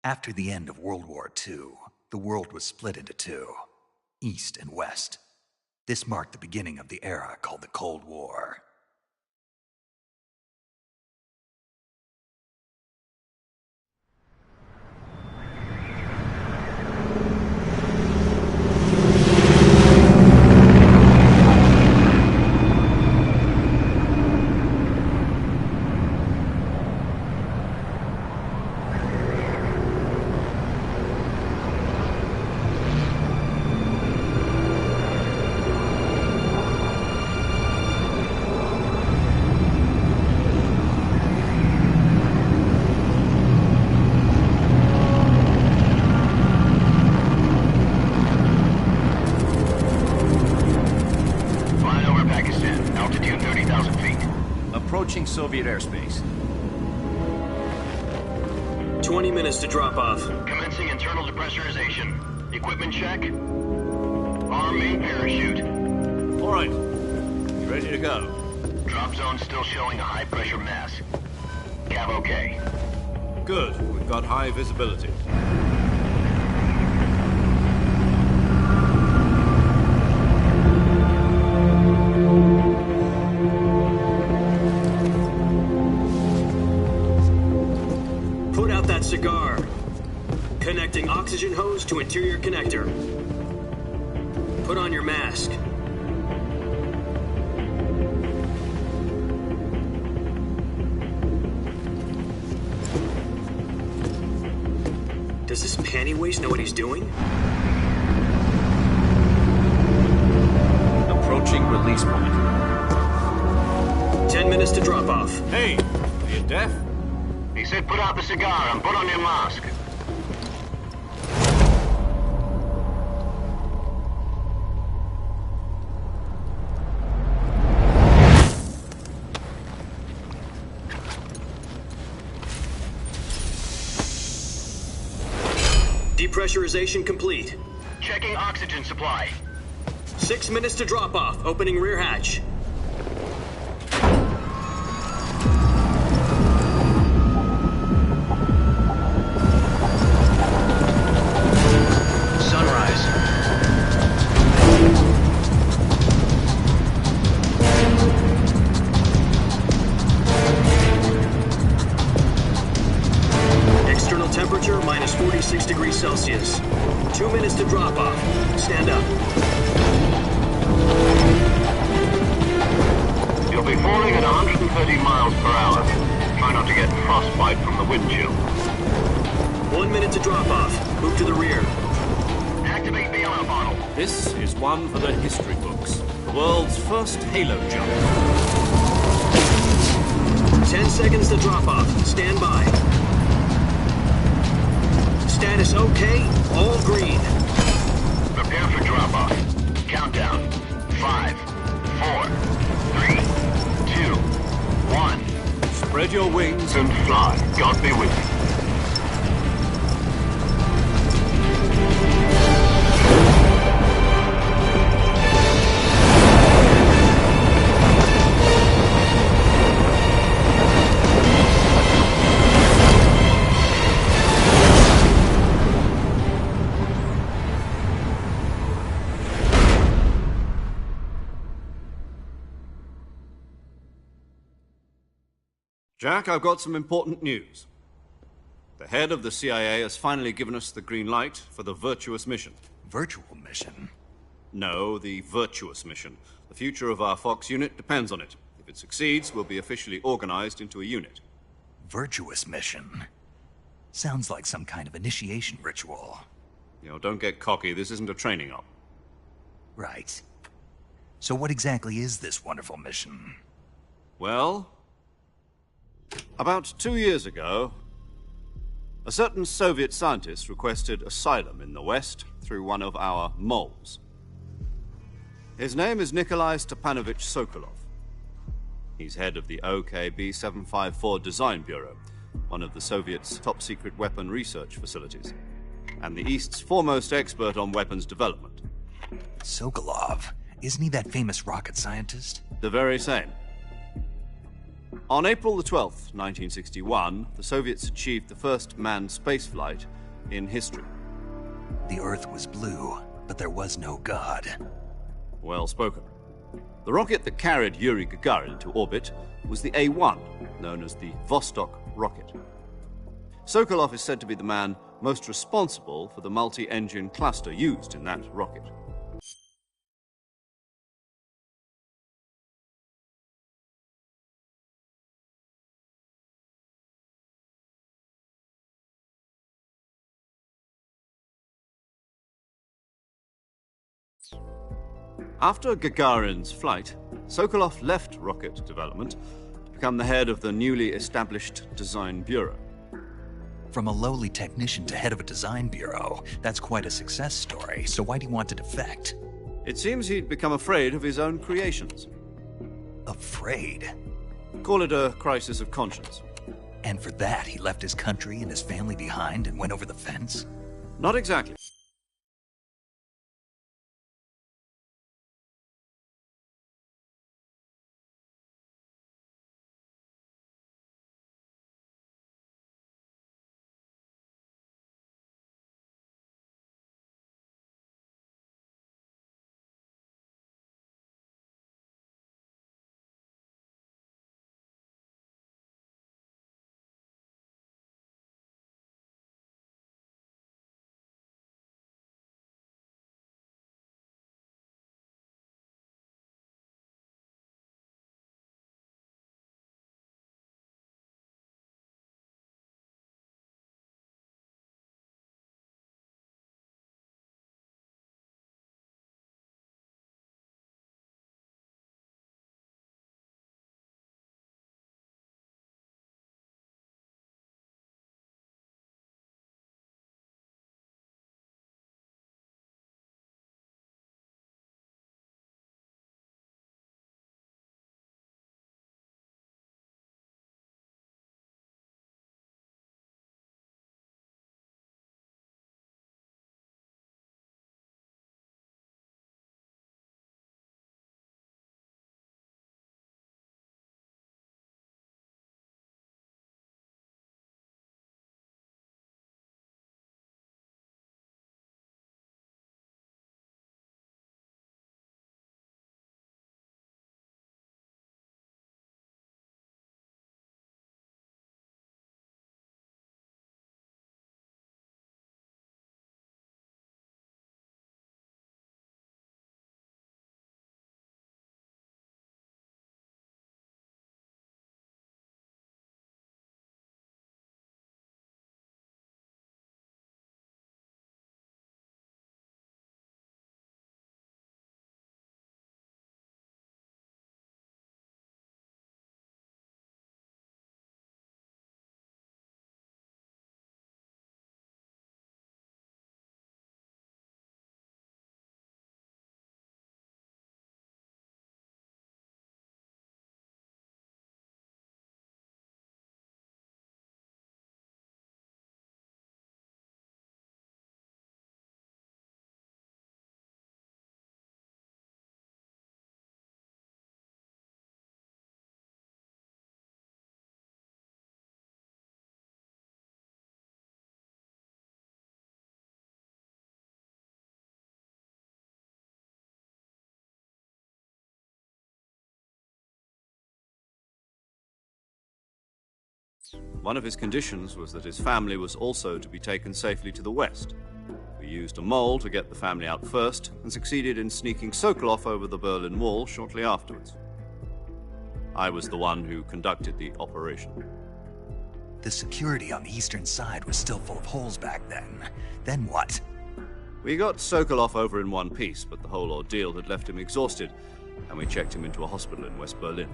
After the end of World War II, the world was split into two, East and West. This marked the beginning of the era called the Cold War. Approaching Soviet airspace. 20 minutes to drop off. Commencing internal depressurization. Equipment check. Arm main parachute. All right. You ready to go? Drop zone still showing a high pressure mass. Cav okay. Good. We've got high visibility. Cigar. Connecting oxygen hose to interior connector. Put on your mask. Does this panty waste know what he's doing? Approaching release point. 10 minutes to drop off. Hey, are you deaf? He said put out the cigar and put on your mask. Depressurization complete. Checking oxygen supply. 6 minutes to drop off. Opening rear hatch. Temperature minus 46 degrees Celsius. 2 minutes to drop off. Stand up. You'll be falling at 130 miles per hour. Try not to get frostbite from the wind chill. 1 minute to drop off. Move to the rear. Activate bailout bottle. This is one for the history books. The world's first halo jump. 10 seconds to drop off. Stand by. Status okay, all green. Prepare for drop-off. Countdown. 5, 4, 3, 2, 1. Spread your wings And fly. God be with you. Jack, I've got some important news. The head of the CIA has finally given us the green light for the virtuous mission. Virtual mission? No, the virtuous mission. The future of our Fox unit depends on it. If it succeeds, we'll be officially organized into a unit. Virtuous mission? Sounds like some kind of initiation ritual. You know, don't get cocky. This isn't a training op. Right. So what exactly is this wonderful mission? Well, about 2 years ago, a certain Soviet scientist requested asylum in the West through one of our moles. His name is Nikolai Stepanovich Sokolov. He's head of the OKB 754 Design Bureau, one of the Soviets' top-secret weapon research facilities, and the East's foremost expert on weapons development. Sokolov? Isn't he that famous rocket scientist? The very same. On April the 12th, 1961, the Soviets achieved the first manned spaceflight in history. The Earth was blue, but there was no God. Well spoken. The rocket that carried Yuri Gagarin to orbit was the A-1, known as the Vostok rocket. Sokolov is said to be the man most responsible for the multi-engine cluster used in that rocket. After Gagarin's flight, Sokolov left rocket development to become the head of the newly established Design Bureau. From a lowly technician to head of a design bureau, that's quite a success story, so why'd he want to defect? It seems he'd become afraid of his own creations. Afraid? Call it a crisis of conscience. And for that, he left his country and his family behind and went over the fence? Not exactly. One of his conditions was that his family was also to be taken safely to the west. We used a mole to get the family out first and succeeded in sneaking Sokolov over the Berlin Wall shortly afterwards. I was the one who conducted the operation. The security on the eastern side was still full of holes back then. Then what? We got Sokolov over in one piece, but the whole ordeal had left him exhausted, and we checked him into a hospital in West Berlin.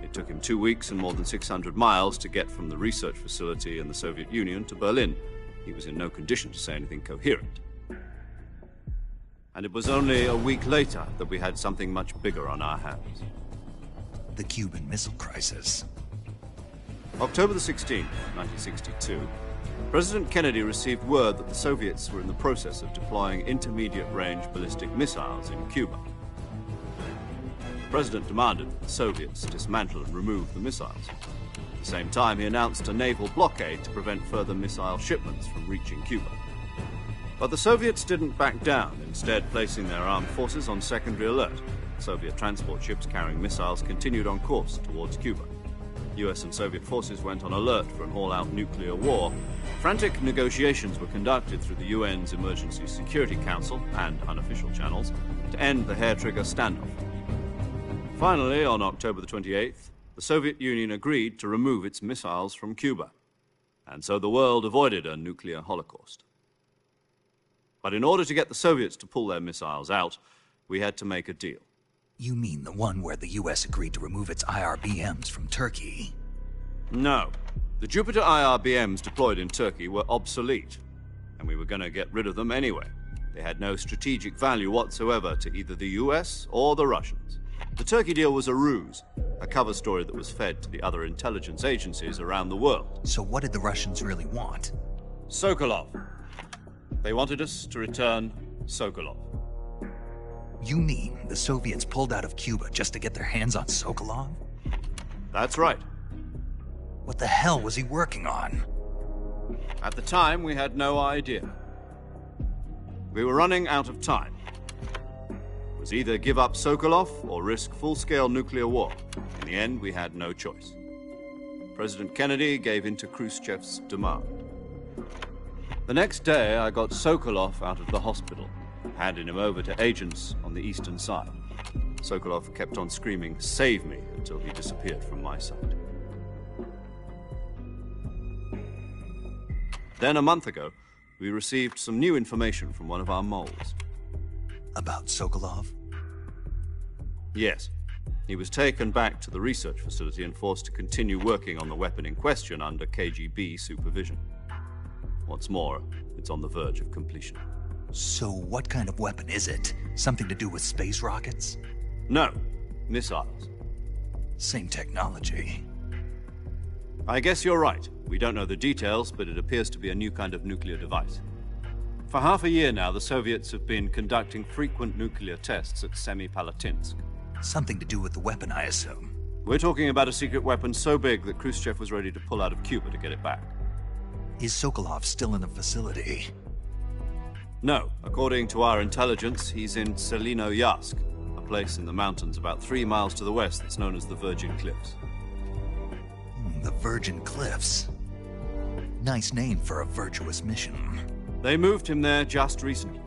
It took him 2 weeks and more than 600 miles to get from the research facility in the Soviet Union to Berlin. He was in no condition to say anything coherent. And it was only a week later that we had something much bigger on our hands. The Cuban Missile Crisis. October the 16th, 1962, President Kennedy received word that the Soviets were in the process of deploying intermediate-range ballistic missiles in Cuba. President demanded that the Soviets dismantle and remove the missiles. At the same time, he announced a naval blockade to prevent further missile shipments from reaching Cuba. But the Soviets didn't back down, instead placing their armed forces on secondary alert. Soviet transport ships carrying missiles continued on course towards Cuba. US and Soviet forces went on alert for an all-out nuclear war. Frantic negotiations were conducted through the UN's Emergency Security Council and unofficial channels to end the hair-trigger standoff. Finally, on October the 28th, the Soviet Union agreed to remove its missiles from Cuba. And so the world avoided a nuclear holocaust. But in order to get the Soviets to pull their missiles out, we had to make a deal. You mean the one where the US agreed to remove its IRBMs from Turkey? No. The Jupiter IRBMs deployed in Turkey were obsolete, and we were going to get rid of them anyway. They had no strategic value whatsoever to either the US or the Russians. The Turkey deal was a ruse, a cover story that was fed to the other intelligence agencies around the world. So what did the Russians really want? Sokolov. They wanted us to return Sokolov. You mean the Soviets pulled out of Cuba just to get their hands on Sokolov? That's right. What the hell was he working on? At the time, we had no idea. We were running out of time. It was either give up Sokolov or risk full-scale nuclear war. In the end, we had no choice. President Kennedy gave in to Khrushchev's demand. The next day, I got Sokolov out of the hospital, handing him over to agents on the eastern side. Sokolov kept on screaming, "Save me," until he disappeared from my sight. Then, a month ago, we received some new information from one of our moles. About Sokolov? Yes. He was taken back to the research facility and forced to continue working on the weapon in question under KGB supervision. What's more, it's on the verge of completion. So what kind of weapon is it? Something to do with space rockets? No, missiles. Same technology. I guess you're right. We don't know the details, but it appears to be a new kind of nuclear device. For half a year now, the Soviets have been conducting frequent nuclear tests at Semipalatinsk. Something to do with the weapon, I assume. We're talking about a secret weapon so big that Khrushchev was ready to pull out of Cuba to get it back. Is Sokolov still in the facility? No. According to our intelligence, he's in Selino-Yarsk, a place in the mountains about 3 miles to the west that's known as the Virgin Cliffs. The Virgin Cliffs. Nice name for a virtuous mission. They moved him there just recently.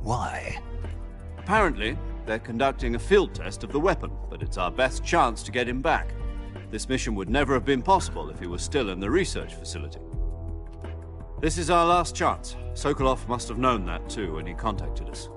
Why? Apparently, they're conducting a field test of the weapon, but it's our best chance to get him back. This mission would never have been possible if he was still in the research facility. This is our last chance. Sokolov must have known that too when he contacted us.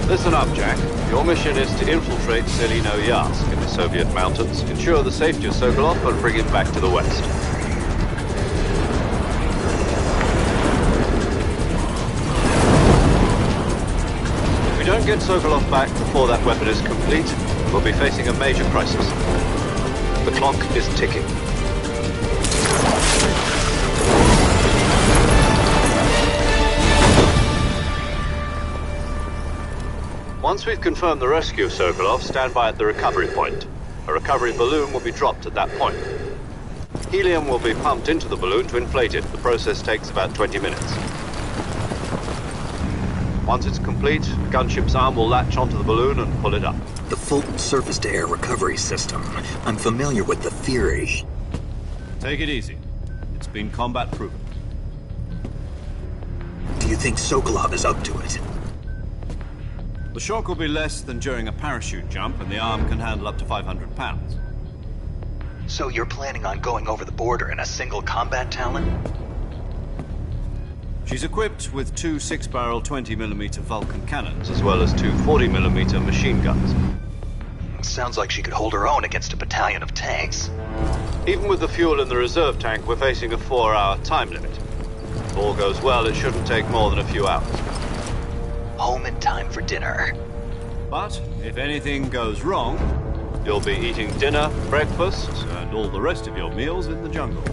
Listen up, Jack. Your mission is to infiltrate Selino-Yarsk in the Soviet mountains, ensure the safety of Sokolov, and bring him back to the west. If we don't get Sokolov back before that weapon is complete, we'll be facing a major crisis. The clock is ticking. Once we've confirmed the rescue of Sokolov, stand by at the recovery point. A recovery balloon will be dropped at that point. Helium will be pumped into the balloon to inflate it. The process takes about 20 minutes. Once it's complete, a gunship's arm will latch onto the balloon and pull it up. The Fulton surface-to-air recovery system. I'm familiar with the theory. Take it easy. It's been combat-proven. Do you think Sokolov is up to it? The shock will be less than during a parachute jump, and the arm can handle up to 500 pounds. So you're planning on going over the border in a single combat Talon? She's equipped with two 6-barrel 20mm Vulcan cannons, as well as two 40mm machine guns. Sounds like she could hold her own against a battalion of tanks. Even with the fuel in the reserve tank, we're facing a 4-hour time limit. If all goes well, it shouldn't take more than a few hours. Home in time for dinner. But if anything goes wrong, you'll be eating dinner, breakfast, and all the rest of your meals in the jungle.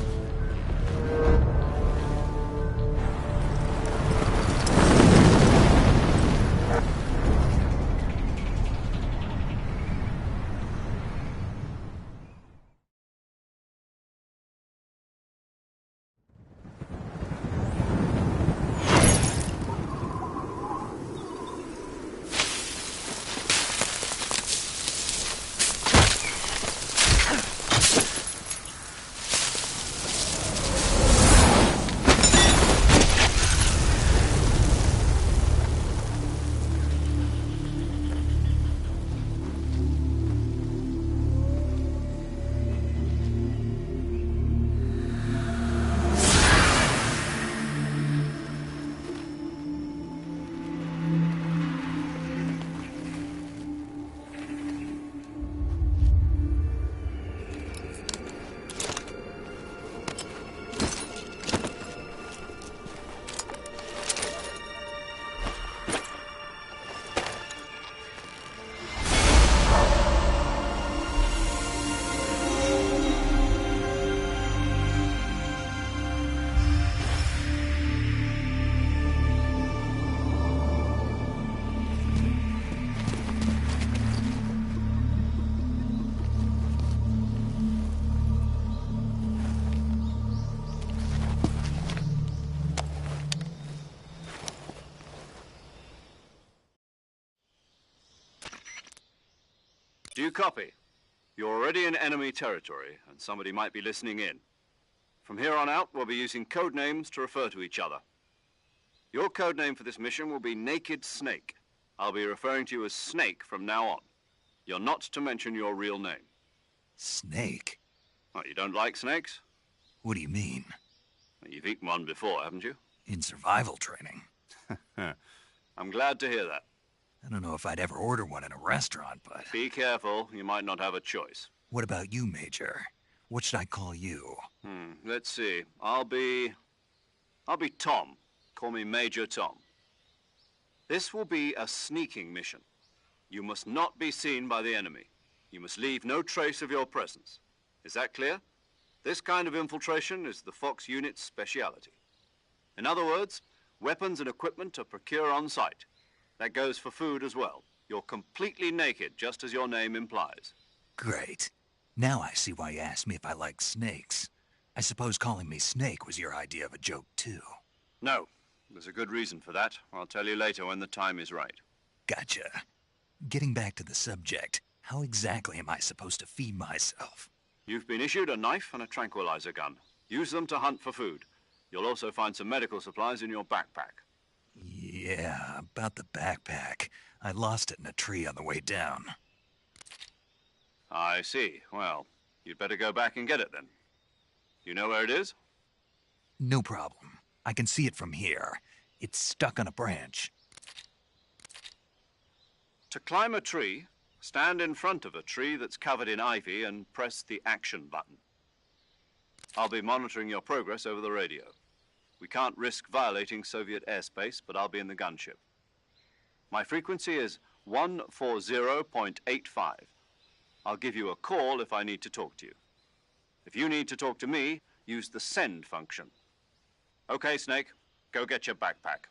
Do you copy? You're already in enemy territory, and somebody might be listening in. From here on out, we'll be using code names to refer to each other. Your code name for this mission will be Naked Snake. I'll be referring to you as Snake from now on. You're not to mention your real name. Snake? Oh, you don't like snakes? What do you mean? Well, you've eaten one before, haven't you? In survival training. I'm glad to hear that. I don't know if I'd ever order one in a restaurant, but... Be careful, you might not have a choice. What about you, Major? What should I call you? Let's see. I'll be Tom. Call me Major Tom. This will be a sneaking mission. You must not be seen by the enemy. You must leave no trace of your presence. Is that clear? This kind of infiltration is the Fox unit's speciality. In other words, weapons and equipment are procured on site. That goes for food as well. You're completely naked, just as your name implies. Great. Now I see why you asked me if I like snakes. I suppose calling me Snake was your idea of a joke, too. No. There's a good reason for that. I'll tell you later when the time is right. Gotcha. Getting back to the subject, how exactly am I supposed to feed myself? You've been issued a knife and a tranquilizer gun. Use them to hunt for food. You'll also find some medical supplies in your backpack. Yeah, about the backpack. I lost it in a tree on the way down. I see. Well, you'd better go back and get it then. You know where it is? No problem. I can see it from here. It's stuck on a branch. To climb a tree, stand in front of a tree that's covered in ivy and press the action button. I'll be monitoring your progress over the radio. We can't risk violating Soviet airspace, but I'll be in the gunship. My frequency is 140.85. I'll give you a call if I need to talk to you. If you need to talk to me, use the send function. Okay, Snake, go get your backpack.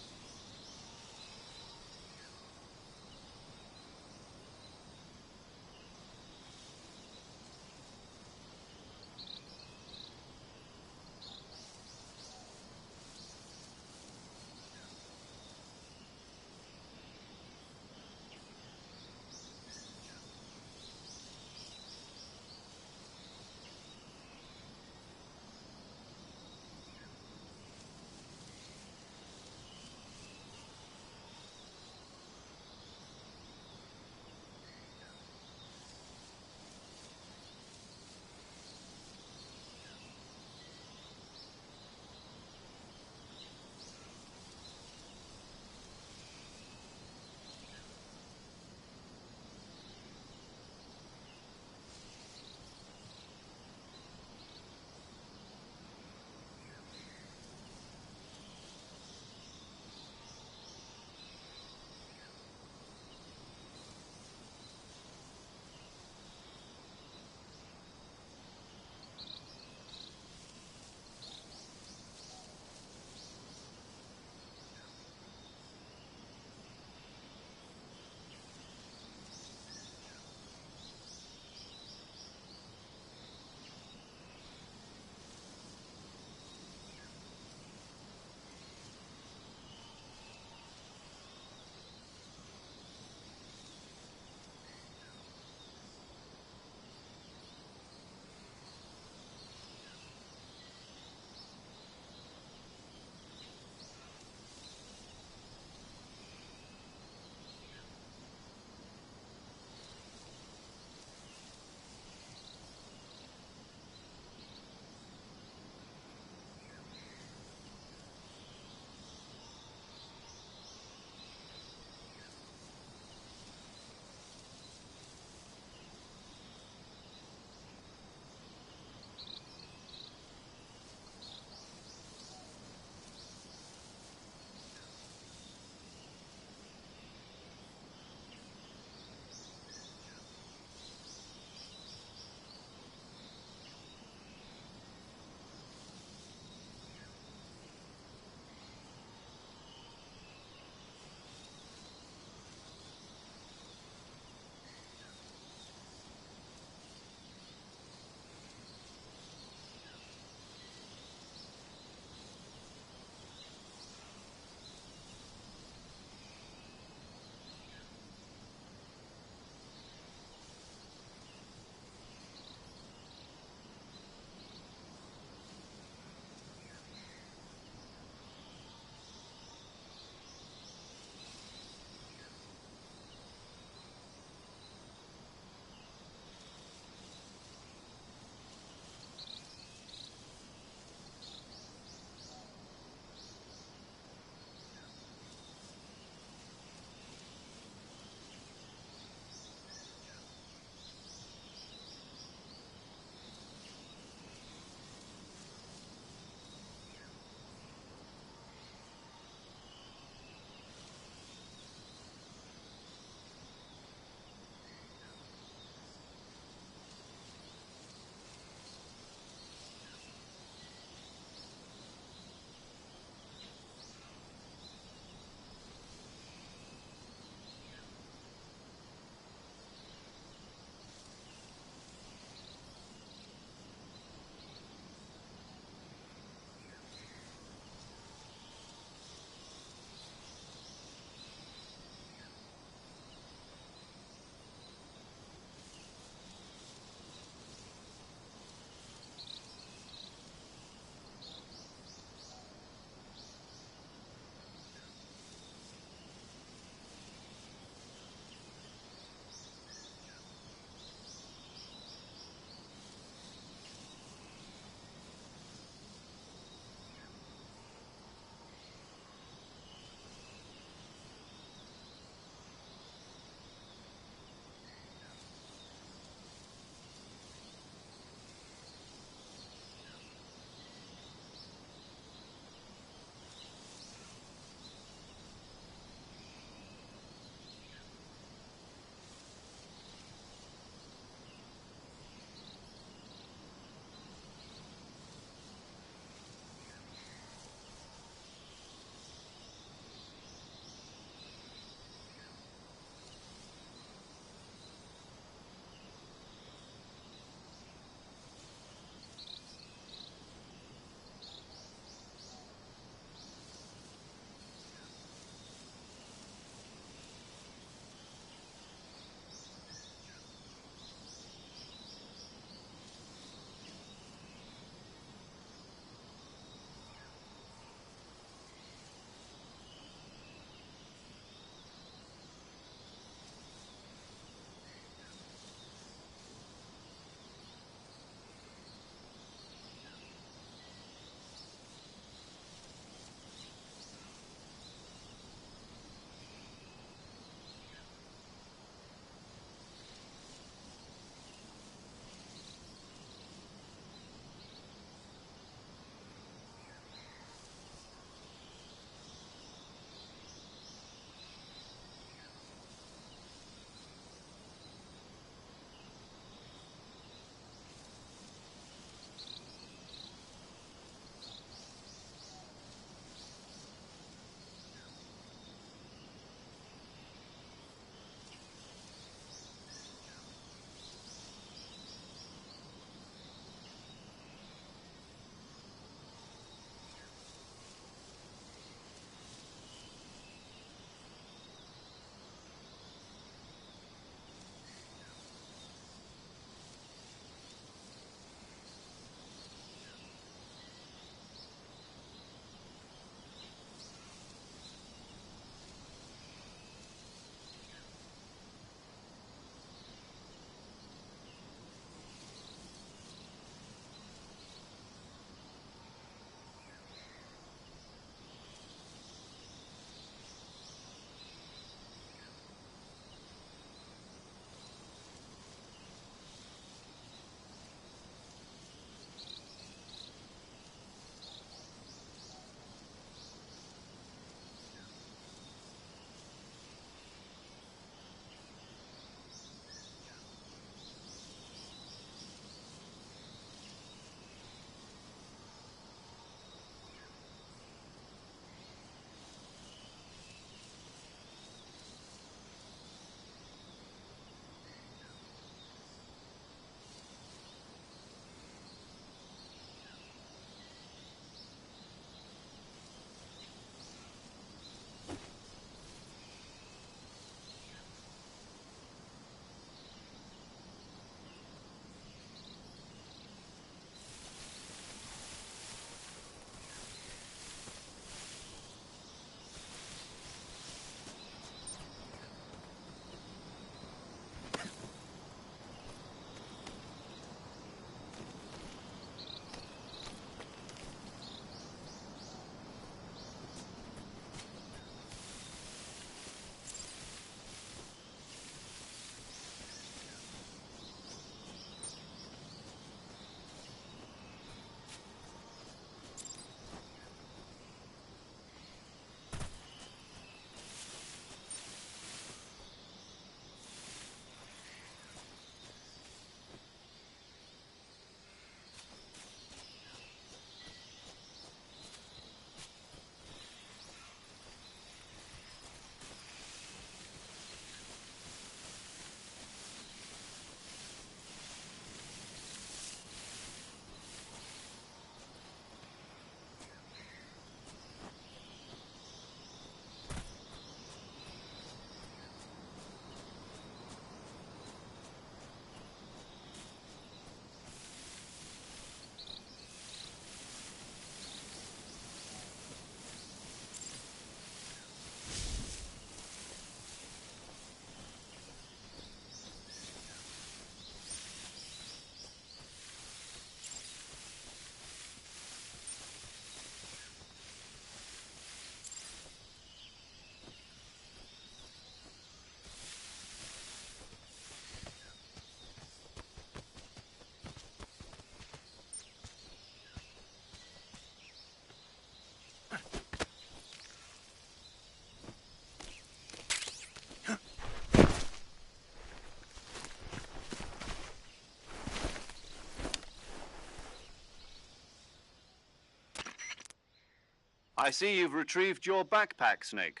I see you've retrieved your backpack, Snake.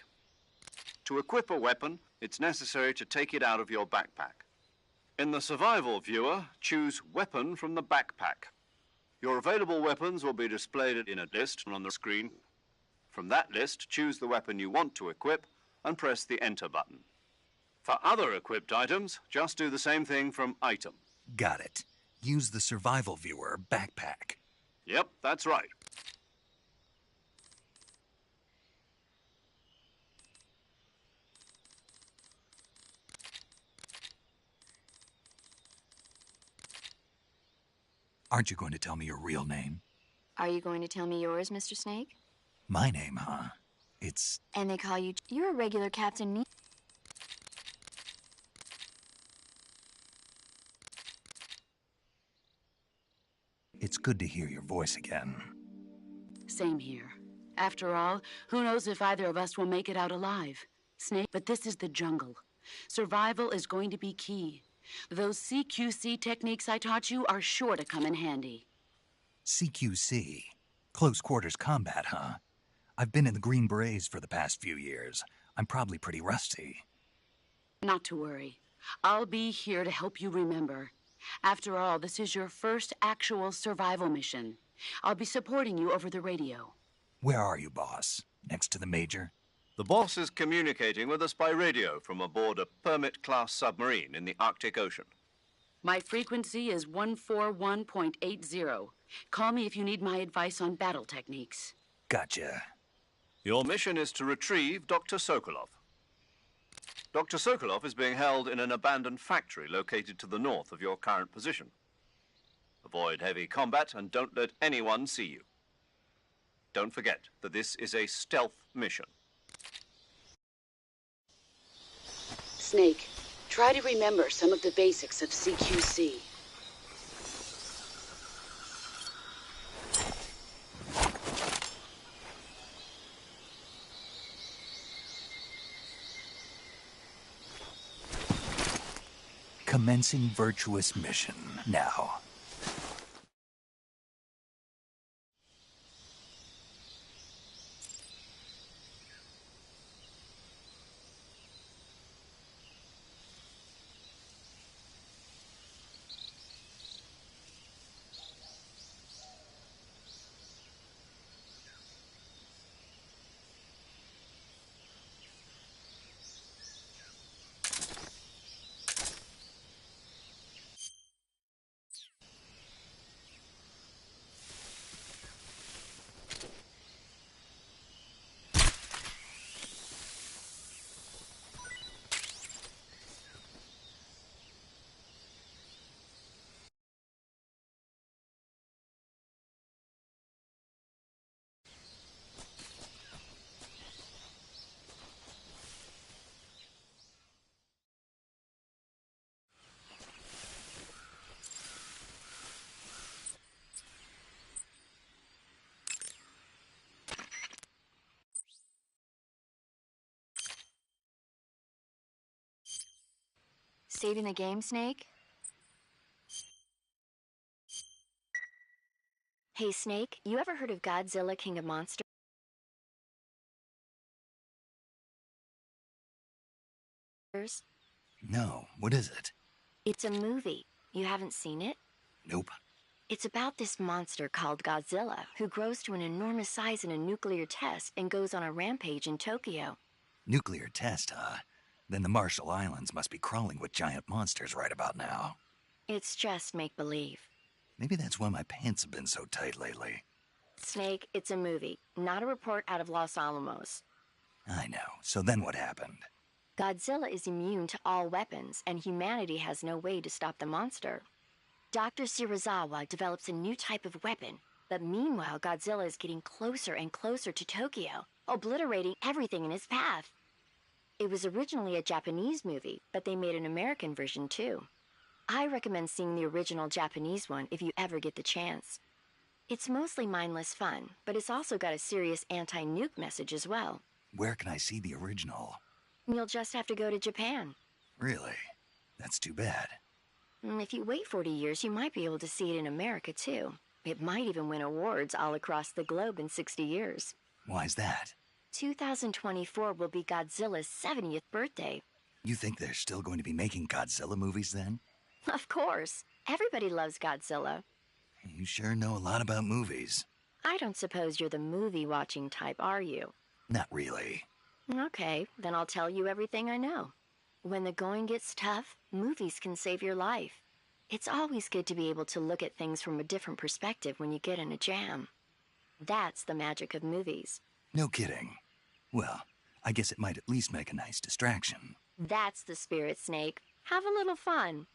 To equip a weapon, it's necessary to take it out of your backpack. In the survival viewer, choose Weapon from the backpack. Your available weapons will be displayed in a list on the screen. From that list, choose the weapon you want to equip and press the Enter button. For other equipped items, just do the same thing from Item. Got it. Use the survival viewer backpack. Yep, that's right. Aren't you going to tell me your real name? Are you going to tell me yours, Mr. Snake? My name, huh? It's... And they call you... You're a regular Captain Ne... It's good to hear your voice again. Same here. After all, who knows if either of us will make it out alive? Snake, but this is the jungle. Survival is going to be key. Those CQC techniques I taught you are sure to come in handy. CQC? Close quarters combat, huh? I've been in the Green Berets for the past few years. I'm probably pretty rusty. Not to worry. I'll be here to help you remember. After all, this is your first actual survival mission. I'll be supporting you over the radio. Where are you, boss? Next to the Major? The boss is communicating with us by radio from aboard a Permit-class submarine in the Arctic Ocean. My frequency is 141.80. Call me if you need my advice on battle techniques. Gotcha. Your mission is to retrieve Dr. Sokolov. Dr. Sokolov is being held in an abandoned factory located to the north of your current position. Avoid heavy combat and don't let anyone see you. Don't forget that this is a stealth mission. Snake, try to remember some of the basics of CQC. Commencing virtuous mission now. Saving the game, Snake? Hey, Snake, you ever heard of Godzilla, King of Monsters? No, what is it? It's a movie. You haven't seen it? Nope. It's about this monster called Godzilla, who grows to an enormous size in a nuclear test and goes on a rampage in Tokyo. Nuclear test, huh? Then the Marshall Islands must be crawling with giant monsters right about now. It's just make-believe. Maybe that's why my pants have been so tight lately. Snake, it's a movie, not a report out of Los Alamos. I know. So then what happened? Godzilla is immune to all weapons, and humanity has no way to stop the monster. Dr. Shirazawa develops a new type of weapon, but meanwhile Godzilla is getting closer and closer to Tokyo, obliterating everything in his path. It was originally a Japanese movie, but they made an American version too. I recommend seeing the original Japanese one if you ever get the chance. It's mostly mindless fun, but it's also got a serious anti-nuke message as well. Where can I see the original? You'll just have to go to Japan. Really? That's too bad. If you wait 40 years, you might be able to see it in America too. It might even win awards all across the globe in 60 years. Why's that? 2024 will be Godzilla's 70th birthday. You think they're still going to be making Godzilla movies then? Of course. Everybody loves Godzilla. You sure know a lot about movies. I don't suppose you're the movie-watching type, are you? Not really. Okay, then I'll tell you everything I know. When the going gets tough, movies can save your life. It's always good to be able to look at things from a different perspective when you get in a jam. That's the magic of movies. No kidding. Well, I guess it might at least make a nice distraction. That's the spirit, Snake. Have a little fun.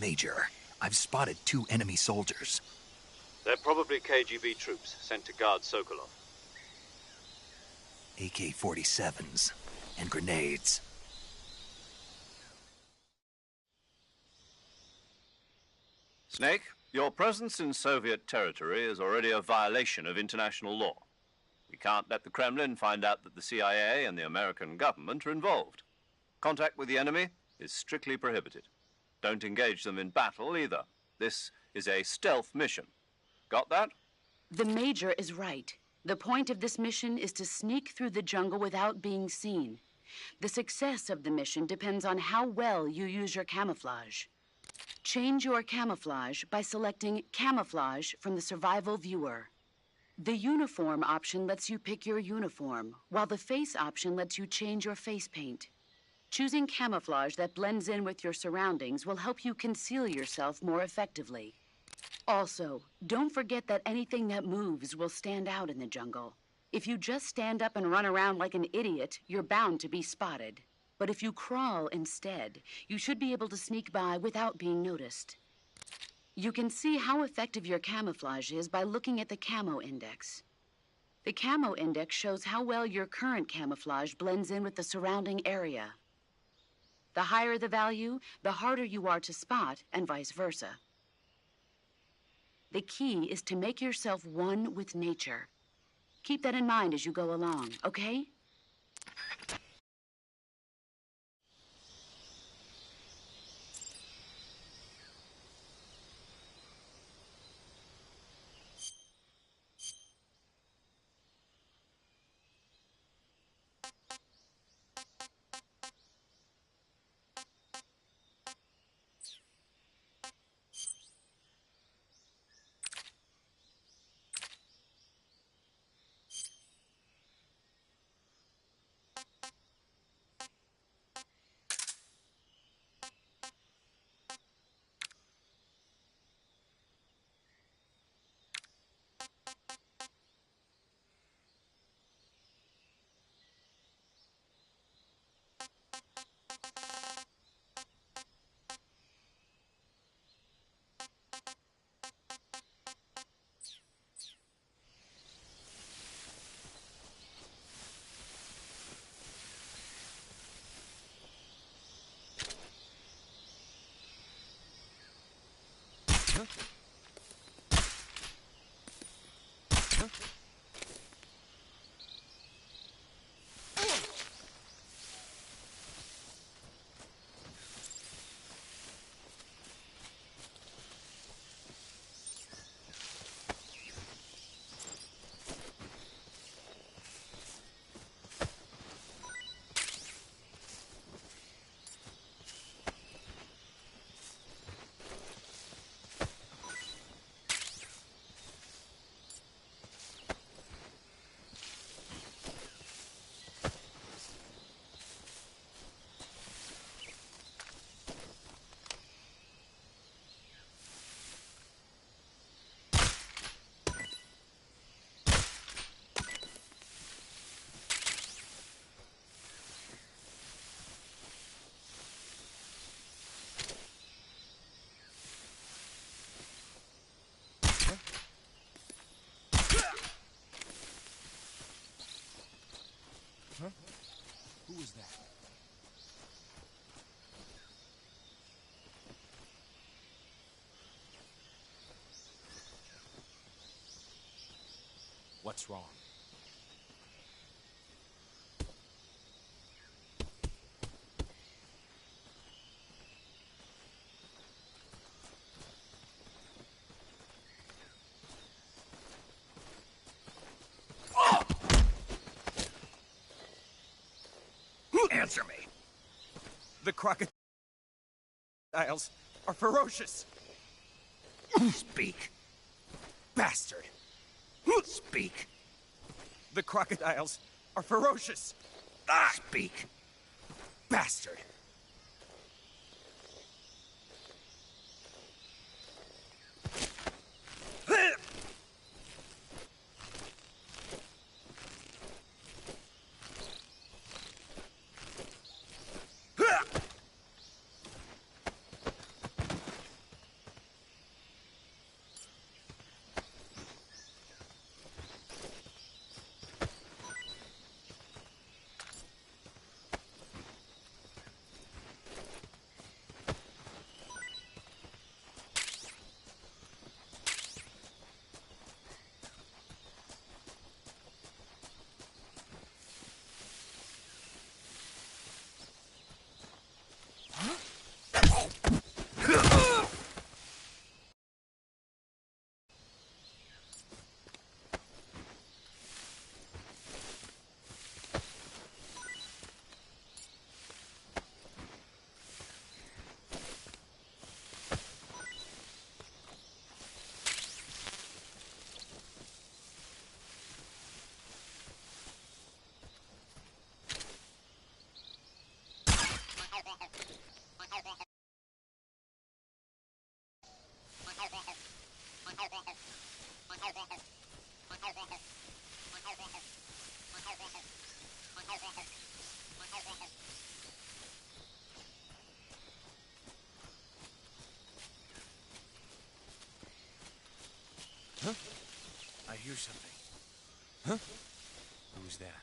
Major, I've spotted 2 enemy soldiers. They're probably KGB troops sent to guard Sokolov. AK-47s and grenades. Snake, your presence in Soviet territory is already a violation of international law. We can't let the Kremlin find out that the CIA and the American government are involved. Contact with the enemy is strictly prohibited. Don't engage them in battle either. This is a stealth mission. Got that? The Major is right. The point of this mission is to sneak through the jungle without being seen. The success of the mission depends on how well you use your camouflage. Change your camouflage by selecting Camouflage from the Survival Viewer. The Uniform option lets you pick your uniform, while the Face option lets you change your face paint. Choosing camouflage that blends in with your surroundings will help you conceal yourself more effectively. Also, don't forget that anything that moves will stand out in the jungle. If you just stand up and run around like an idiot, you're bound to be spotted. But if you crawl instead, you should be able to sneak by without being noticed. You can see how effective your camouflage is by looking at the Camo Index. The Camo Index shows how well your current camouflage blends in with the surrounding area. The higher the value, the harder you are to spot, and vice versa. The key is to make yourself one with nature. Keep that in mind as you go along, okay? Who was that? What's wrong? Answer me. The crocodiles are ferocious. Speak. Bastard. Speak. The crocodiles are ferocious. Speak. Bastard. hear something. Huh? Who's that?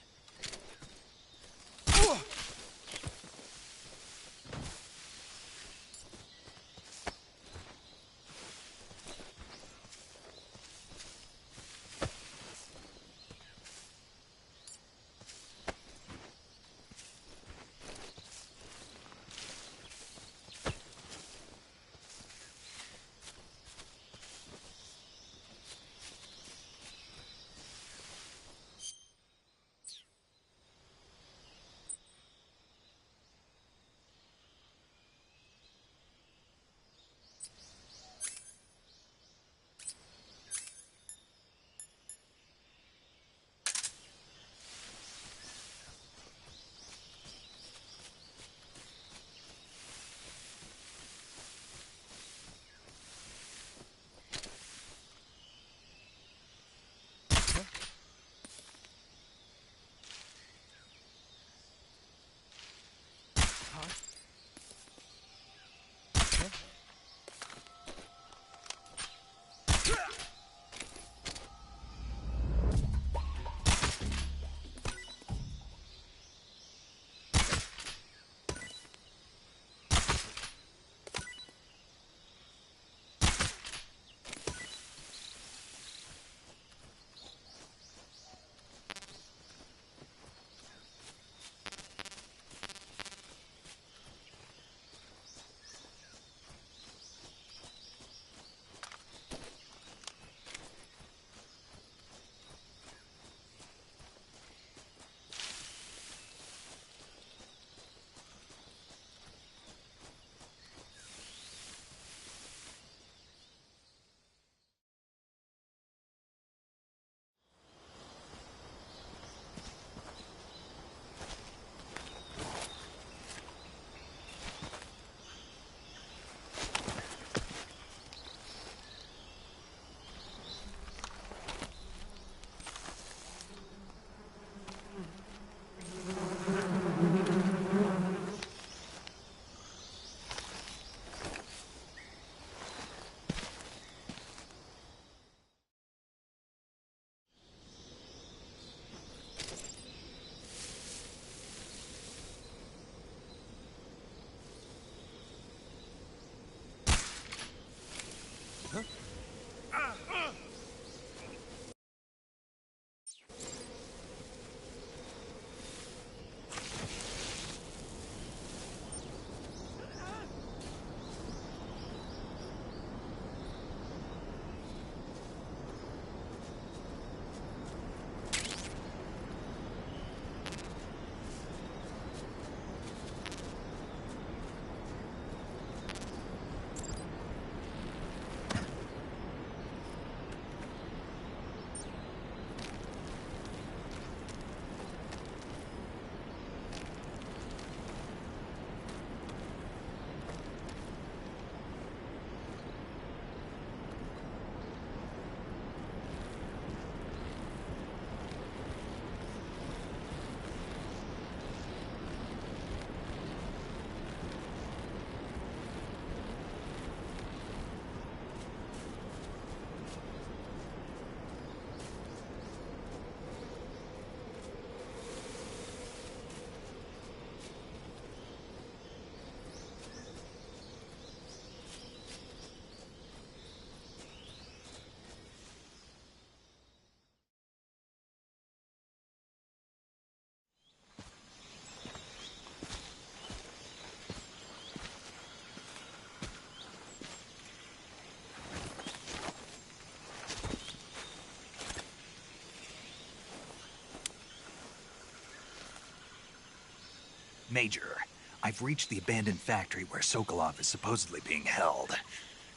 Major, I've reached the abandoned factory where Sokolov is supposedly being held.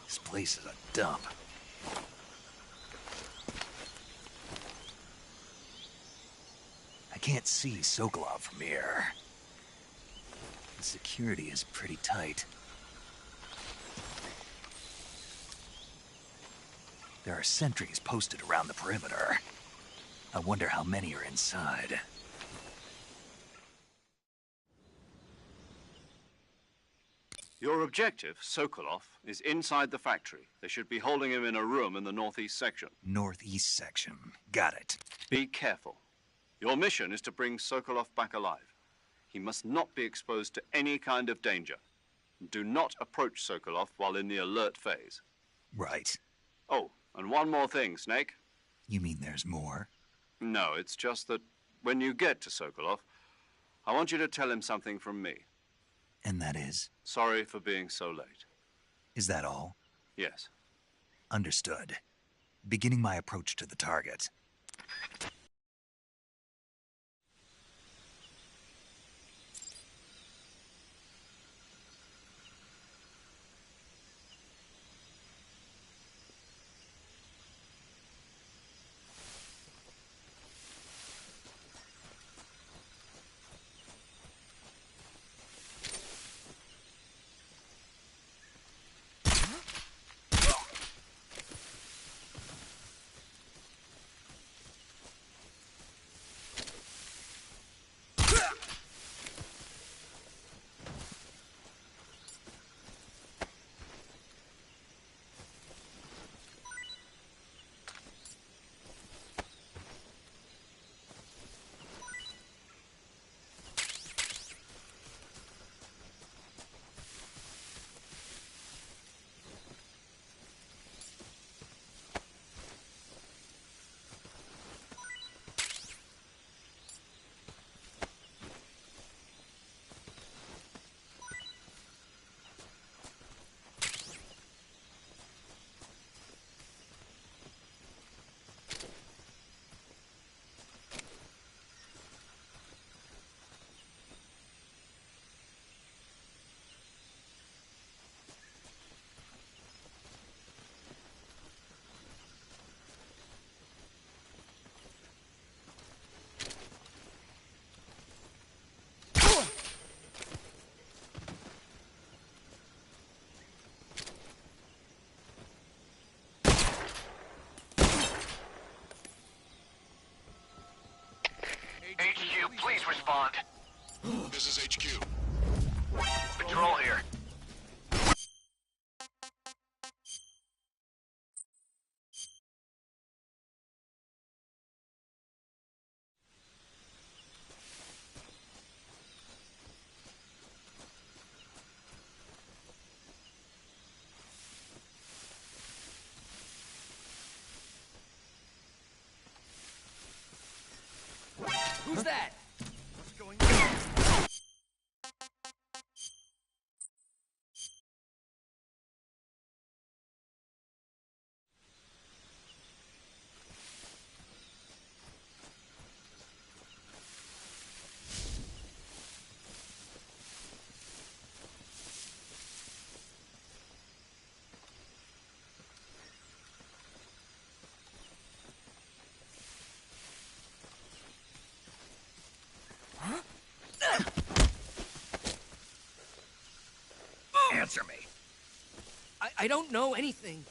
This place is a dump. I can't see Sokolov from here. The security is pretty tight. There are sentries posted around the perimeter. I wonder how many are inside. Your objective, Sokolov, is inside the factory. They should be holding him in a room in the northeast section. Northeast section. Got it. Be careful. Your mission is to bring Sokolov back alive. He must not be exposed to any kind of danger. Do not approach Sokolov while in the alert phase. Right. Oh, and one more thing, Snake. You mean there's more? No, it's just that when you get to Sokolov, I want you to tell him something from me. And that is? Sorry for being so late. Is that all? Yes. Understood. Beginning my approach to the target. HQ, please respond. This is HQ. Patrol here. Who's that? Answer me. I don't know anything.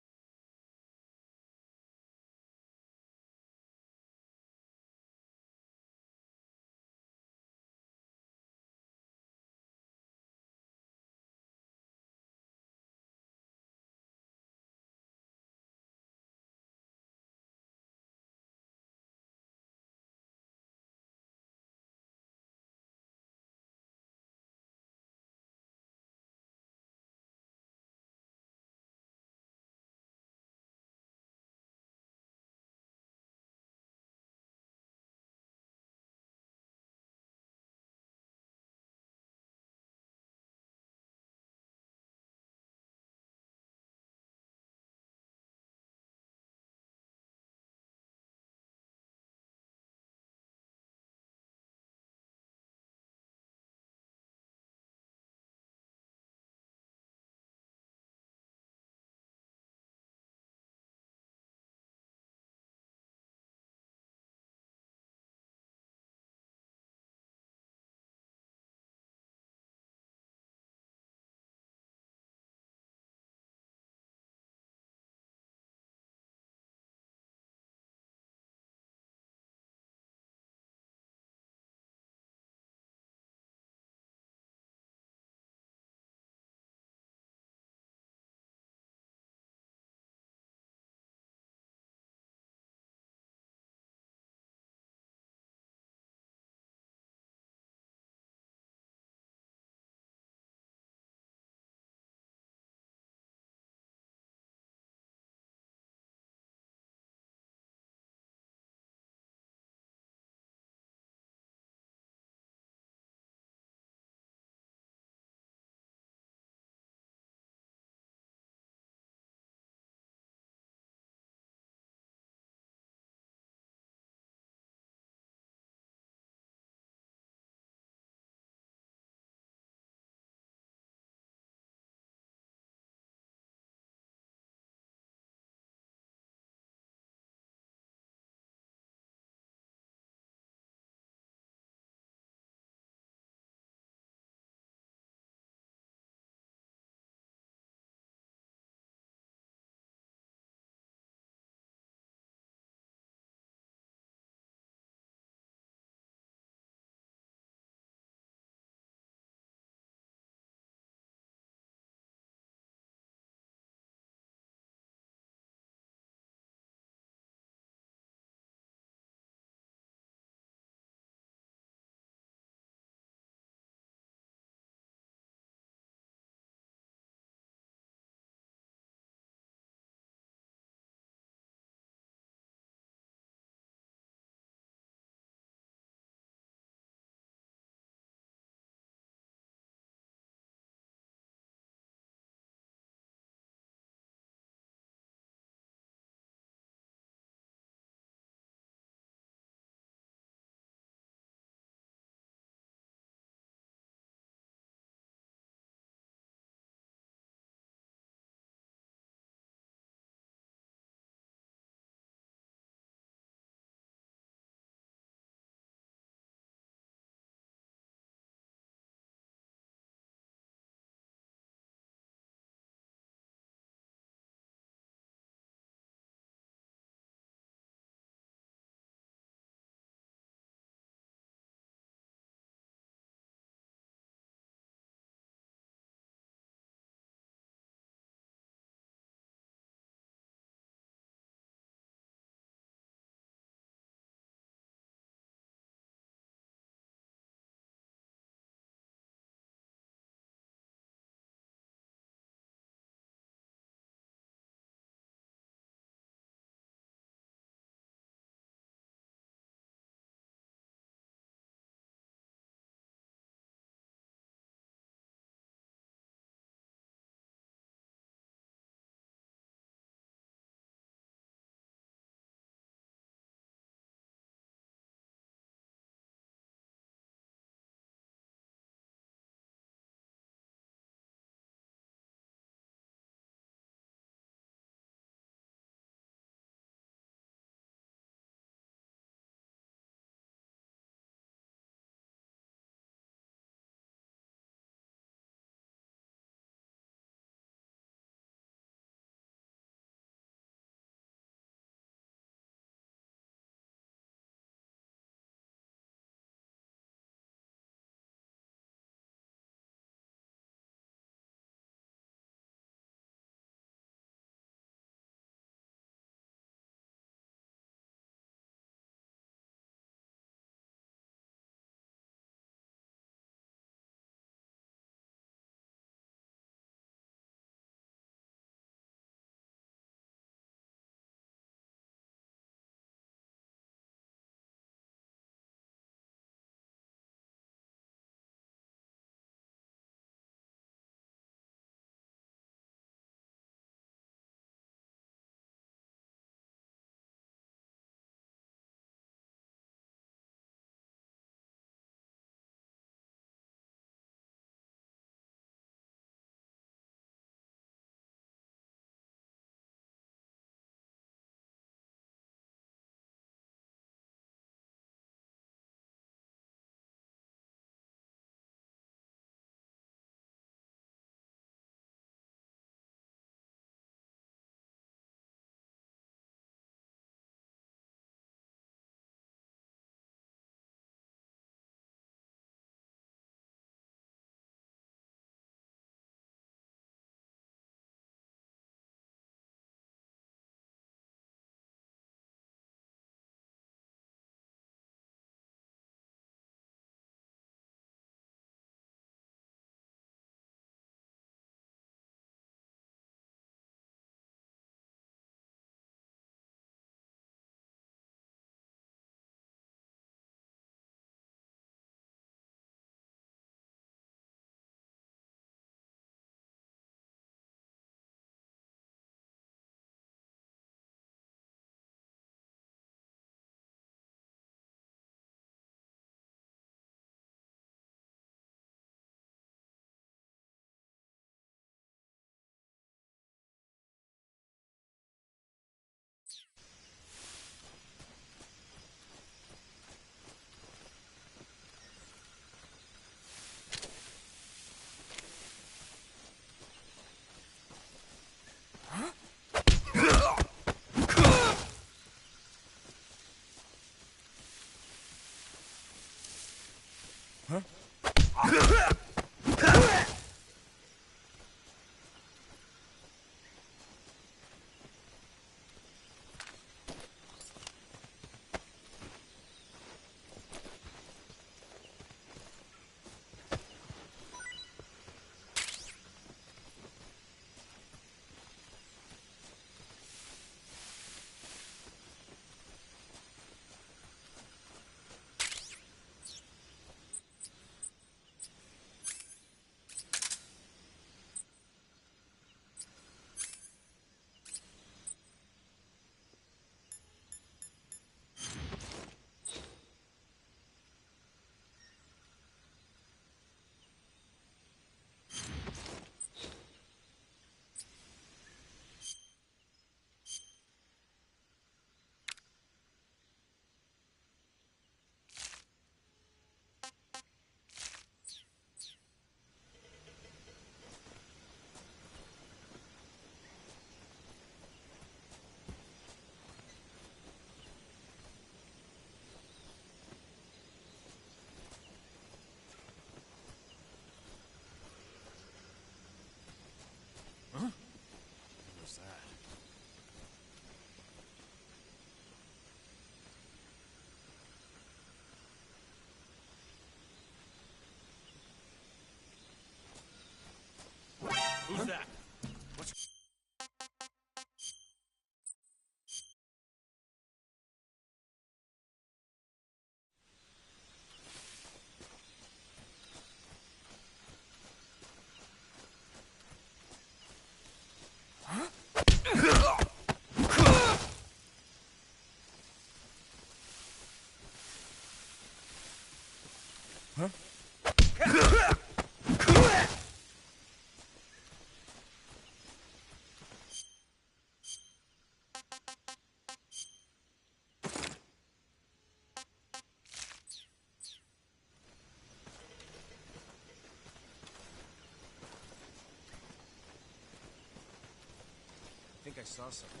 I saw something.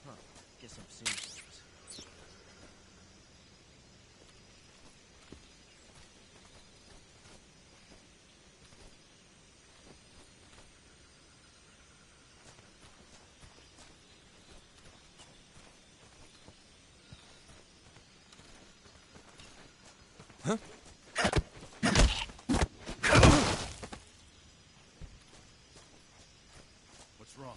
Huh. Guess I'm seeing things. Huh? What's wrong?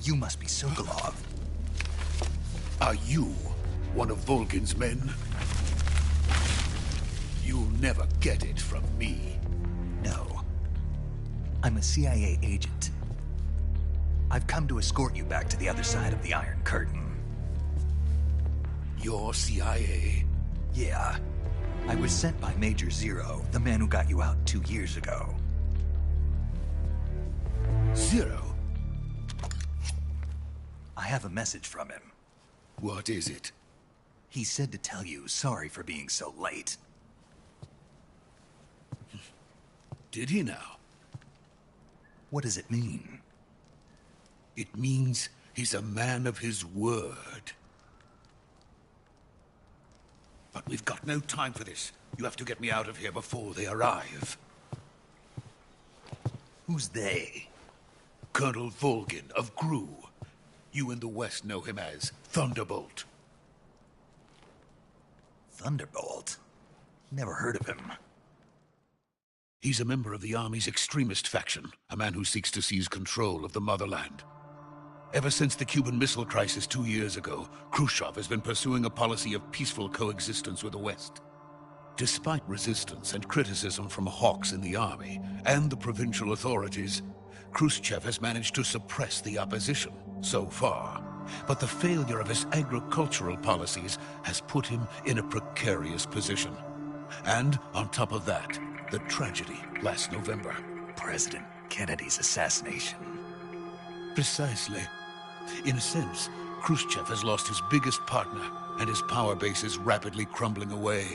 You must be Sokolov. Are you one of Volgin's men? You'll never get it from me. No. I'm a CIA agent. I've come to escort you back to the other side of the Iron Curtain. You're CIA? Yeah. I was sent by Major Zero, the man who got you out 2 years ago. Zero? I have a message from him. What is it? He said to tell you sorry for being so late. Did he now? What does it mean? It means he's a man of his word. But we've got no time for this. You have to get me out of here before they arrive. Who's they? Colonel Volgin of GRU. You in the West know him as Thunderbolt. Thunderbolt? Never heard of him. He's a member of the Army's extremist faction, a man who seeks to seize control of the motherland. Ever since the Cuban Missile Crisis 2 years ago, Khrushchev has been pursuing a policy of peaceful coexistence with the West. Despite resistance and criticism from hawks in the army and the provincial authorities, Khrushchev has managed to suppress the opposition, so far. But the failure of his agricultural policies has put him in a precarious position. And on top of that, the tragedy last November. President Kennedy's assassination. Precisely. In a sense, Khrushchev has lost his biggest partner, and his power base is rapidly crumbling away.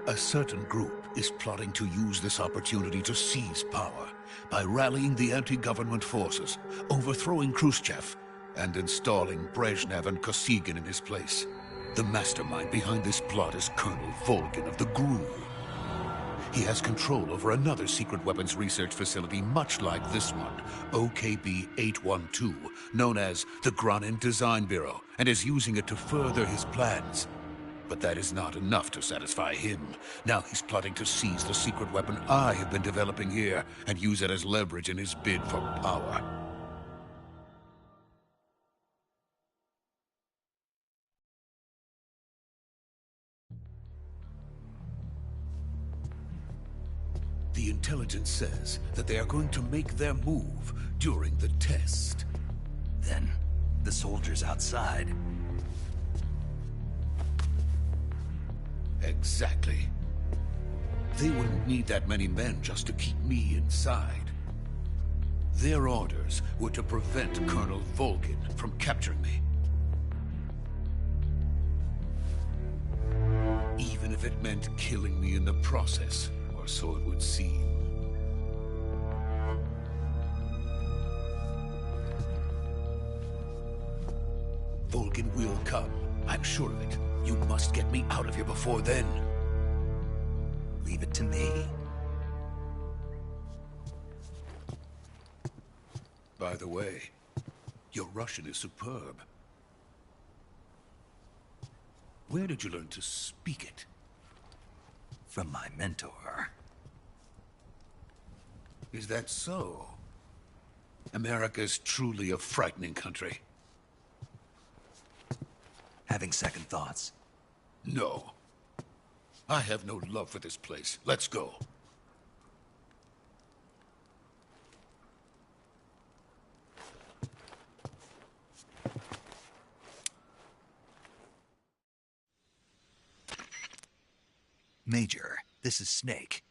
A certain group is plotting to use this opportunity to seize power by rallying the anti-government forces, overthrowing Khrushchev, and installing Brezhnev and Kosygin in his place. The mastermind behind this plot is Colonel Volgin of the GRU. He has control over another secret weapons research facility much like this one, OKB-812, known as the Granin Design Bureau, and is using it to further his plans. But that is not enough to satisfy him. Now he's plotting to seize the secret weapon I have been developing here and use it as leverage in his bid for power. The intelligence says that they are going to make their move during the test. Then, the soldiers outside. Exactly. They wouldn't need that many men just to keep me inside. Their orders were to prevent Colonel Volgin from capturing me. Even if it meant killing me in the process, or so it would seem. Volgin will come. I'm sure of it. You must get me out of here before then. Leave it to me. By the way, your Russian is superb. Where did you learn to speak it? From my mentor. Is that so? America's truly a frightening country. Having second thoughts? No. I have no love for this place. Let's go. Major, this is Snake.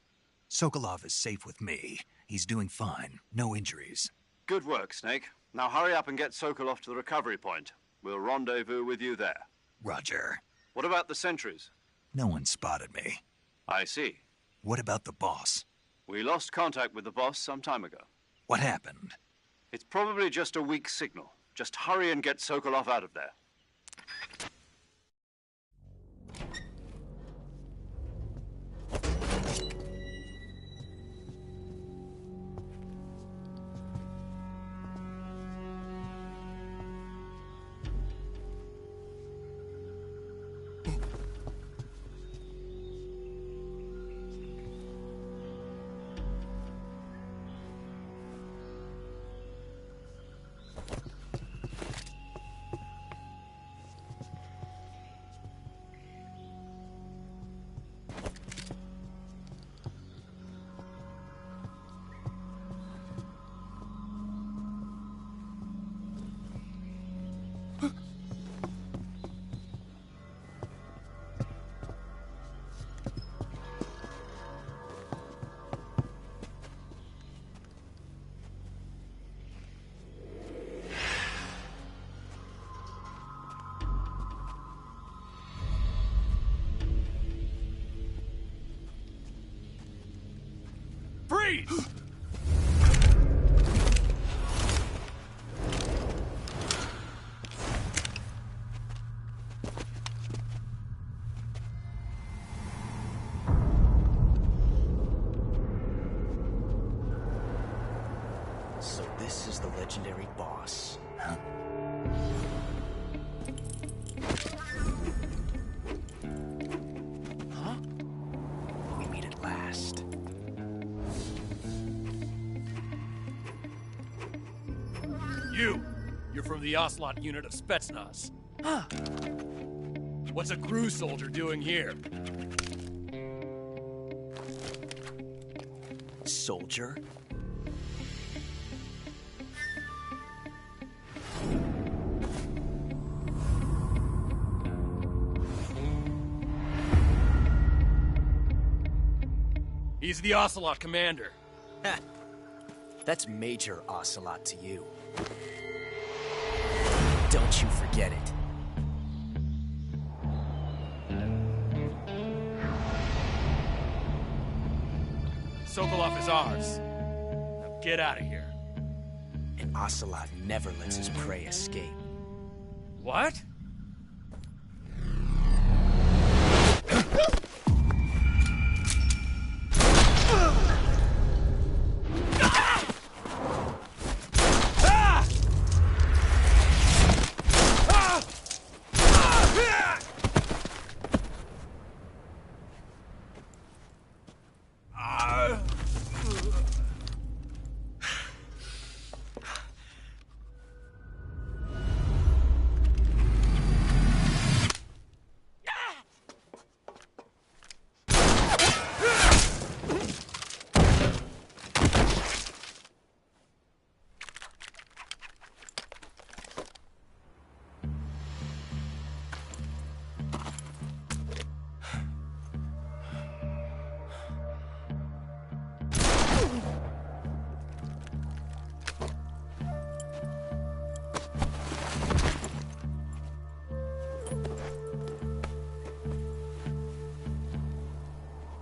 Sokolov is safe with me. He's doing fine. No injuries. Good work, Snake. Now hurry up and get Sokolov to the recovery point. We'll rendezvous with you there. Roger. What about the sentries? No one spotted me. I see. What about the boss? We lost contact with the boss some time ago. What happened? It's probably just a weak signal. Just hurry and get Sokolov out of there. Freeze! So this is the legendary boss. Huh? Huh? We meet at last. You're from the Ocelot unit of Spetsnaz. Huh. What's a GRU soldier doing here? Soldier? He's the Ocelot commander. Ha! That's Major Ocelot to you. Don't you forget it. Sokolov is ours. Now Get out of here. And Ocelot never lets his prey escape. What?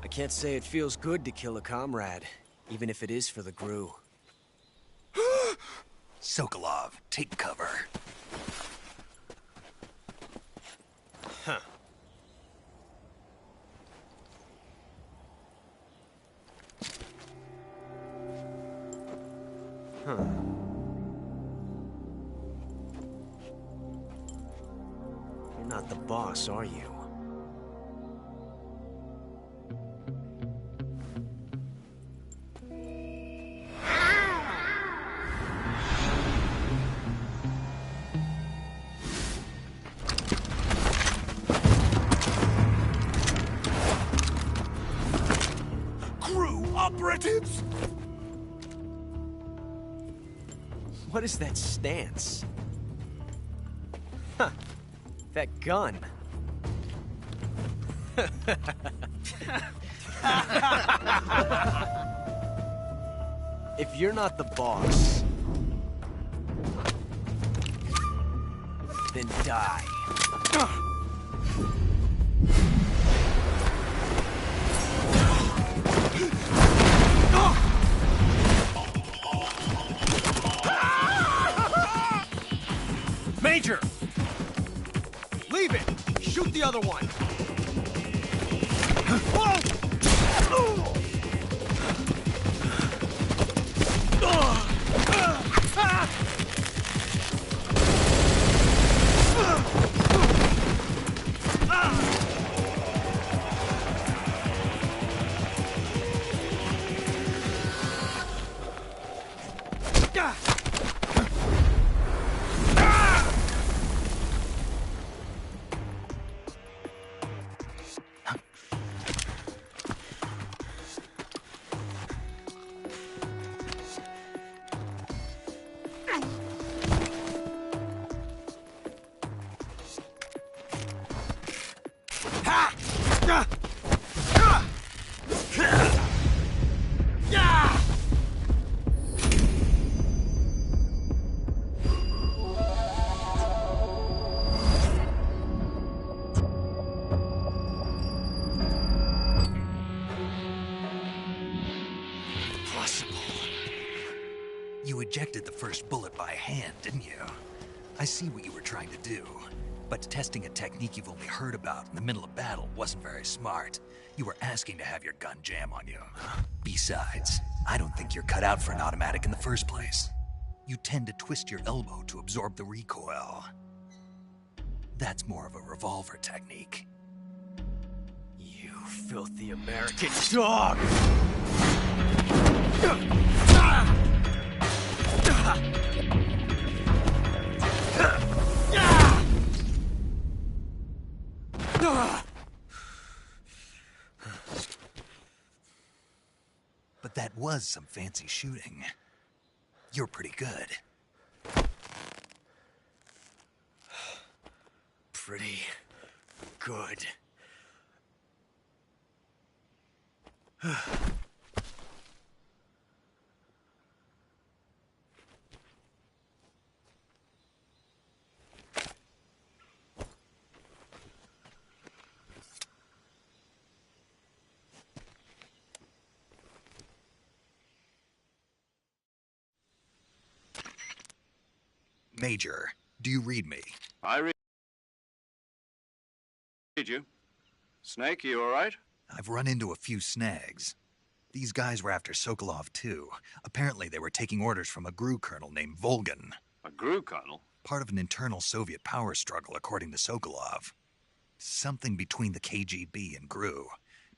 I can't say it feels good to kill a comrade, even if it is for the Gru. Sokolov, take cover. Huh. Huh. You're not the boss, are you? Operatives! What is that stance? Huh. That gun. If you're not the boss, then die. Major! Leave it! Shoot the other one! You ejected the first bullet by hand, didn't you? I see what you were trying to do. But testing a technique you've only heard about in the middle of battle wasn't very smart. You were asking to have your gun jam on you. Besides, I don't think you're cut out for an automatic in the first place. You tend to twist your elbow to absorb the recoil. That's more of a revolver technique. You filthy American dog! But that was some fancy shooting. You're pretty good. Pretty good. Major, do you read me? I read you. Snake, you all right? I've run into a few snags. These guys were after Sokolov, too. Apparently, they were taking orders from a GRU colonel named Volgan. A GRU colonel? Part of an internal Soviet power struggle, according to Sokolov. Something between the KGB and GRU.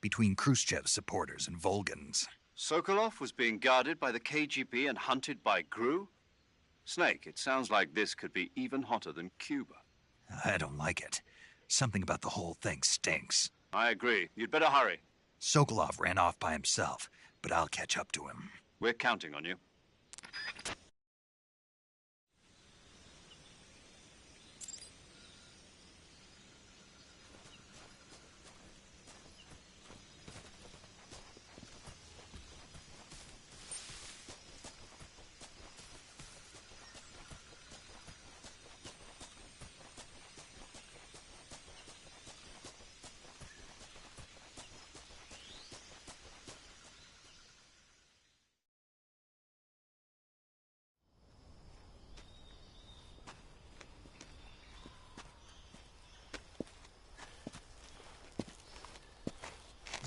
Between Khrushchev's supporters and Volgan's. Sokolov was being guarded by the KGB and hunted by GRU? Snake, it sounds like this could be even hotter than Cuba. I don't like it. Something about the whole thing stinks. I agree. You'd better hurry. Sokolov ran off by himself, but I'll catch up to him. We're counting on you.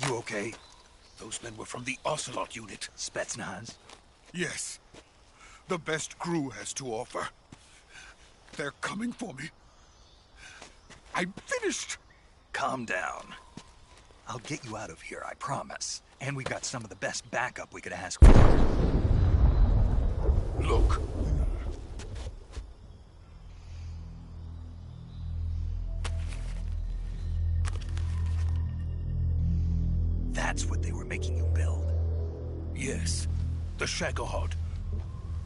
You okay? Those men were from the Ocelot unit. Spetsnaz? Yes. The best GRU has to offer. They're coming for me. I'm finished. Calm down. I'll get you out of here, I promise. And we got some of the best backup we could ask for. Look. That's what they were making you build? Yes. The Shagohod.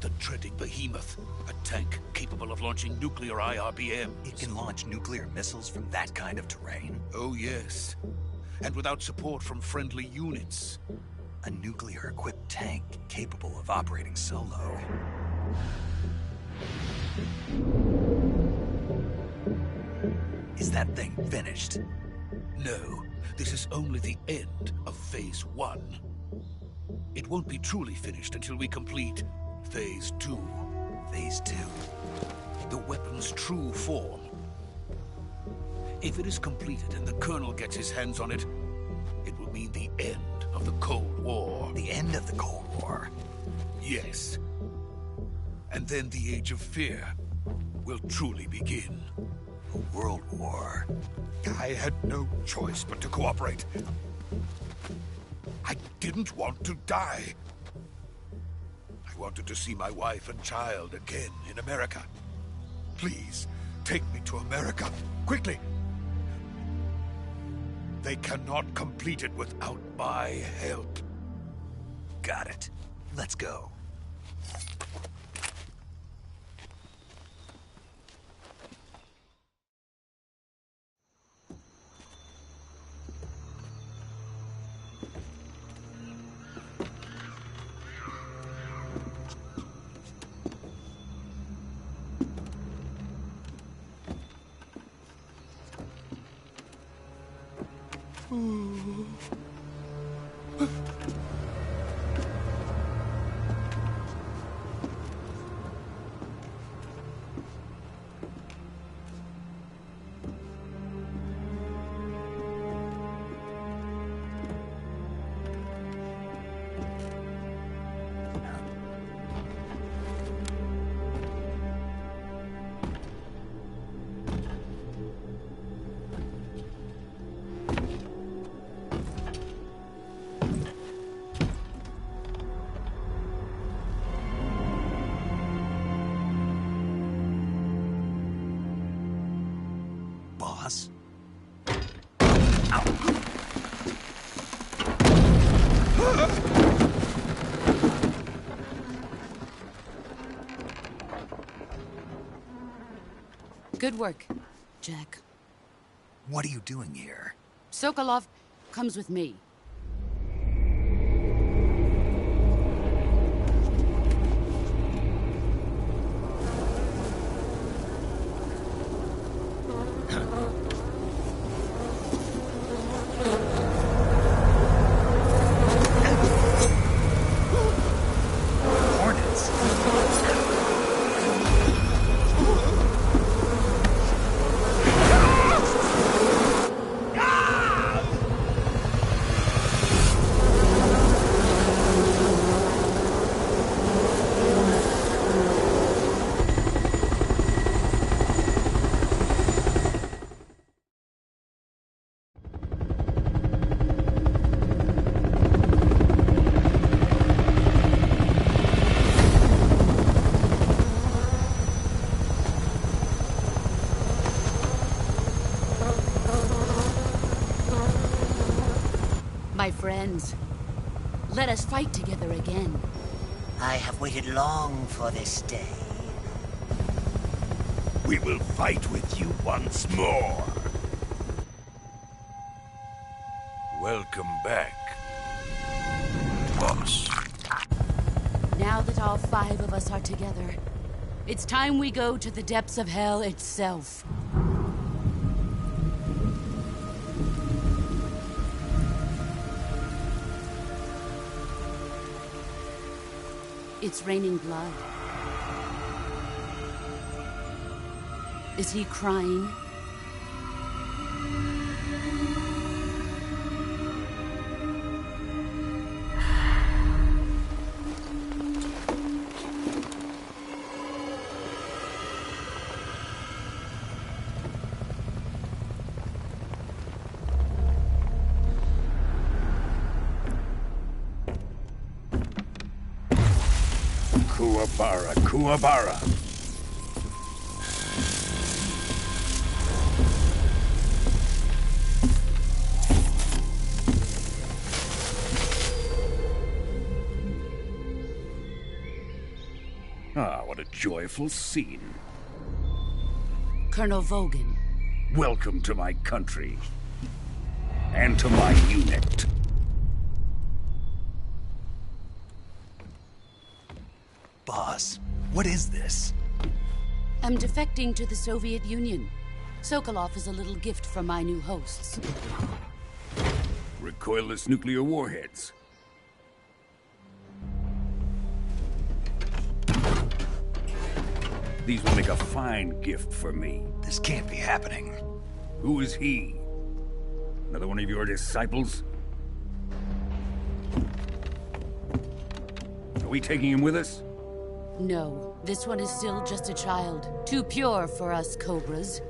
The dreaded behemoth. A tank capable of launching nuclear IRBMs. It can launch nuclear missiles from that kind of terrain? Oh, yes. And without support from friendly units. A nuclear-equipped tank capable of operating solo. Is that thing finished? No. This is only the end of Phase 1. It won't be truly finished until we complete Phase 2. Phase 2? The weapon's true form. If it is completed and the Colonel gets his hands on it, it will mean the end of the Cold War. The end of the Cold War? Yes. And then the Age of Fear will truly begin. A world war? I had no choice but to cooperate. I didn't want to die. I wanted to see my wife and child again in America. Please, take me to America, quickly. They cannot complete it without my help. Got it. Let's go. Boss? Good work, Jack. What are you doing here? Sokolov comes with me. Hornets? my friends. Let us fight together again. I have waited long for this day. We will fight with you once more. Welcome back, boss. Now that all 5 of us are together, it's time we go to the depths of hell itself. It's raining blood. Is he crying? Kuwabara, Kuwabara. Ah, what a joyful scene. Colonel Vogan. Welcome to my country. And to my unit. Boss, what is this? I'm defecting to the Soviet Union. Sokolov is a little gift from my new hosts. Recoilless nuclear warheads. These will make a fine gift for me. This can't be happening. Who is he? Another one of your disciples? Are we taking him with us? No, this one is still just a child. Too pure for us Cobras.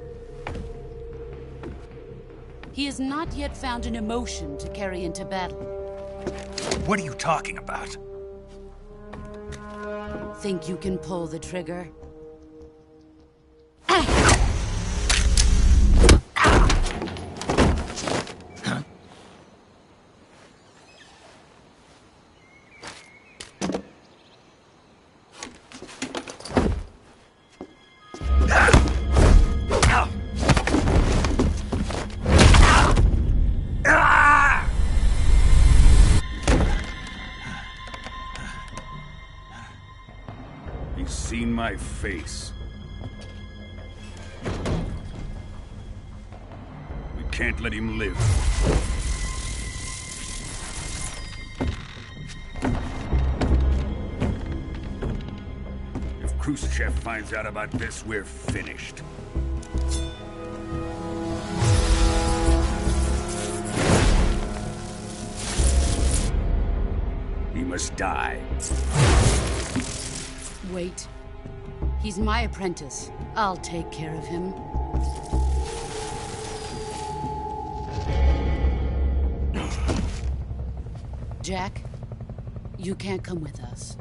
He has not yet found an emotion to carry into battle. What are you talking about? Think you can pull the trigger? He's seen my face. We can't let him live. If Khrushchev finds out about this, we're finished. He must die. Wait. He's my apprentice. I'll take care of him. Jack, you can't come with us.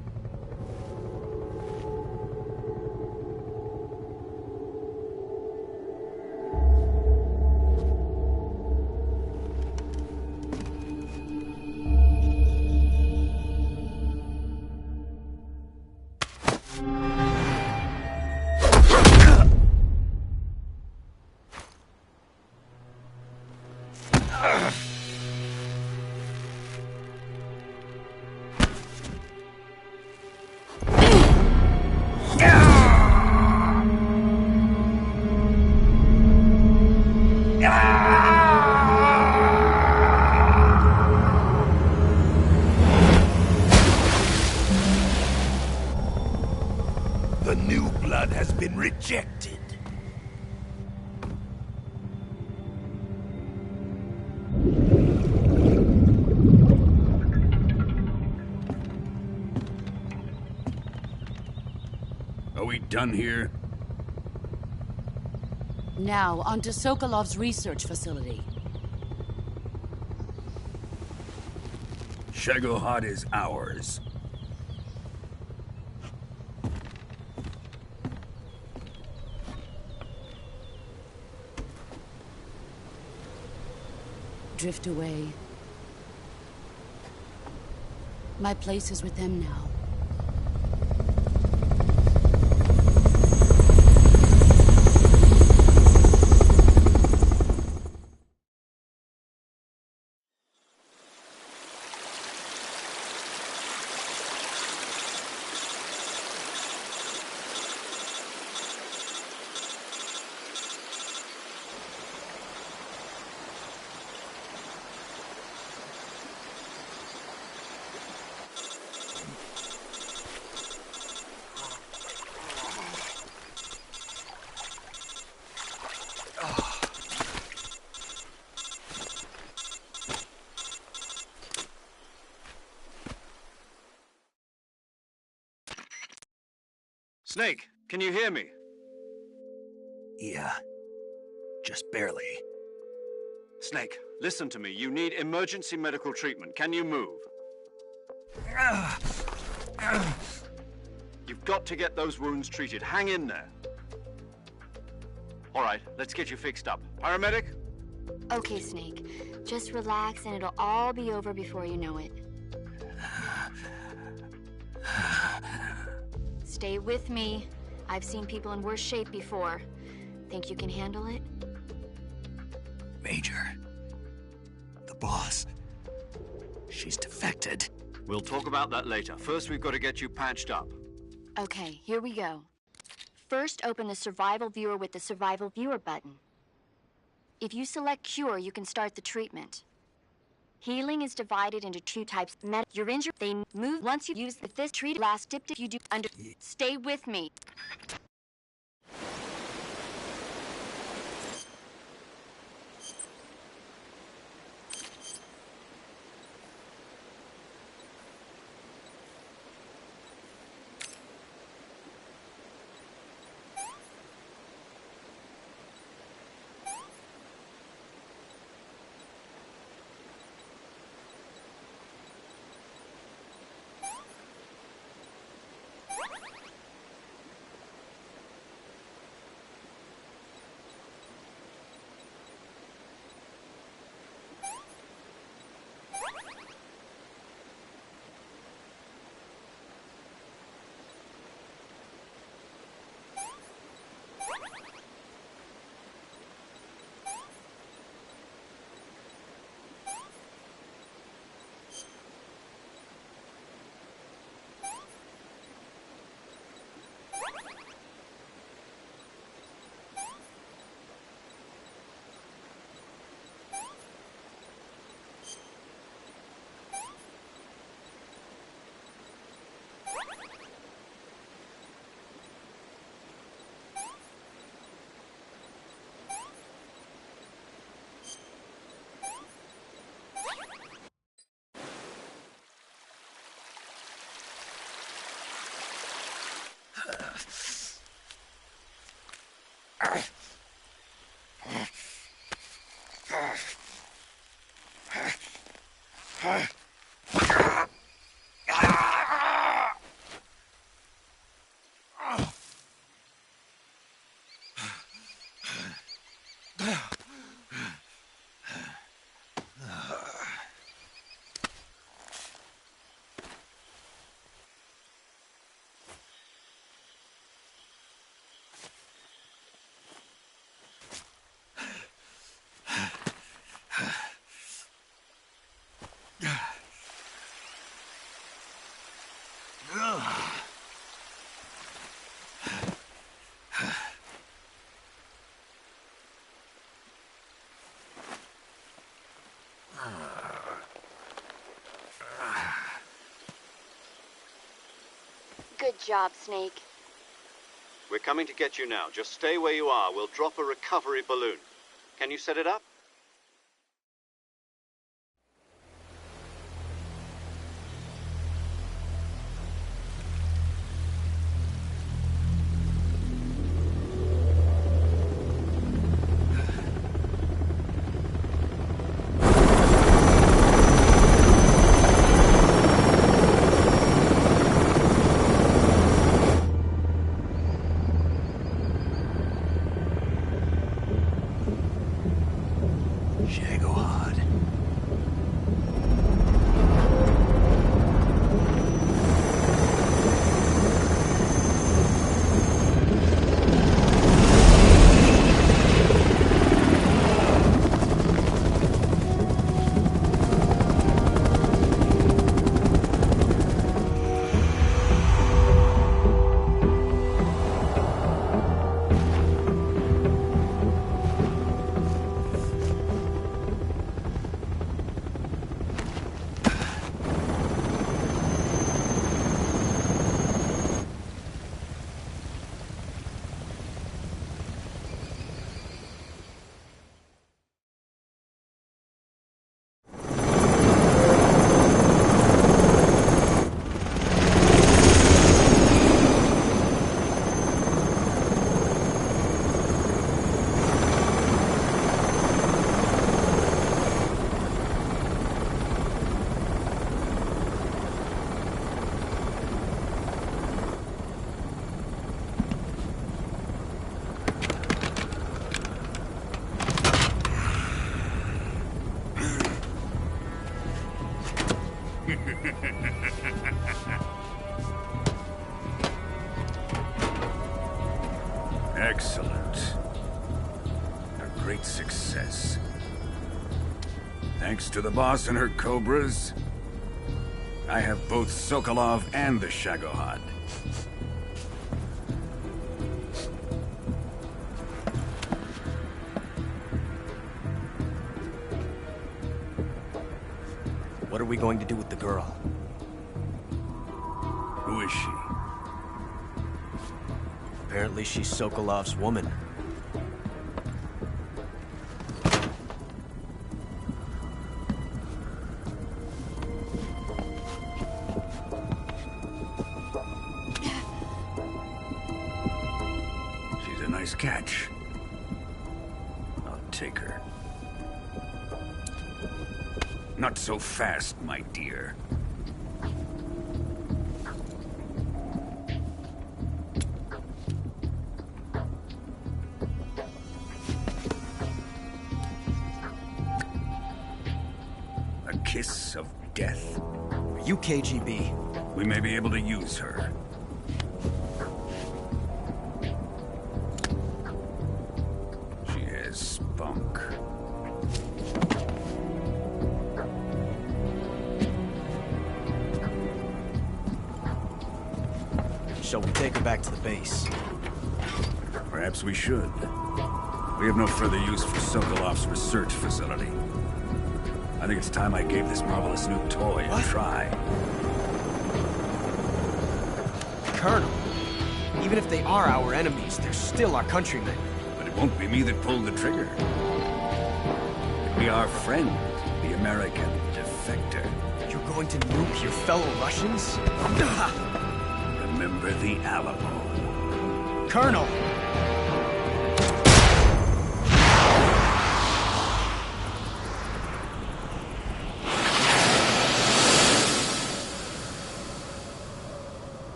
The new blood has been rejected. Are we done here? Now, onto Sokolov's research facility. Shagohod is ours. Drift away. My place is with them now. Snake, can you hear me? Yeah. Just barely. Snake, listen to me. You need emergency medical treatment. Can you move? You've got to get those wounds treated. Hang in there. All right, let's get you fixed up. Paramedic? Okay, Snake. Just relax and it'll all be over before you know it. Stay with me. I've seen people in worse shape before. Think you can handle it? Major. The boss. She's defected. We'll talk about that later. First, we've got to get you patched up. Okay, here we go. First, open the Survival Viewer with the Survival Viewer button. If you select Cure, you can start the treatment. Healing is divided into two types. You're injured, they move once you use this treat last dipped if you do under. Stay with me. Good job, Snake. We're coming to get you now. Just stay where you are. We'll drop a recovery balloon. Can you set it up? Excellent. A great success. Thanks to the boss and her cobras, I have both Sokolov and the Shagohod. What are we going to do with the girl? Who is she? Apparently she's Sokolov's woman. She's a nice catch. I'll take her. Not so fast, my dear. A kiss of death. Are you KGB? We may be able to use her. She has spunk. Shall we take her back to the base? Perhaps we should. We have no further use for Sokolov's research facility. I think it's time I gave this marvelous new toy a try. Colonel, even if they are our enemies, they're still our countrymen. But it won't be me that pulled the trigger. It'll be our friend, the American defector. You're going to nuke your fellow Russians? Remember the Alamo. Colonel!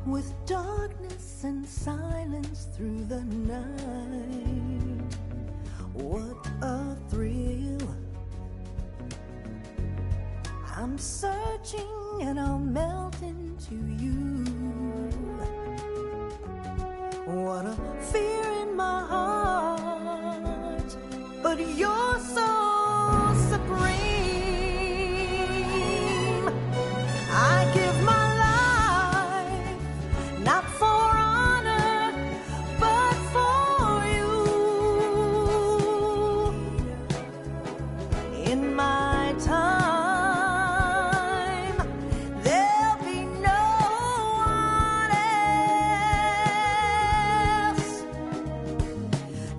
With darkness and silence through the night, what a thrill. I'm searching and I'll melt into you. What a fear in my heart, but you're so supreme. I give my not for honor, but for you. In my time, there'll be no one else.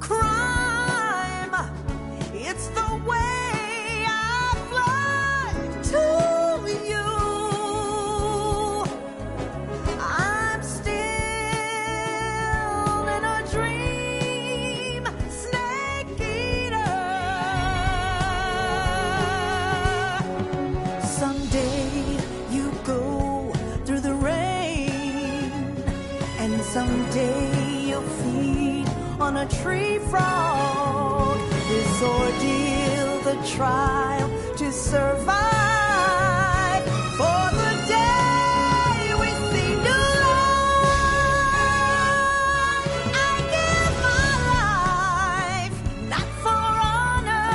Crime, it's the way I fly to you. Someday you'll feed on a tree frog. This ordeal, the trial to survive. For the day we see new life, I give my life, not for honor,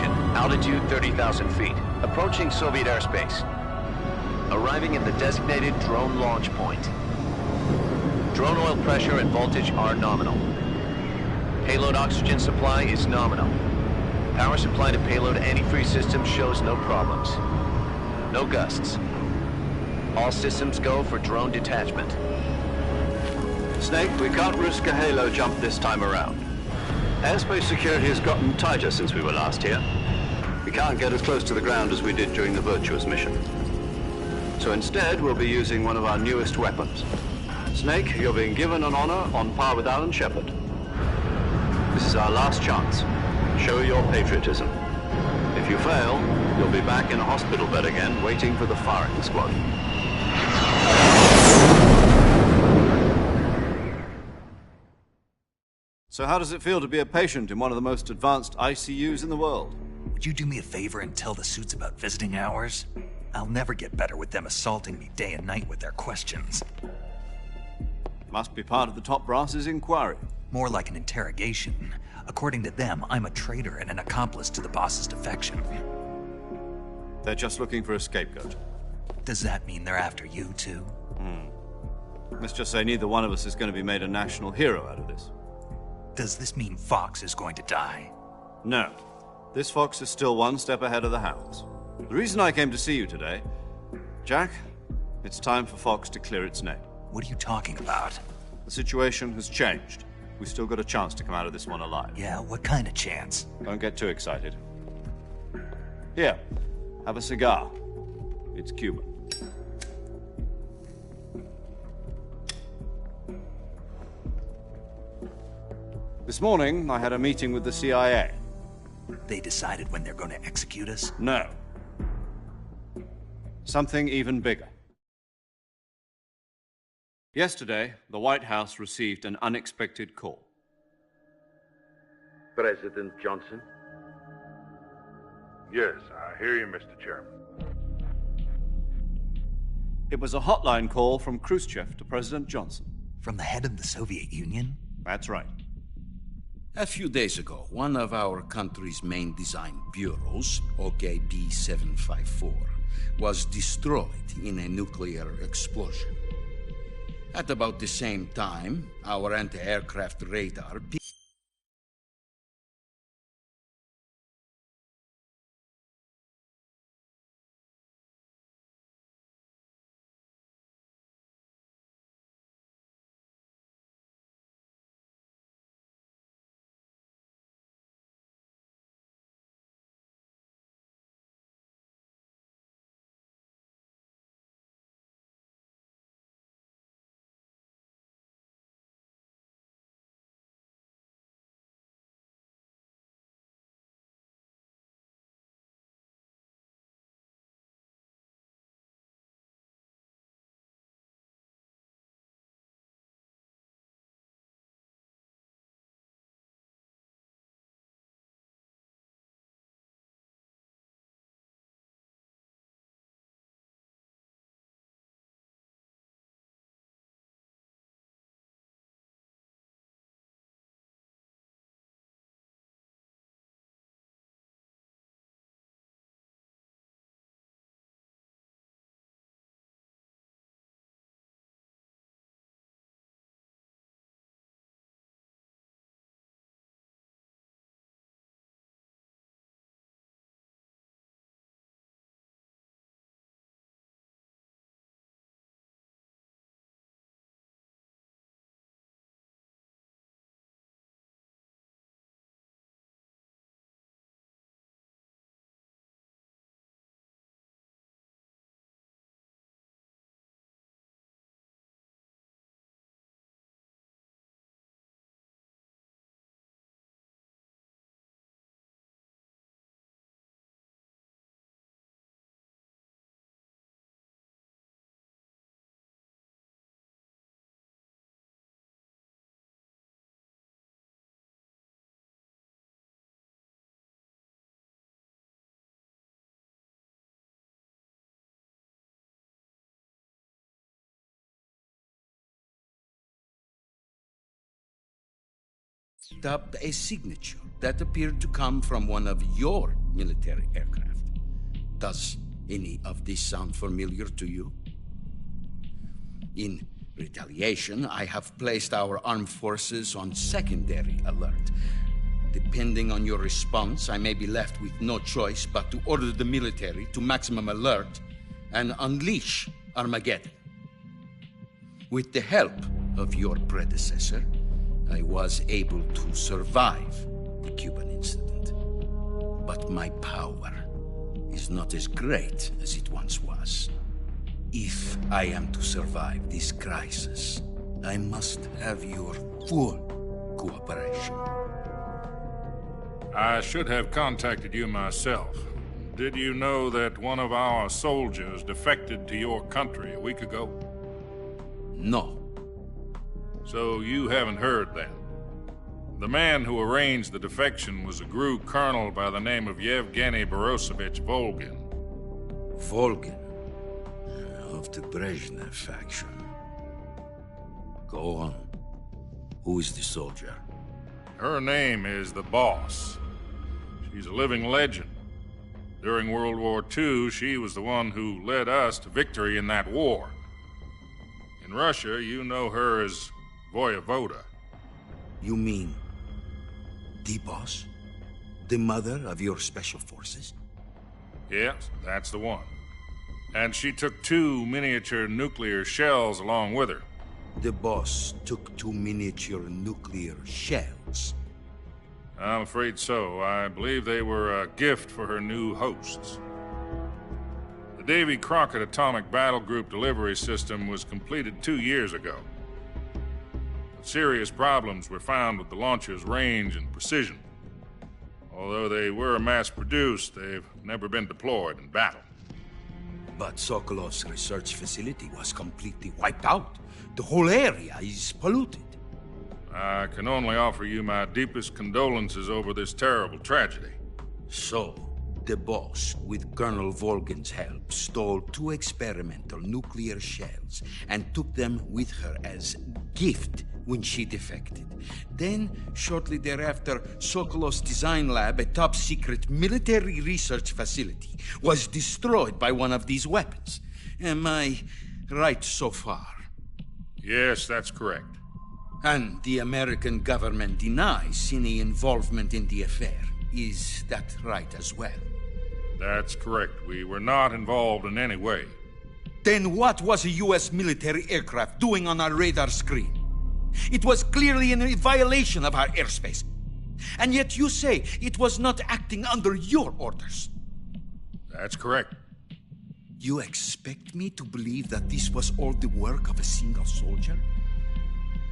Oxygen, altitude 30,000 feet, approaching Soviet airspace. Arriving at the designated drone launch point. Drone oil pressure and voltage are nominal. Payload oxygen supply is nominal. Power supply to payload antifreeze system shows no problems. No gusts. All systems go for drone detachment. Snake, we can't risk a halo jump this time around. Airspace security has gotten tighter since we were last here. We can't get as close to the ground as we did during the Virtuous mission. So instead, we'll be using one of our newest weapons. Snake, you're being given an honor on par with Alan Shepard. This is our last chance. Show your patriotism. If you fail, you'll be back in a hospital bed again, waiting for the firing squad. So how does it feel to be a patient in one of the most advanced ICUs in the world? Would you do me a favor and tell the suits about visiting hours? I'll never get better with them assaulting me day and night with their questions. Must be part of the top brass's inquiry. More like an interrogation. According to them, I'm a traitor and an accomplice to the boss's defection. They're just looking for a scapegoat. Does that mean they're after you, too? Let's just say neither one of us is going to be made a national hero out of this. Does this mean Fox is going to die? No. This Fox is still one step ahead of the hounds. The reason I came to see you today... Jack, it's time for Fox to clear its name. What are you talking about? The situation has changed. We've still got a chance to come out of this one alive. Yeah, what kind of chance? Don't get too excited. Here, have a cigar. It's Cuban. This morning, I had a meeting with the CIA. They decided when they're going to execute us? No. Something even bigger. Yesterday, the White House received an unexpected call. President Johnson? Yes, I hear you, Mr. Chairman. It was a hotline call from Khrushchev to President Johnson. From the head of the Soviet Union? That's right. A few days ago, one of our country's main design bureaus, OKB 754, was destroyed in a nuclear explosion. At about the same time, our anti-aircraft radar up a signature that appeared to come from one of your military aircraft. Does any of this sound familiar to you? In retaliation, I have placed our armed forces on secondary alert. Depending on your response, I may be left with no choice but to order the military to maximum alert and unleash Armageddon. With the help of your predecessor, I was able to survive the Cuban incident. But my power is not as great as it once was. If I am to survive this crisis, I must have your full cooperation. I should have contacted you myself. Did you know that one of our soldiers defected to your country a week ago? No. So you haven't heard then. The man who arranged the defection was a GRU colonel by the name of Yevgeny Borisovich Volgin. Volgin? Of the Brezhnev faction. Go on. Who is the soldier? Her name is the Boss. She's a living legend. During World War II, she was the one who led us to victory in that war. In Russia, you know her as Voyevoda. You mean the Boss? The mother of your special forces? Yes, that's the one. And she took 2 miniature nuclear shells along with her. The Boss took 2 miniature nuclear shells? I'm afraid so. I believe they were a gift for her new hosts. The Davy Crockett Atomic Battle Group delivery system was completed 2 years ago. Serious problems were found with the launcher's range and precision. Although they were mass-produced, they've never been deployed in battle. But Sokolov's research facility was completely wiped out. The whole area is polluted. I can only offer you my deepest condolences over this terrible tragedy. So, the Boss, with Colonel Volgin's help, stole 2 experimental nuclear shells and took them with her as gift when she defected. Then, shortly thereafter, Sokolov's design lab, a top-secret military research facility, was destroyed by one of these weapons. Am I right so far? Yes, that's correct. And the American government denies any involvement in the affair. Is that right as well? That's correct. We were not involved in any way. Then what was a U.S. military aircraft doing on our radar screen? It was clearly in a violation of our airspace. And yet you say it was not acting under your orders. That's correct. You expect me to believe that this was all the work of a single soldier?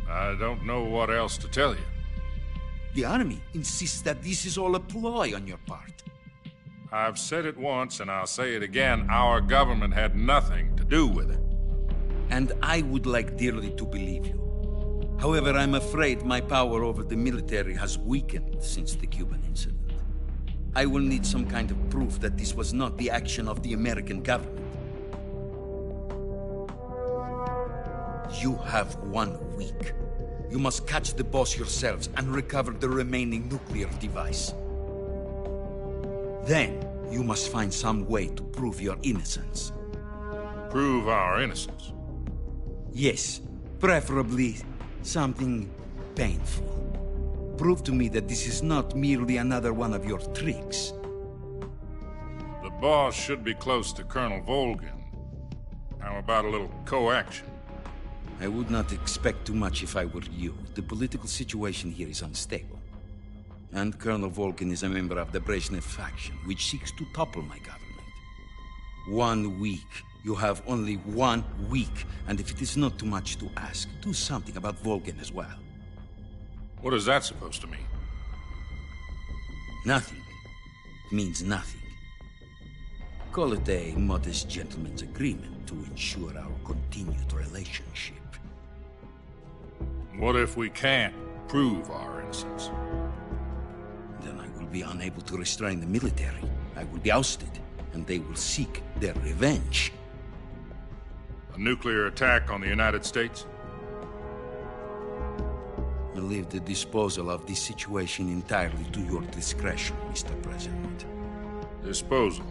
I don't know what else to tell you. The Army insists that this is all a ploy on your part. I've said it once, and I'll say it again. Our government had nothing to do with it. And I would like dearly to believe you. However, I'm afraid my power over the military has weakened since the Cuban incident. I will need some kind of proof that this was not the action of the American government. You have 1 week. You must catch the Boss yourselves and recover the remaining nuclear device. Then, you must find some way to prove your innocence. Prove our innocence? Yes, preferably something painful. Prove to me that this is not merely another one of your tricks. The Boss should be close to Colonel Volgin. How about a little co-action? I would not expect too much if I were you. The political situation here is unstable. And Colonel Volgin is a member of the Brezhnev faction, which seeks to topple my government. 1 week. You have only 1 week, and if it is not too much to ask, do something about Volgin as well. What is that supposed to mean? Nothing. It means nothing. Call it a modest gentleman's agreement to ensure our continued relationship. What if we can't prove our innocence? Then I will be unable to restrain the military. I will be ousted, and they will seek their revenge. A nuclear attack on the United States? We leave the disposal of this situation entirely to your discretion, Mr. President. Disposal?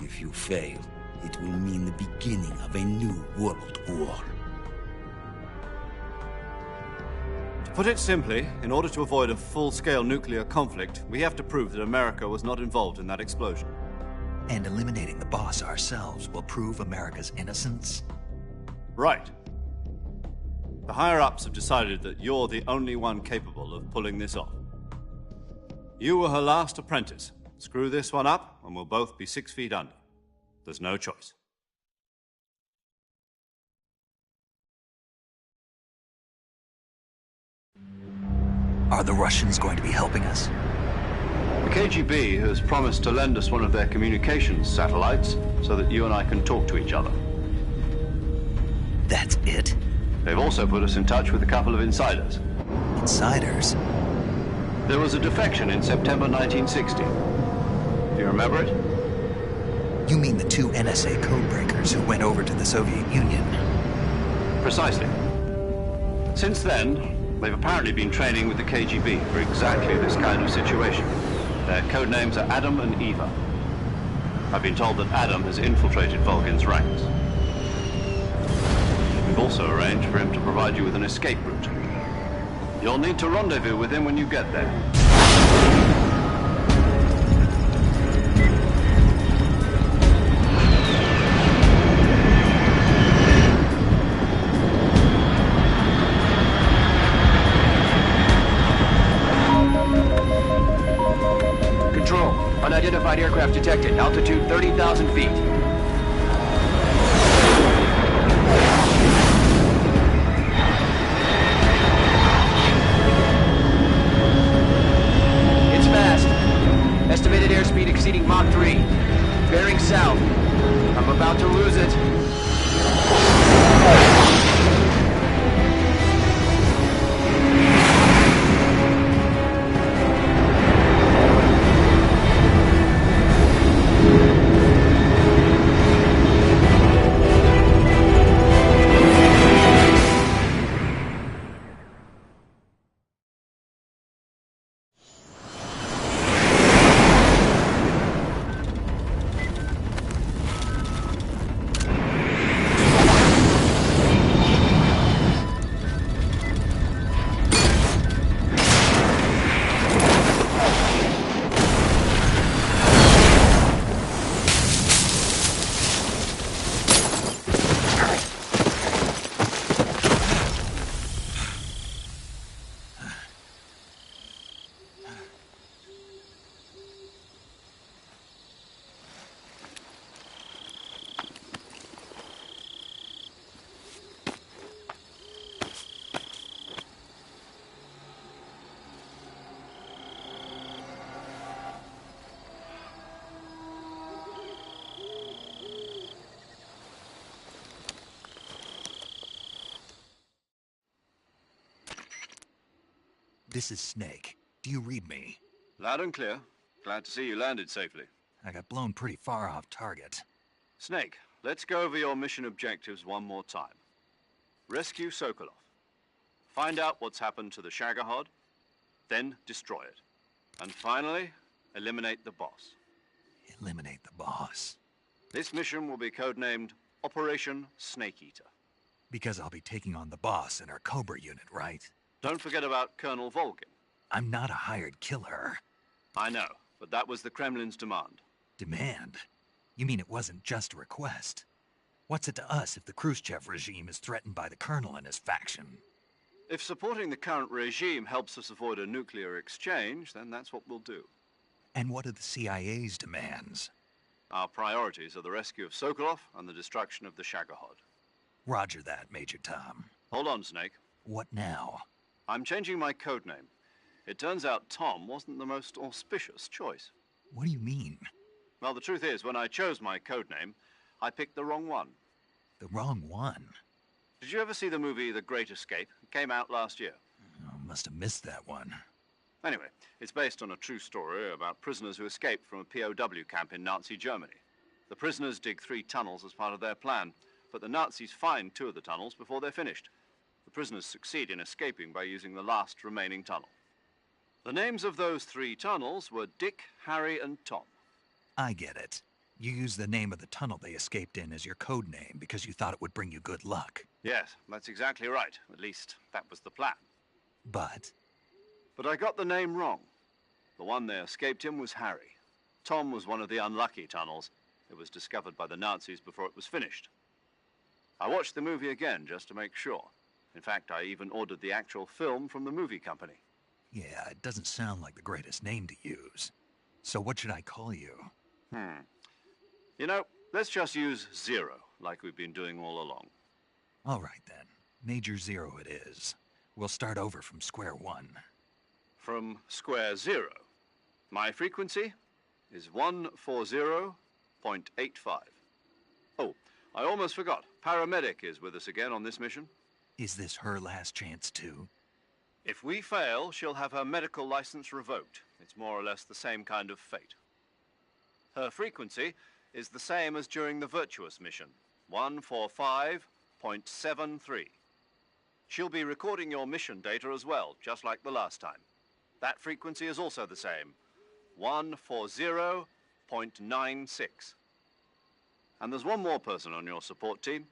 If you fail, it will mean the beginning of a new world war. To put it simply, in order to avoid a full-scale nuclear conflict, we have to prove that America was not involved in that explosion. And eliminating the boss ourselves will prove America's innocence? Right. The higher-ups have decided that you're the only one capable of pulling this off. You were her last apprentice. Screw this one up, and we'll both be 6 feet under. There's no choice. Are the Russians going to be helping us? The KGB has promised to lend us one of their communications satellites so that you and I can talk to each other. That's it? They've also put us in touch with a couple of insiders. Insiders? There was a defection in September 1960. Do you remember it? You mean the 2 NSA codebreakers who went over to the Soviet Union? Precisely. Since then, they've apparently been training with the KGB for exactly this kind of situation. Their code names are Adam and Eva. I've been told that Adam has infiltrated Volgin's ranks. We've also arranged for him to provide you with an escape route. You'll need to rendezvous with him when you get there. Control, unidentified aircraft detected. Altitude 30,000 feet. It's fast. Estimated airspeed exceeding Mach 3. Bearing south. I'm about to lose it. This is Snake. Do you read me? Loud and clear. Glad to see you landed safely. I got blown pretty far off target. Snake, let's go over your mission objectives one more time. Rescue Sokolov. Find out what's happened to the Shagohod, then destroy it. And finally, eliminate the boss. Eliminate the boss? This mission will be codenamed Operation Snake Eater. Because I'll be taking on the boss in our Cobra unit, right? Don't forget about Colonel Volgin. I'm not a hired killer. I know, but that was the Kremlin's demand. Demand? You mean it wasn't just a request? What's it to us if the Khrushchev regime is threatened by the Colonel and his faction? If supporting the current regime helps us avoid a nuclear exchange, then that's what we'll do. And what are the CIA's demands? Our priorities are the rescue of Sokolov and the destruction of the Shagohod. Roger that, Major Tom. Hold on, Snake. What now? I'm changing my codename. It turns out Tom wasn't the most auspicious choice. What do you mean? Well, the truth is, when I chose my codename, I picked the wrong one. The wrong one? Did you ever see the movie The Great Escape? It came out last year. Oh, must have missed that one. Anyway, it's based on a true story about prisoners who escaped from a POW camp in Nazi Germany. The prisoners dig 3 tunnels as part of their plan, but the Nazis find 2 of the tunnels before they're finished. The prisoners succeed in escaping by using the last remaining tunnel. The names of those 3 tunnels were Dick, Harry, and Tom. I get it. You used the name of the tunnel they escaped in as your code name because you thought it would bring you good luck. Yes, that's exactly right. At least, that was the plan. But I got the name wrong. The one they escaped in was Harry. Tom was one of the unlucky tunnels. It was discovered by the Nazis before it was finished. I watched the movie again just to make sure. In fact, I even ordered the actual film from the movie company. yeah, it doesn't sound like the greatest name to use. So what should I call you? You know, let's just use Zero, like we've been doing all along. All right, then. Major Zero it is. We'll start over from square one. From square 0. My frequency is 140.85. Oh, I almost forgot. Paramedic is with us again on this mission. Is this her last chance, too? If we fail, she'll have her medical license revoked. It's more or less the same kind of fate. Her frequency is the same as during the Virtuous mission, 145.73. She'll be recording your mission data as well, just like the last time. That frequency is also the same, 140.96. And there's one more person on your support team.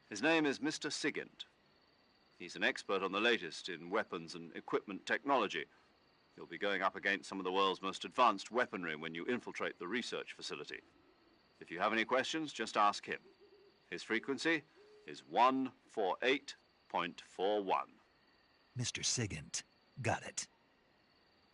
His name is Mr. Sigint. He's an expert on the latest in weapons and equipment technology. You'll be going up against some of the world's most advanced weaponry when you infiltrate the research facility. If you have any questions, just ask him. His frequency is 148.41. Mr. Sigint. Got it.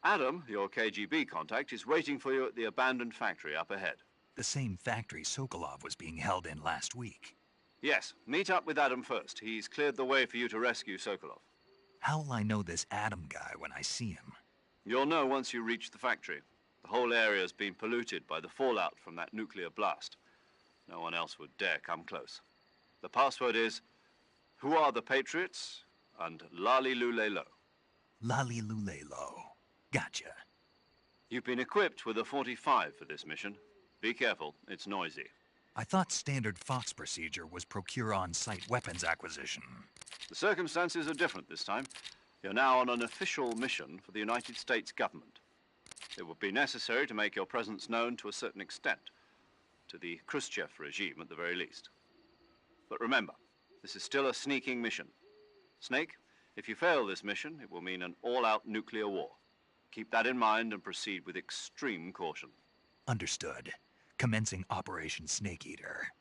Adam, your KGB contact, is waiting for you at the abandoned factory up ahead. The same factory Sokolov was being held in last week. Yes, meet up with Adam first. He's cleared the way for you to rescue Sokolov. How will I know this Adam guy when I see him? You'll know once you reach the factory. The whole area's been polluted by the fallout from that nuclear blast. No one else would dare come close. The password is, "Who are the Patriots?" and Lali Lule Lo. Lali Lule Lo. Gotcha. You've been equipped with a 45 for this mission. Be careful, it's noisy. I thought standard Fox procedure was procure on-site weapons acquisition. The circumstances are different this time. You're now on an official mission for the United States government. It would be necessary to make your presence known to a certain extent, to the Khrushchev regime at the very least. But remember, this is still a sneaking mission. Snake, if you fail this mission, it will mean an all-out nuclear war. Keep that in mind and proceed with extreme caution. Understood. Commencing Operation Snake Eater.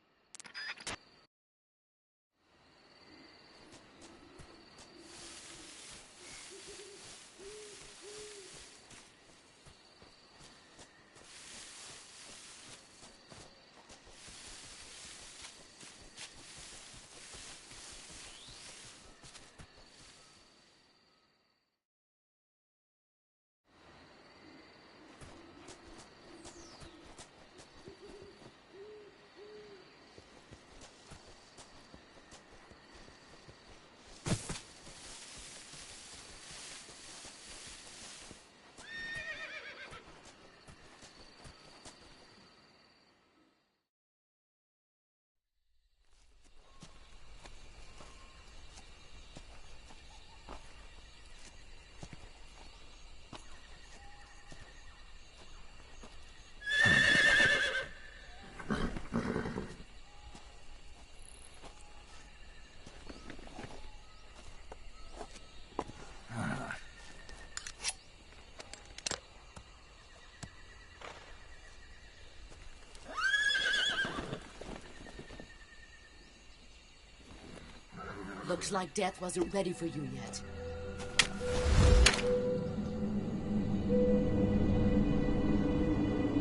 Looks like death wasn't ready for you yet.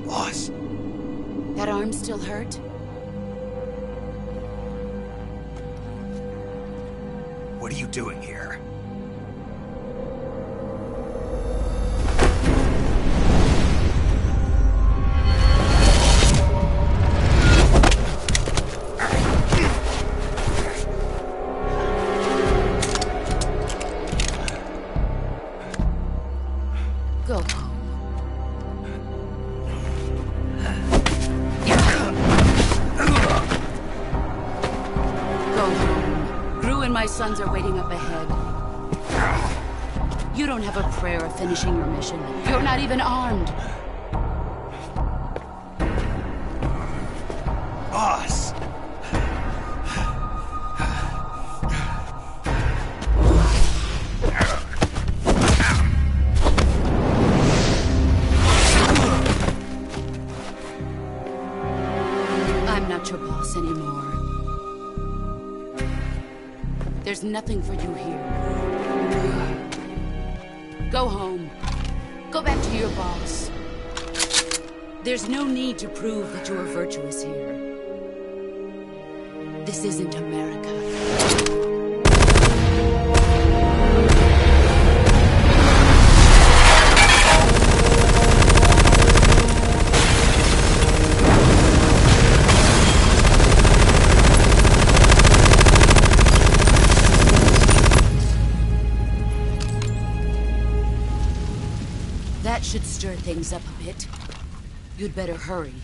Boss. That arm still hurt? What are you doing here? Go home. Go home. Grew in my My sons are waiting up ahead. You don't have a prayer of finishing your mission. You're not even armed. Boss! I'm not your boss anymore. There's nothing for you here. Go home. Go back to your boss. There's no need to prove that you are virtuous here. This isn't America. That should stir things up a bit. You'd better hurry.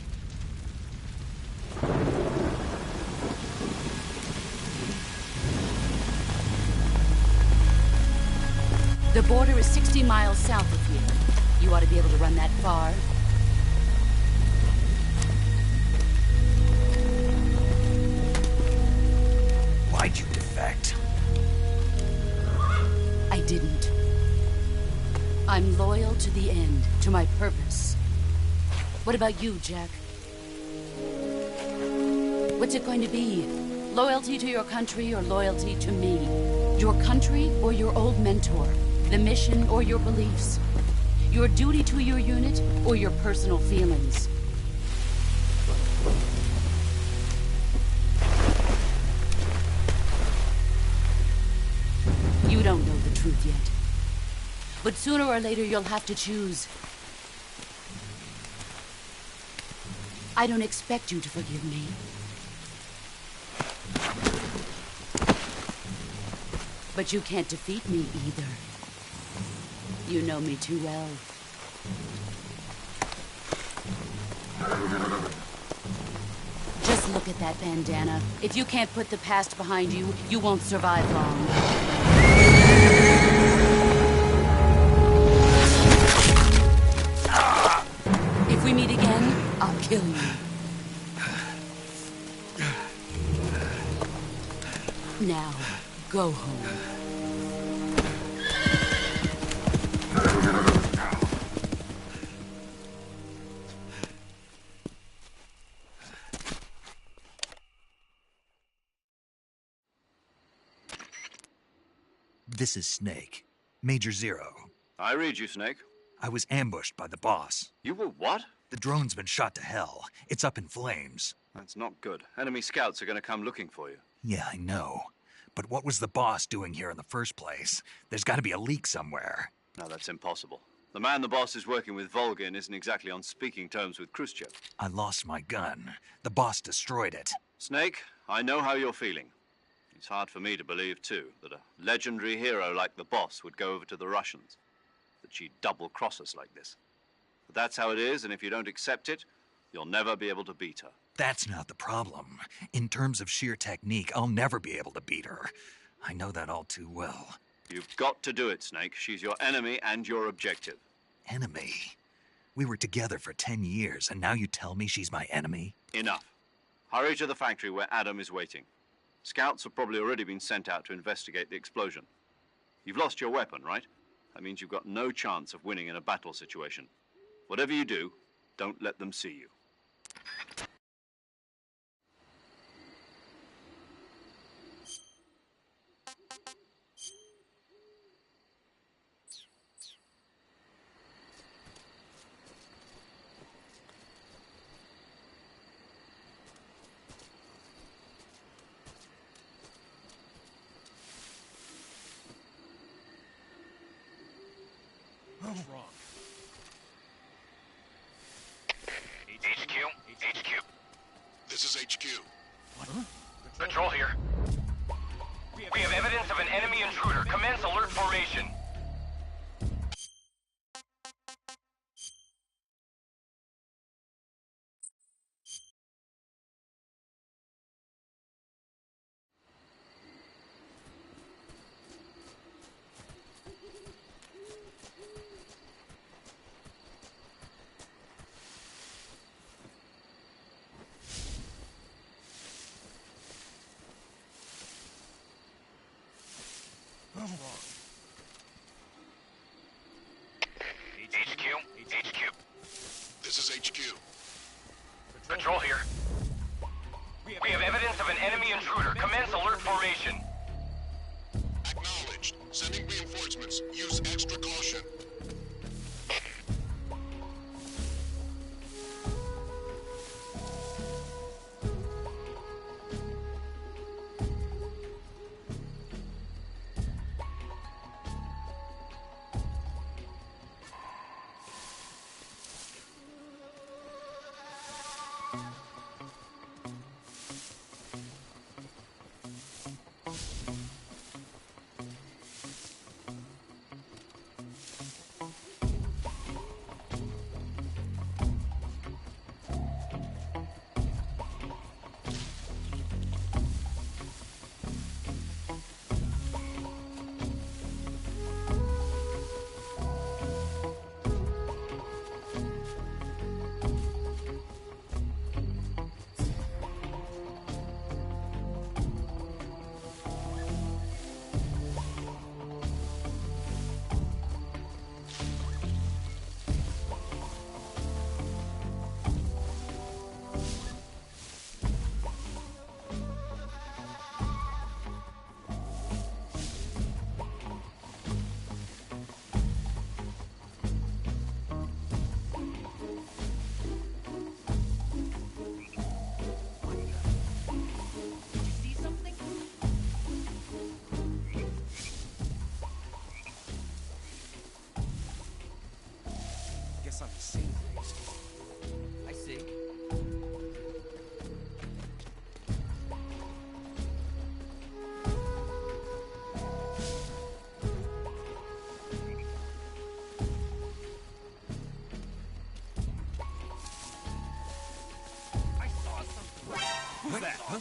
The border is 60 miles south of here. You ought to be able to run that far. Why'd you defect? I didn't. I'm loyal to the end, to my purpose. What about you, Jack? What's it going to be? Loyalty to your country or loyalty to me? Your country or your old mentor? The mission or your beliefs? Your duty to your unit or your personal feelings? You don't know the truth yet. But sooner or later you'll have to choose. I don't expect you to forgive me. But you can't defeat me either. You know me too well. Just look at that bandana. If you can't put the past behind you, you won't survive long. If we meet again, I'll kill you. Now, go home. This is Snake. Major Zero. I read you, Snake. I was ambushed by the boss. You were what? The drone's been shot to hell. It's up in flames. That's not good. Enemy scouts are going to come looking for you. Yeah, I know. But what was the boss doing here in the first place? There's got to be a leak somewhere. No, that's impossible. The man the boss is working with, Volgin, isn't exactly on speaking terms with Khrushchev. I lost my gun. The boss destroyed it. Snake, I know how you're feeling. It's hard for me to believe, too, that a legendary hero like the boss would go over to the Russians. That she'd double-cross us like this. But that's how it is, and if you don't accept it, you'll never be able to beat her. That's not the problem. In terms of sheer technique, I'll never be able to beat her. I know that all too well. You've got to do it, Snake. She's your enemy and your objective. Enemy? We were together for 10 years, and now you tell me she's my enemy? Enough. Hurry to the factory where Adam is waiting. Scouts have probably already been sent out to investigate the explosion. You've lost your weapon, right? That means you've got no chance of winning in a battle situation. Whatever you do, don't let them see you. What's wrong? HQ. This is HQ. What? Patrol here. We have evidence of an enemy intruder. Commence alert formation. Patrol here. We have evidence of an enemy intruder. Commence alert formation. Acknowledged. Sending reinforcements. Use extra caution. Guess I'm seeing things. I see. I saw something. Who's that? Huh?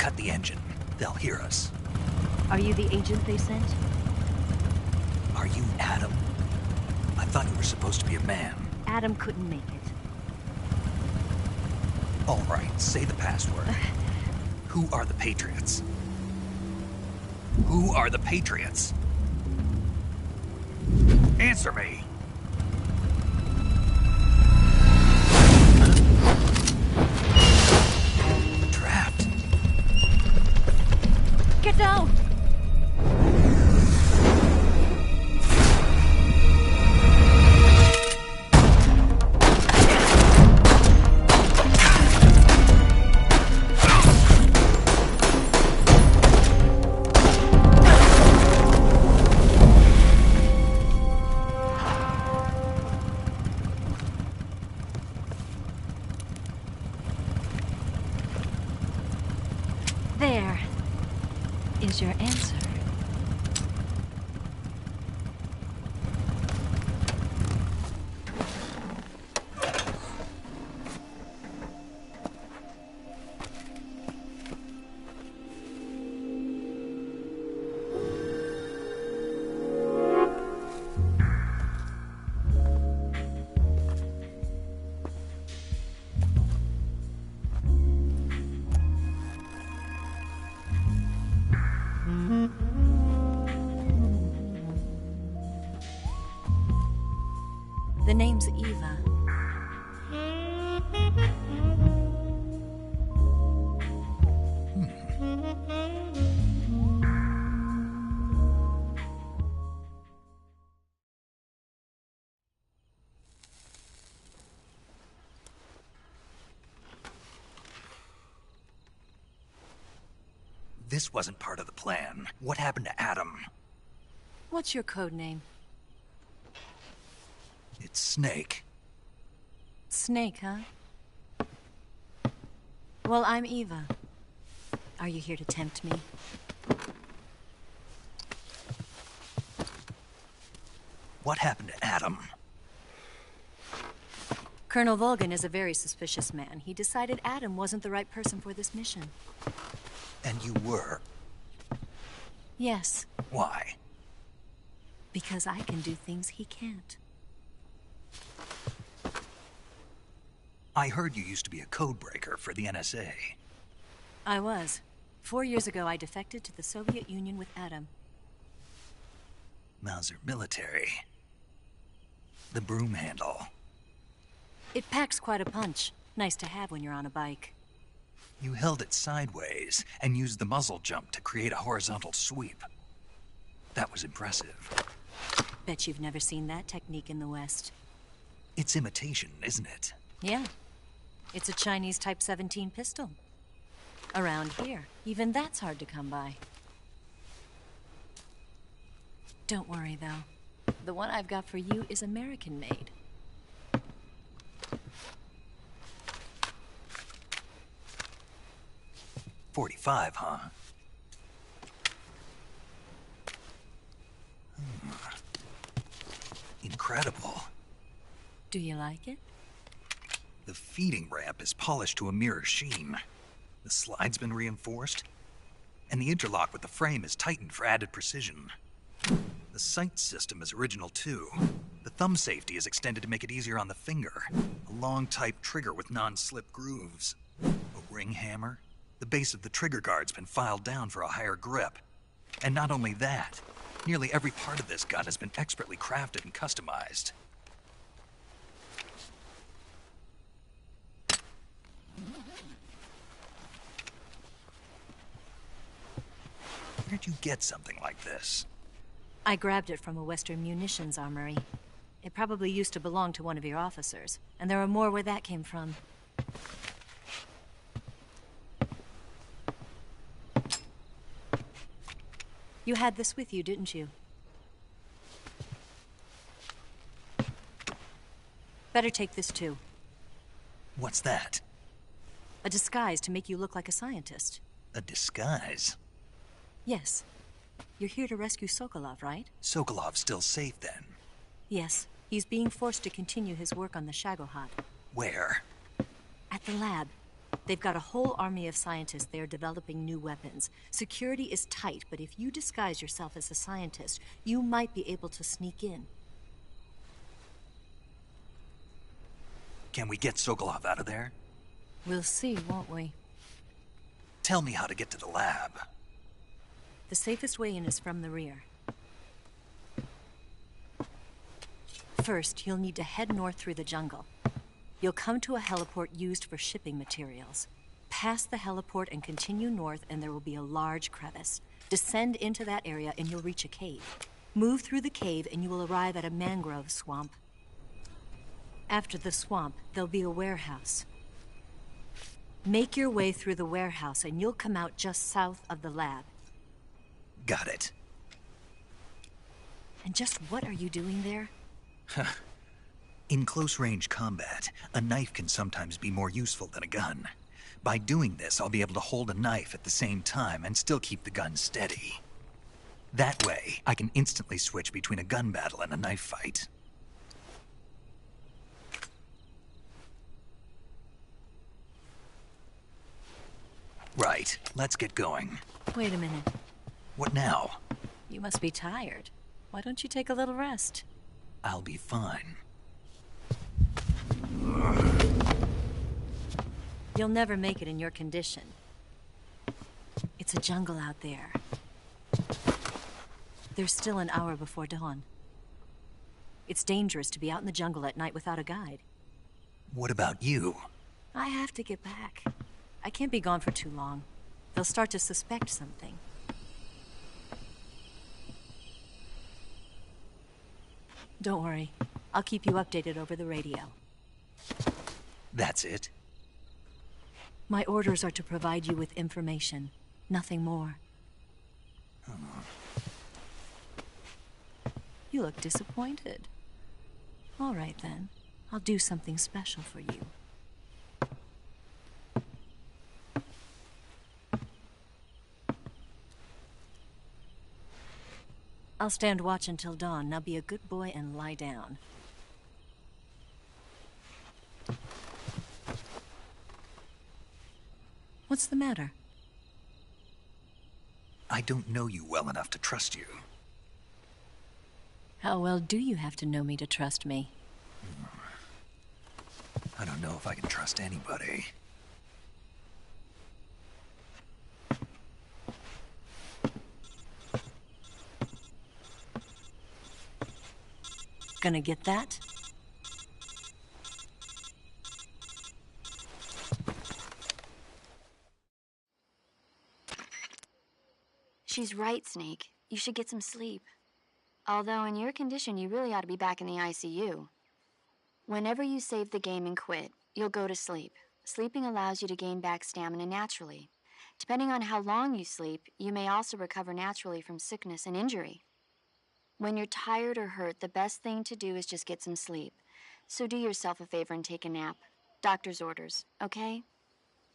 cut the engine. They'll hear us. Are you the agent they sent? Are you Adam? I thought you were supposed to be a man. Adam couldn't make it. All right, say the password. Who are the Patriots? Who are the Patriots? Answer me! Trapped. Get down! There is your answer. The name's Eva. This wasn't part of the plan. What happened to Adam? What's your code name? It's Snake. Snake, huh? Well, I'm Eva. Are you here to tempt me? What happened to Adam? Colonel Volgan is a very suspicious man. He decided Adam wasn't the right person for this mission. And you were? Yes. Why? Because I can do things he can't. I heard you used to be a codebreaker for the NSA. I was. 4 years ago, I defected to the Soviet Union with Adam. Mauser military. The broom handle. It packs quite a punch. Nice to have when you're on a bike. You held it sideways and used the muzzle jump to create a horizontal sweep. That was impressive. Bet you've never seen that technique in the West. It's imitation, isn't it? Yeah. It's a Chinese Type 17 pistol. Around here, even that's hard to come by. Don't worry, though. The one I've got for you is American-made. .45, huh? Incredible. Do you like it? The feeding ramp is polished to a mirror sheen. The slide's been reinforced, and the interlock with the frame is tightened for added precision. The sight system is original too. The thumb safety is extended to make it easier on the finger. A long type trigger with non-slip grooves. A ring hammer. The base of the trigger guard's been filed down for a higher grip. And not only that, nearly every part of this gun has been expertly crafted and customized. Where'd you get something like this? I grabbed it from a Western munitions armory. It probably used to belong to one of your officers, and there are more where that came from. You had this with you, didn't you? Better take this too. What's that? A disguise to make you look like a scientist. A disguise? Yes. You're here to rescue Sokolov, right? Sokolov's still safe then? Yes. He's being forced to continue his work on the Shagohod. Where? At the lab. They've got a whole army of scientists there developing new weapons. Security is tight, but if you disguise yourself as a scientist, you might be able to sneak in. Can we get Sokolov out of there? We'll see, won't we? Tell me how to get to the lab. The safest way in is from the rear. First, you'll need to head north through the jungle. You'll come to a heliport used for shipping materials. Pass the heliport and continue north, and there will be a large crevice. Descend into that area and you'll reach a cave. Move through the cave and you will arrive at a mangrove swamp. After the swamp, there'll be a warehouse. Make your way through the warehouse and you'll come out just south of the lab. Got it. And just what are you doing there? In close-range combat, a knife can sometimes be more useful than a gun. By doing this, I'll be able to hold a knife at the same time and still keep the gun steady. That way, I can instantly switch between a gun battle and a knife fight. Right, let's get going. Wait a minute. What now? You must be tired. Why don't you take a little rest? I'll be fine. You'll never make it in your condition. It's a jungle out there. There's still an hour before dawn. It's dangerous to be out in the jungle at night without a guide. What about you? I have to get back. I can't be gone for too long. They'll start to suspect something. Don't worry. I'll keep you updated over the radio. That's it? My orders are to provide you with information. Nothing more. You look disappointed. All right, then. I'll do something special for you. I'll stand watch until dawn. Now be a good boy and lie down. What's the matter? I don't know you well enough to trust you. How well do you have to know me to trust me? I don't know if I can trust anybody. Gonna get that? She's right, Snake. You should get some sleep. Although in your condition, you really ought to be back in the ICU. Whenever you save the game and quit, you'll go to sleep. Sleeping allows you to gain back stamina naturally. Depending on how long you sleep, you may also recover naturally from sickness and injury. When you're tired or hurt, the best thing to do is just get some sleep. So do yourself a favor and take a nap. Doctor's orders, okay?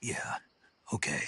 Yeah, okay.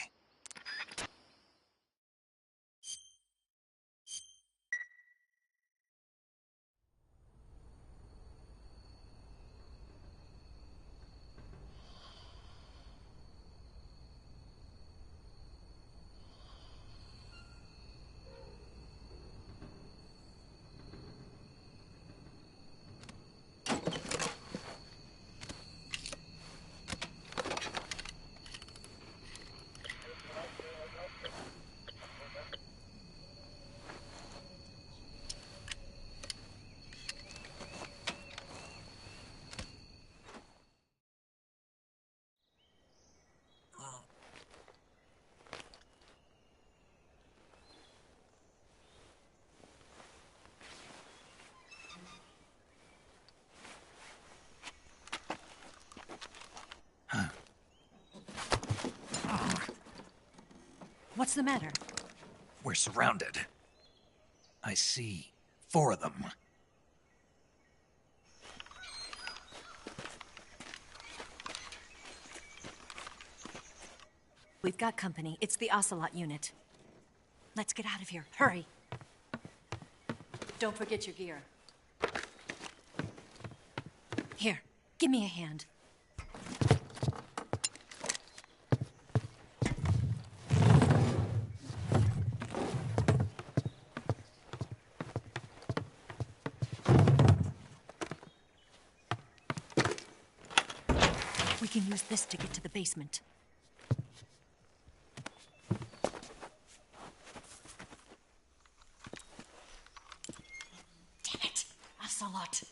What's the matter? We're surrounded. I see 4 of them. We've got company. It's the Ocelot unit. Let's get out of here. Hurry. Don't forget your gear. Here, give me a hand. use this to get to the basement. Damn it! Ocelot!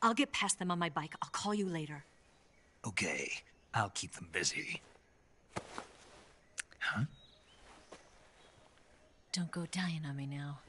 I'll get past them on my bike. I'll call you later. Okay, I'll keep them busy. Huh? Don't go dying on me now.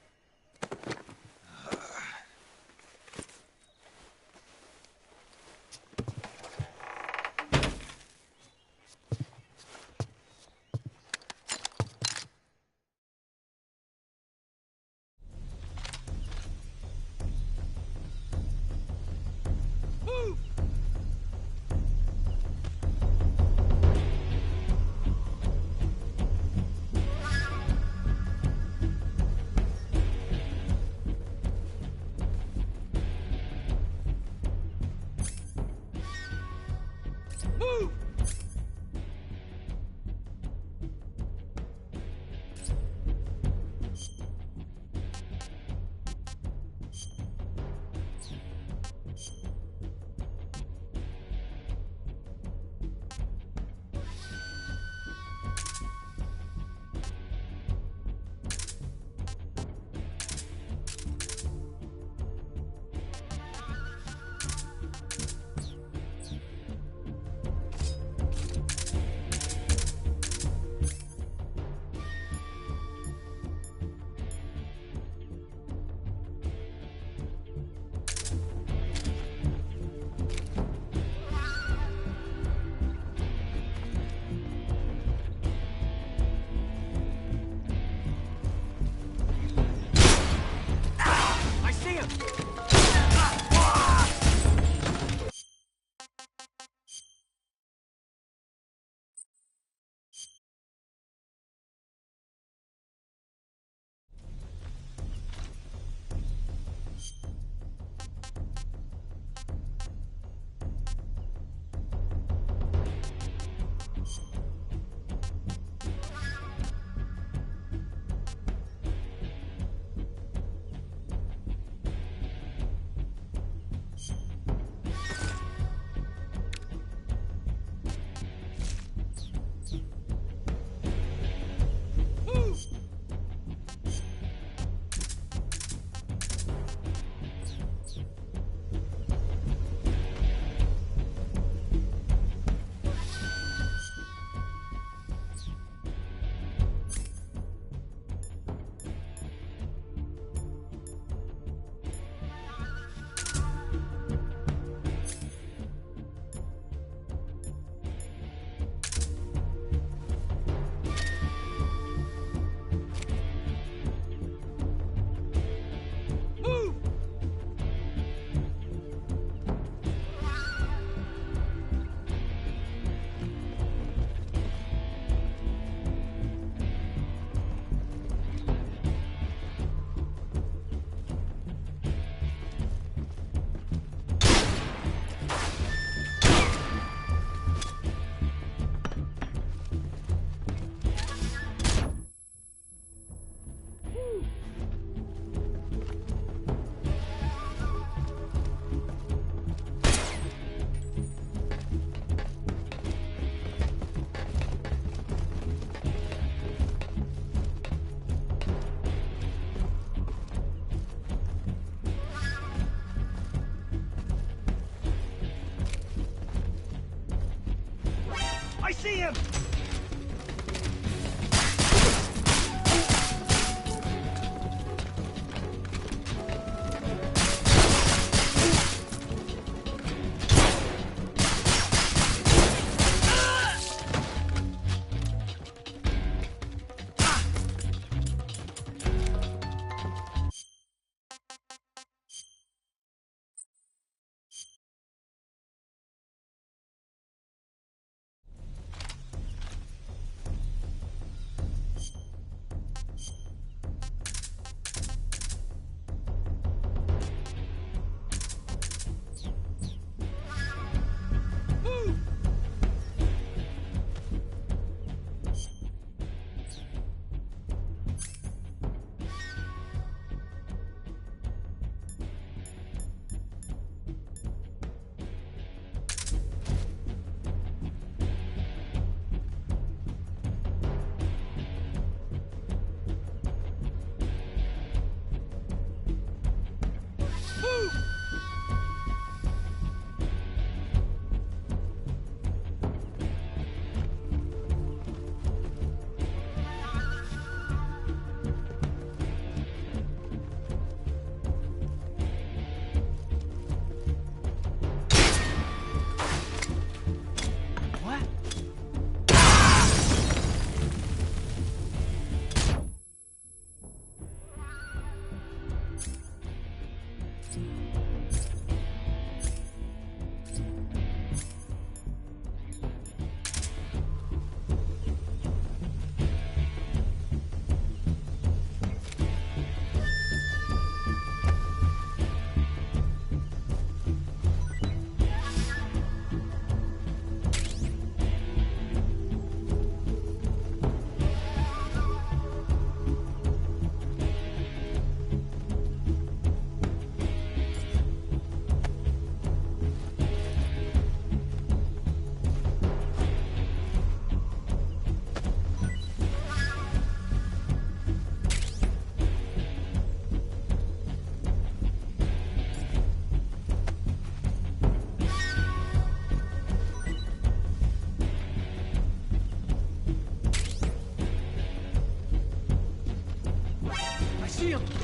see him!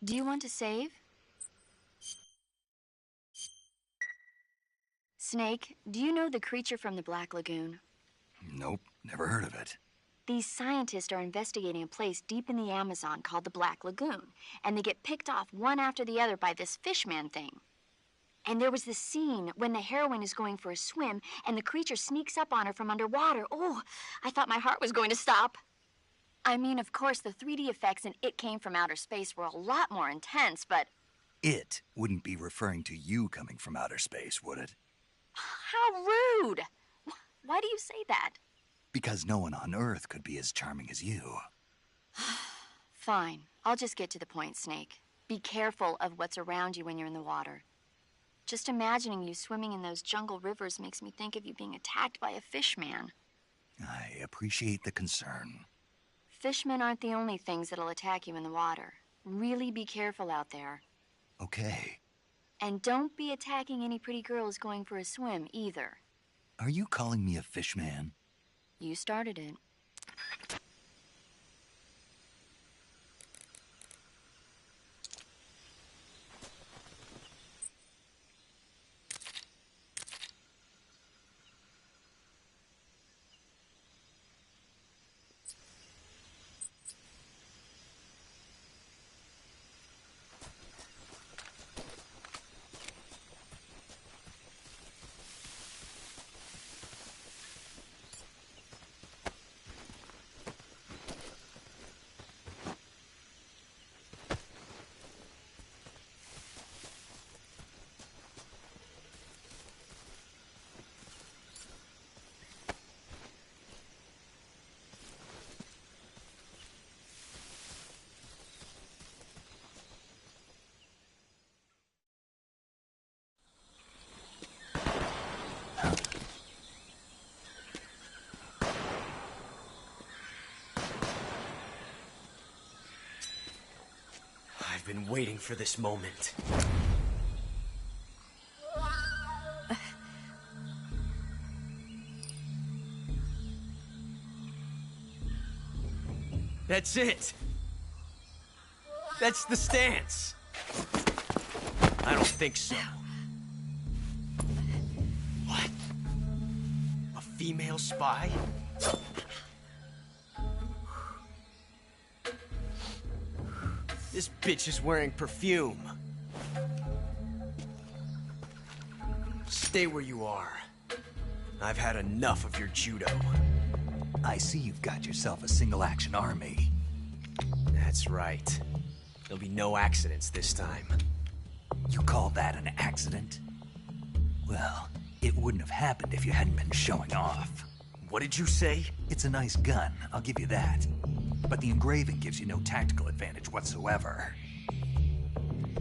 Do you want to save? Snake, do you know the creature from the Black Lagoon? Nope, never heard of it. These scientists are investigating a place deep in the Amazon called the Black Lagoon, and they get picked off one after the other by this fishman thing. And there was this scene when the heroine is going for a swim, and the creature sneaks up on her from underwater. Oh, I thought my heart was going to stop. I mean, of course, the 3D effects in It Came from Outer Space were a lot more intense, but... It wouldn't be referring to you coming from outer space, would it? How rude! Why do you say that? Because no one on Earth could be as charming as you. Fine. I'll just get to the point, Snake. Be careful of what's around you when you're in the water. Just imagining you swimming in those jungle rivers makes me think of you being attacked by a fishman. I appreciate the concern. Fishmen aren't the only things that'll attack you in the water. Really be careful out there. Okay. And don't be attacking any pretty girls going for a swim, either. Are you calling me a fishman? You started it. I've been waiting for this moment. That's it. That's the stance. I don't think so. What? A female spy? This bitch is wearing perfume. Stay where you are. I've had enough of your judo. I see you've got yourself a single-action army. That's right. There'll be no accidents this time. You call that an accident? Well, it wouldn't have happened if you hadn't been showing off. What did you say? It's a nice gun, I'll give you that. But the engraving gives you no tactical advantage whatsoever.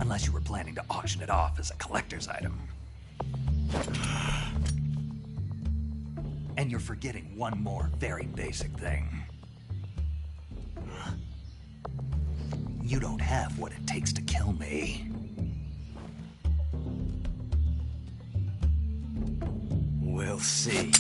Unless you were planning to auction it off as a collector's item. And you're forgetting one more very basic thing. You don't have what it takes to kill me. We'll see.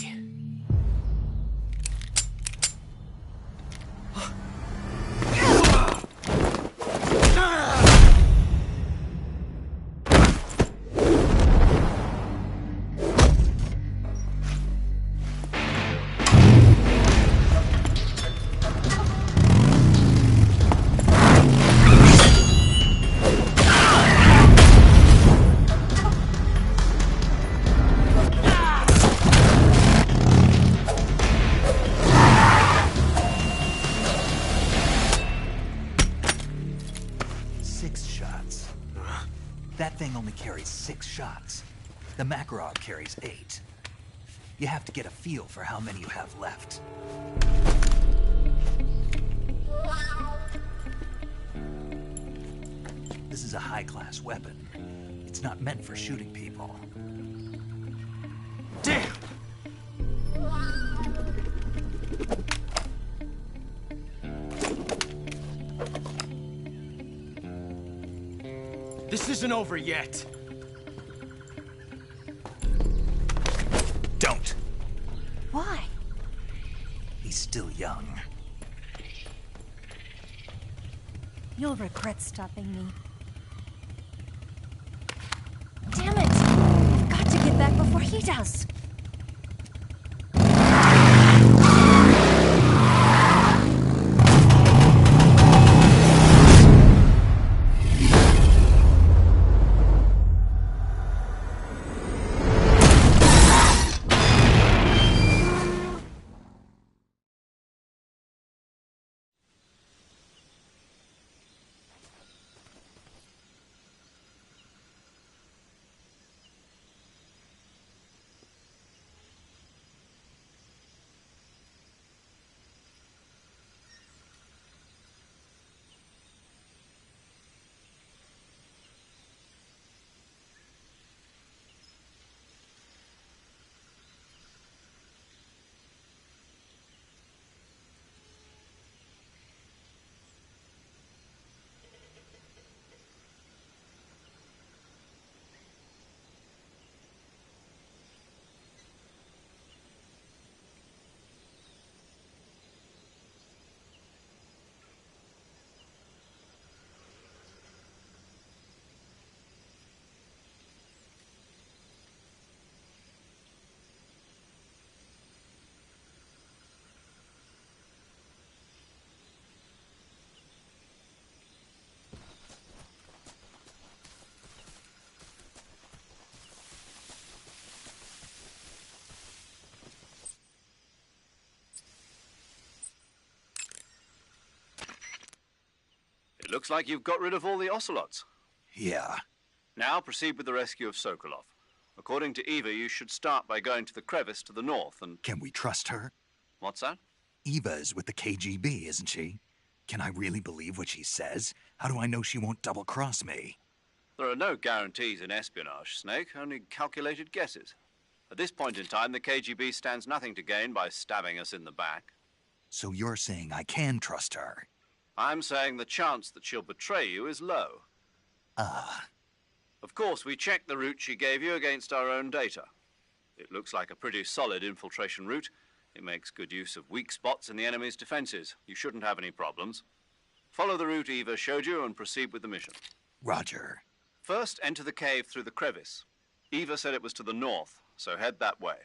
That thing only carries 6 shots. The Makarov carries 8. You have to get a feel for how many you have left. This is a high-class weapon. It's not meant for shooting people. Damn! This isn't over yet. Don't. Why? He's still young. You'll regret stopping me. before he does. It looks like you've got rid of all the ocelots. Yeah. Now proceed with the rescue of Sokolov. According to Eva, you should start by going to the crevice to the north and... Can we trust her? What's that? Eva is with the KGB, isn't she? Can I really believe what she says? How do I know she won't double-cross me? There are no guarantees in espionage, Snake, only calculated guesses. At this point in time, the KGB stands nothing to gain by stabbing us in the back. So you're saying I can trust her? I'm saying the chance that she'll betray you is low. Of course, we checked the route she gave you against our own data. It looks like a pretty solid infiltration route. It makes good use of weak spots in the enemy's defenses. You shouldn't have any problems. Follow the route Eva showed you and proceed with the mission. Roger. First, enter the cave through the crevice. Eva said it was to the north, so head that way.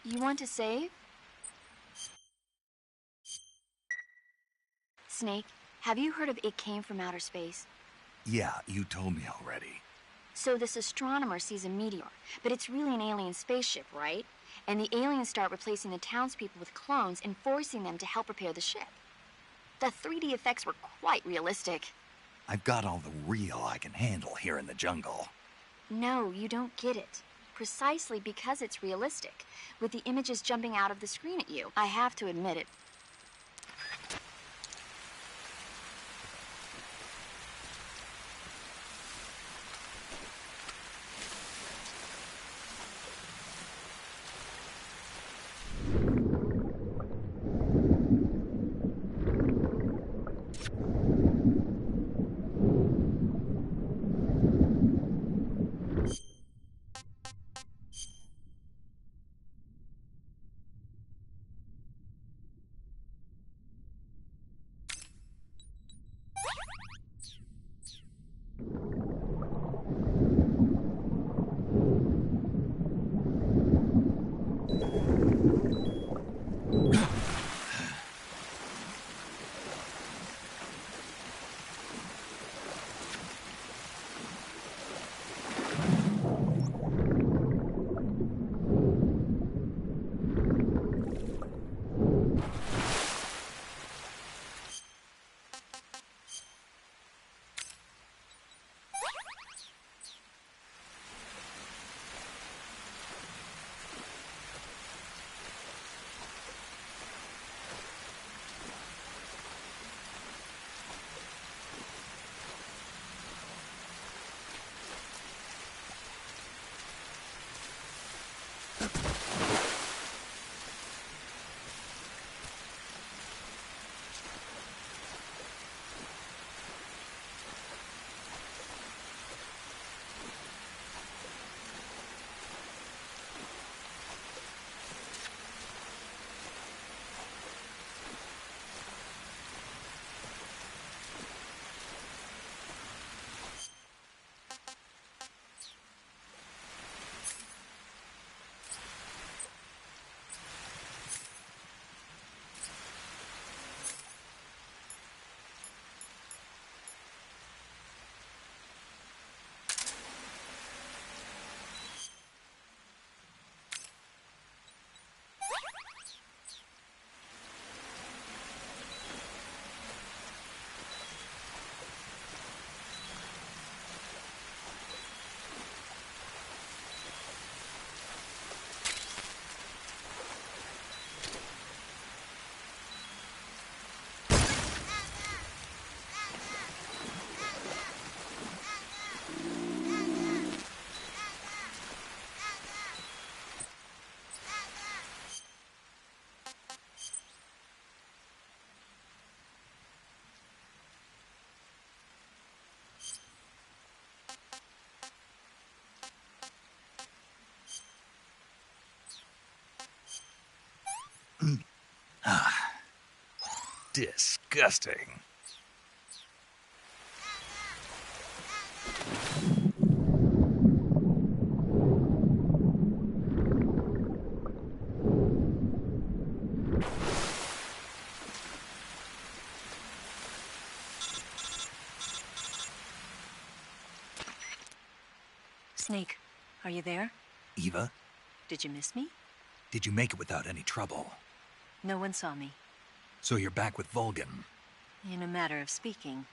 You want to save? Snake, have you heard of It Came from Outer Space? Yeah, you told me already. So this astronomer sees a meteor, but it's really an alien spaceship, right? And the aliens start replacing the townspeople with clones and forcing them to help repair the ship. The 3D effects were quite realistic. I've got all the real I can handle here in the jungle. No, you don't get it. Precisely because it's realistic, with the images jumping out of the screen at you. I have to admit it. Disgusting. Snake, are you there? Eva, Did you miss me? did you make it without any trouble? No one saw me. So you're back with Vulcan. In a matter of speaking.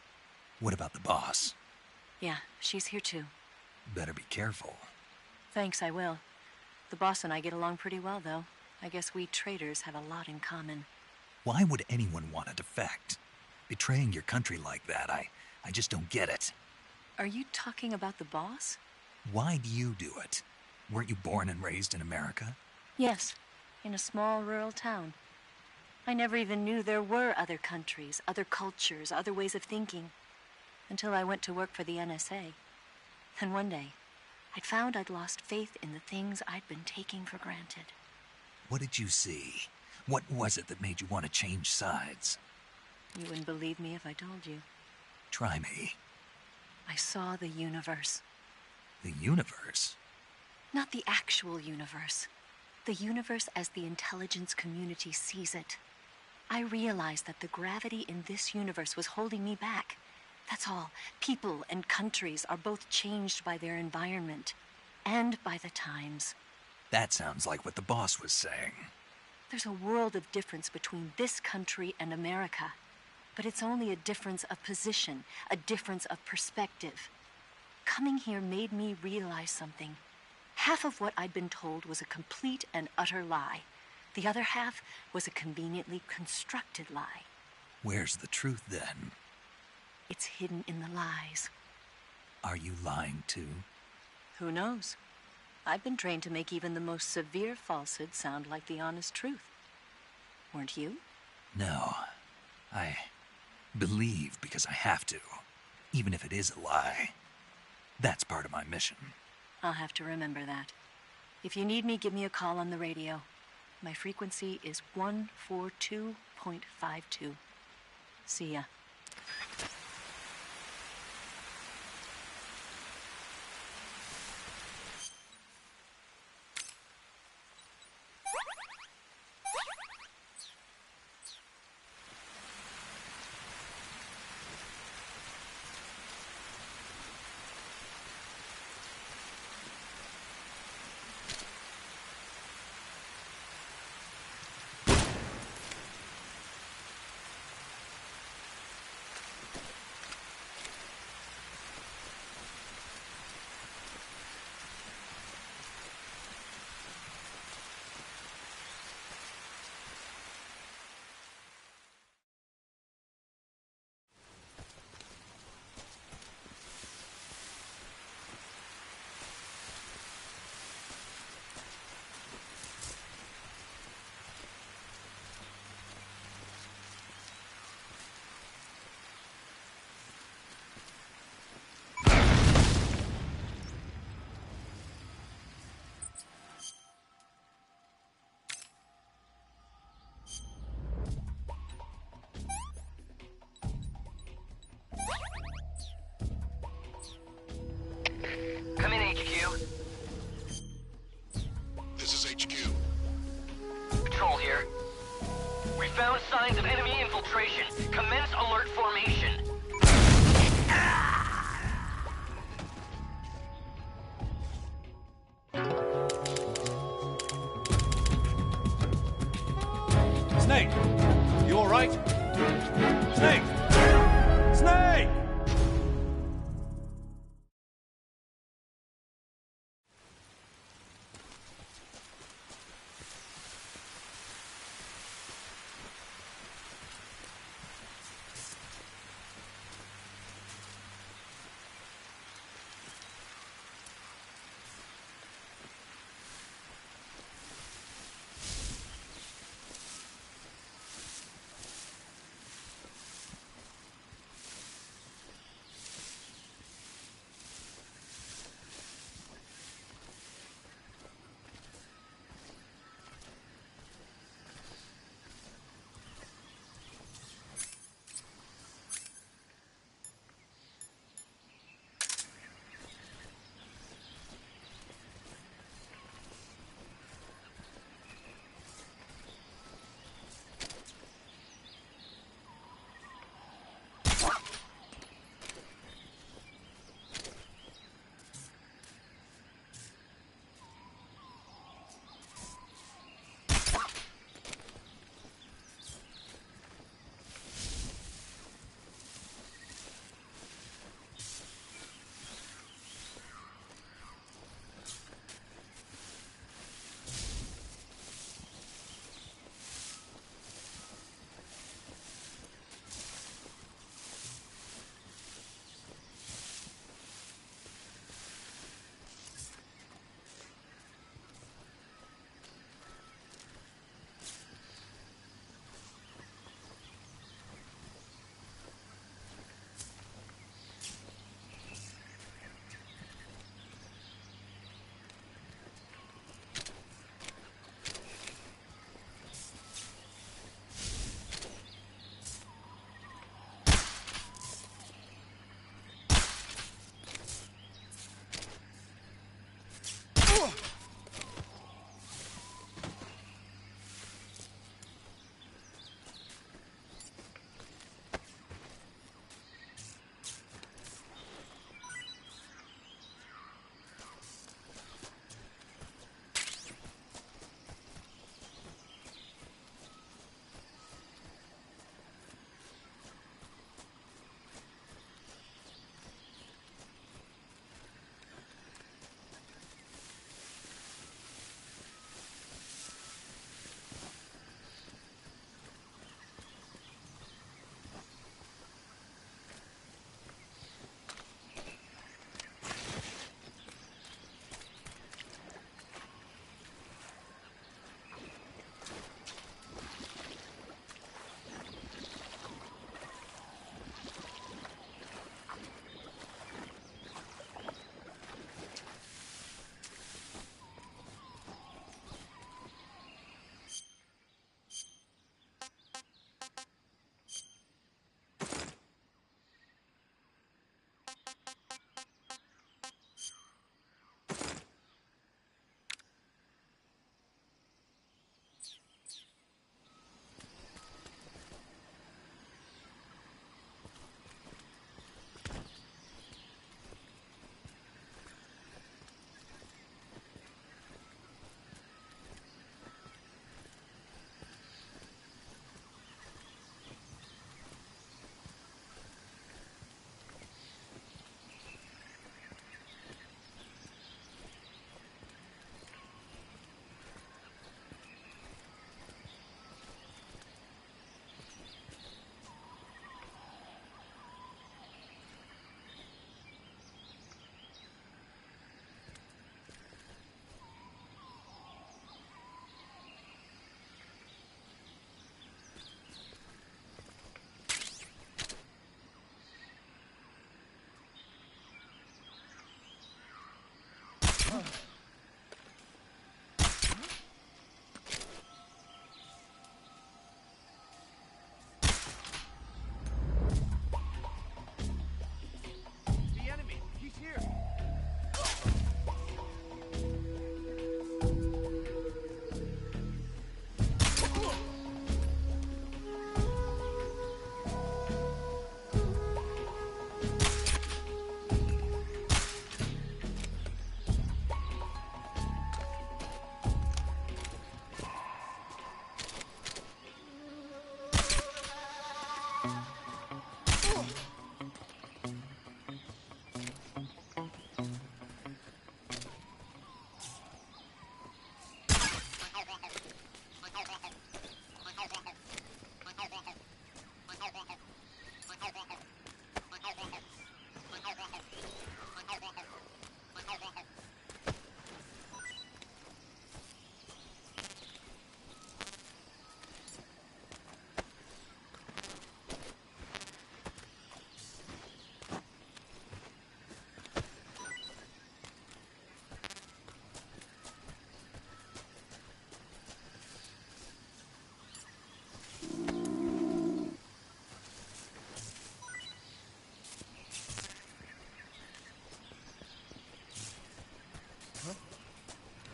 What about the boss? Yeah, she's here too. Better be careful. Thanks, I will. The boss and I get along pretty well, though. I guess we traitors have a lot in common. Why would anyone want to defect? Betraying your country like that, I just don't get it. Are you talking about the boss? Why do you do it? Weren't you born and raised in America? Yes, in a small rural town. I never even knew there were other countries, other cultures, other ways of thinking, until I went to work for the NSA. Then one day, I'd found I'd lost faith in the things I'd been taking for granted. What did you see? What was it that made you want to change sides? You wouldn't believe me if I told you. Try me. I saw the universe. The universe? Not the actual universe. The universe as the intelligence community sees it. I realized that the gravity in this universe was holding me back. That's all. People and countries are both changed by their environment and by the times. That sounds like what the boss was saying. There's a world of difference between this country and America. But it's only a difference of position, a difference of perspective. Coming here made me realize something. Half of what I'd been told was a complete and utter lie. The other half was a conveniently constructed lie. Where's the truth, then? It's hidden in the lies. Are you lying, too? Who knows? I've been trained to make even the most severe falsehood sound like the honest truth. Weren't you? No. I believe because I have to, even if it is a lie. That's part of my mission. I'll have to remember that. If you need me, give me a call on the radio. My frequency is 142.52. See ya. Come in, HQ. This is HQ. Patrol here. We found signs of enemy infiltration. Commence alert formation. Snake! You alright? Snake! Snake! Who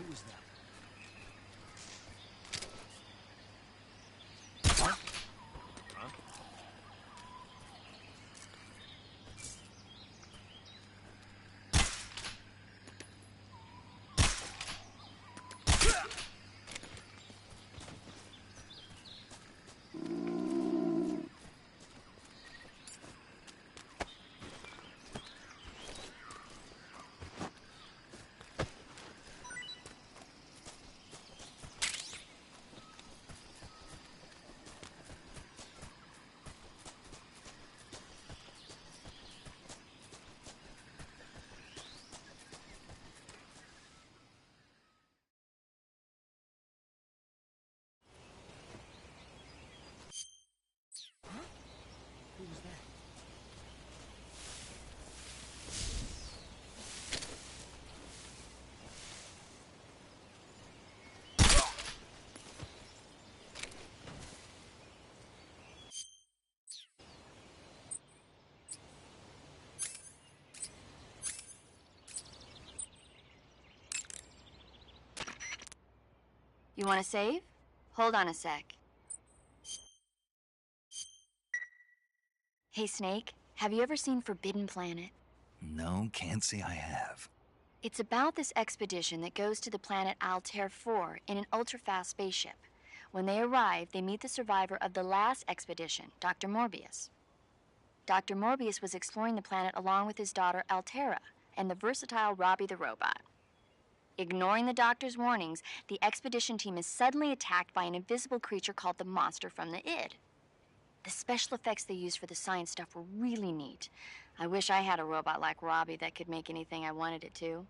was that? Who was that? You want to save? Hold on a sec. Hey, Snake, have you ever seen Forbidden Planet? No, can't say I have. It's about this expedition that goes to the planet Altair 4 in an ultra-fast spaceship. When they arrive, they meet the survivor of the last expedition, Dr. Morbius. Dr. Morbius was exploring the planet along with his daughter Altera and the versatile Robbie the robot. Ignoring the doctor's warnings, the expedition team is suddenly attacked by an invisible creature called the Monster from the Id. The special effects they used for the science stuff were really neat. I wish I had a robot like Robbie that could make anything I wanted it to.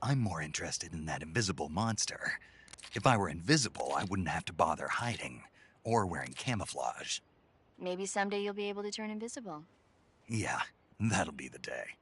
I'm more interested in that invisible monster. If I were invisible, I wouldn't have to bother hiding or wearing camouflage. Maybe someday you'll be able to turn invisible. Yeah, that'll be the day.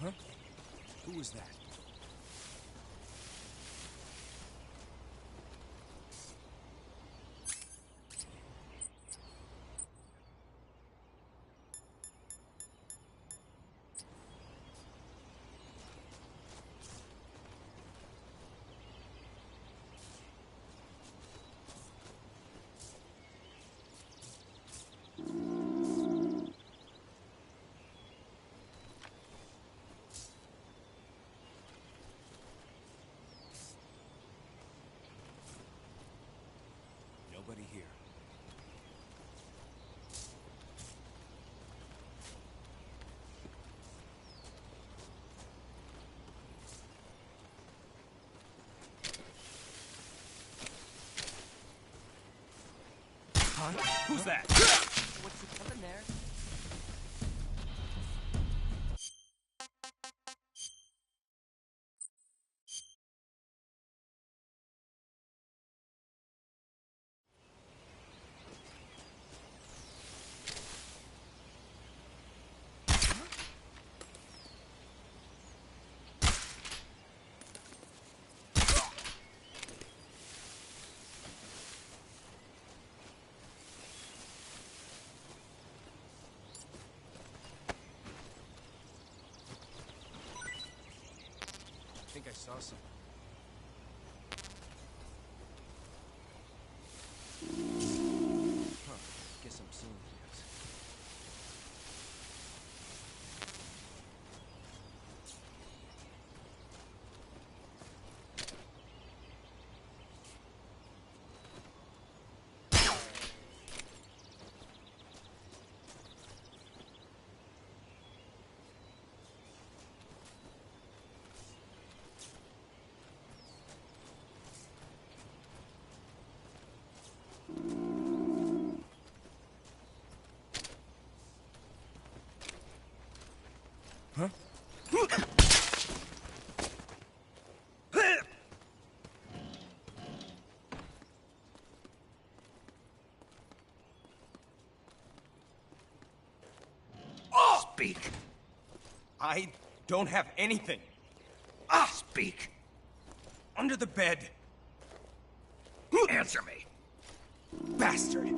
Huh? Who was that? Who's that? What's he coming there? I think I saw something. Huh. Guess I'm seeing things. Huh? Speak. I don't have anything. Speak. Under the bed. Answer me. Bastard.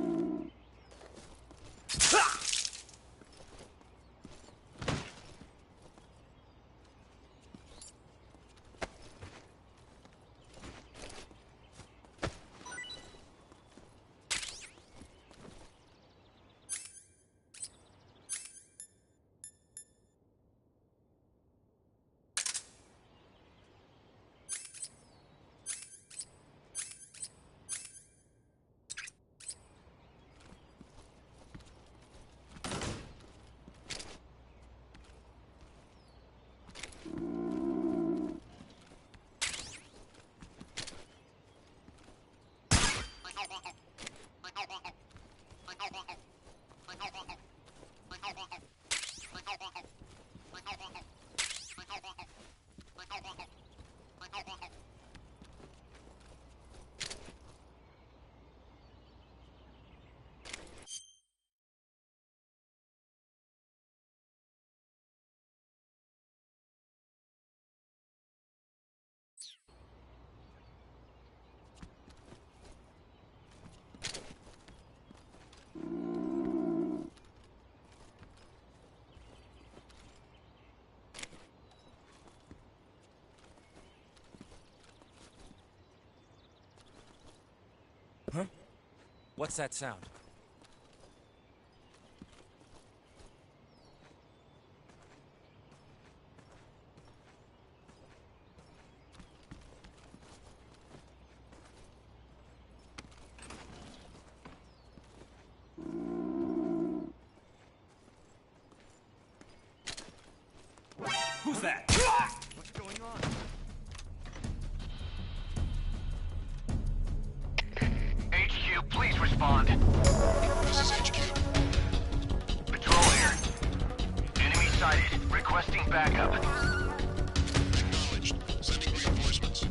Huh? What's that sound? Who's that? What's going on? HQ, please respond. This is HQ. Patrol here. Enemy sighted. Requesting backup. Acknowledged. Sending reinforcements.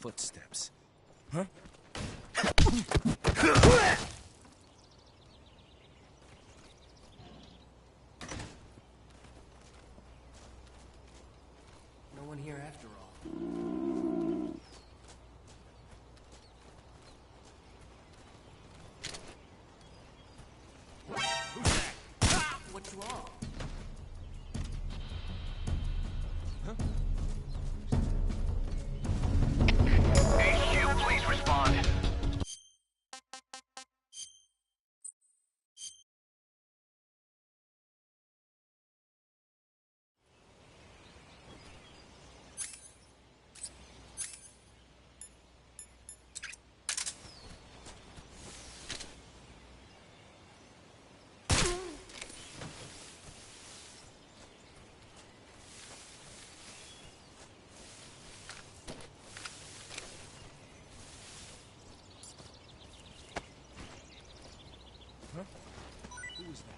footsteps. Huh? No one here after all. Who's that? Ah! What's wrong? HQ, please respond. Who was that?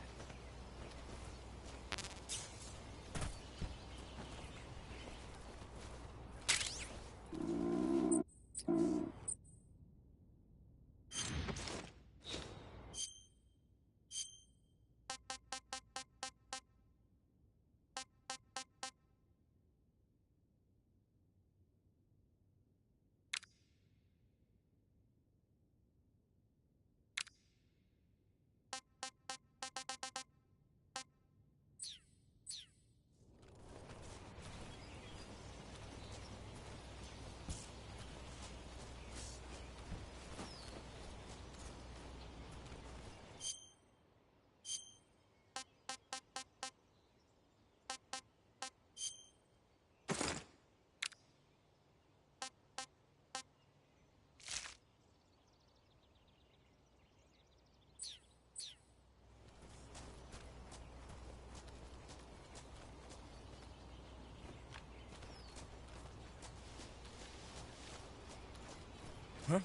Huh?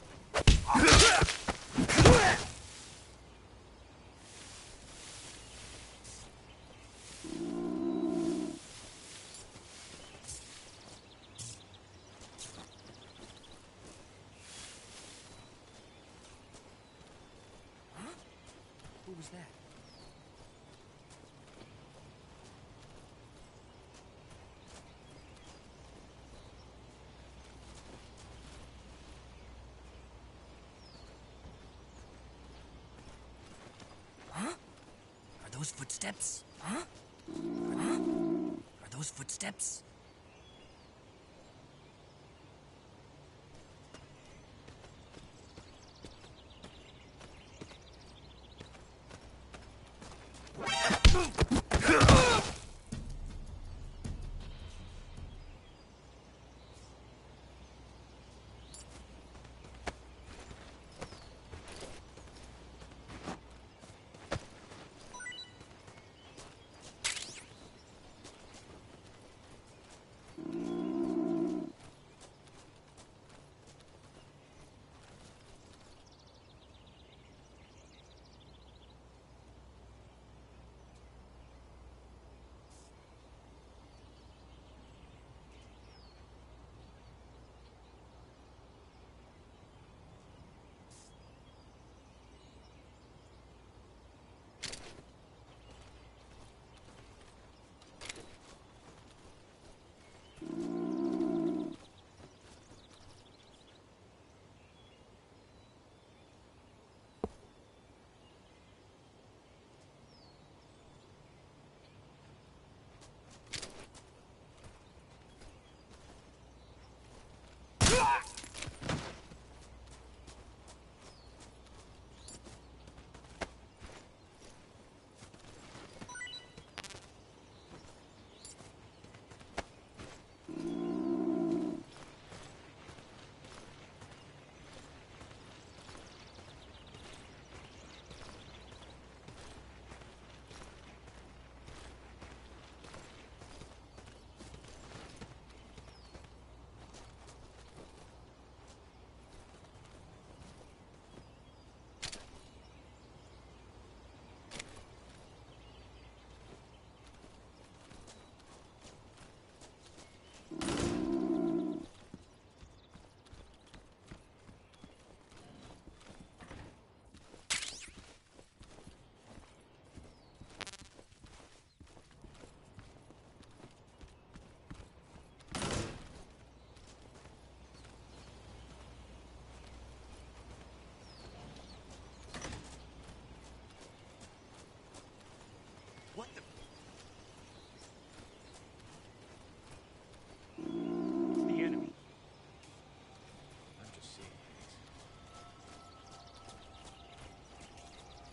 Who was that? Huh? Are those footsteps? Huh? Huh? Are those footsteps?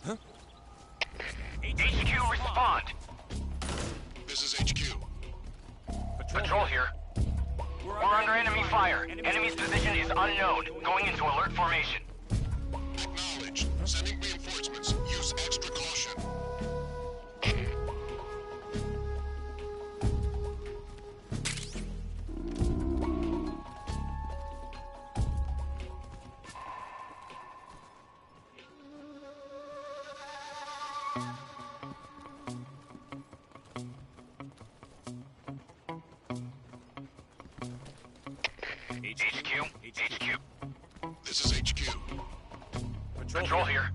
Huh? HQ, respond. This is HQ. Patrol here. We're under enemy fire. Enemy's position is unknown. Going into alert formation. Acknowledged. Sending reinforcements. Use extra caution. HQ. This is HQ. Patrol here.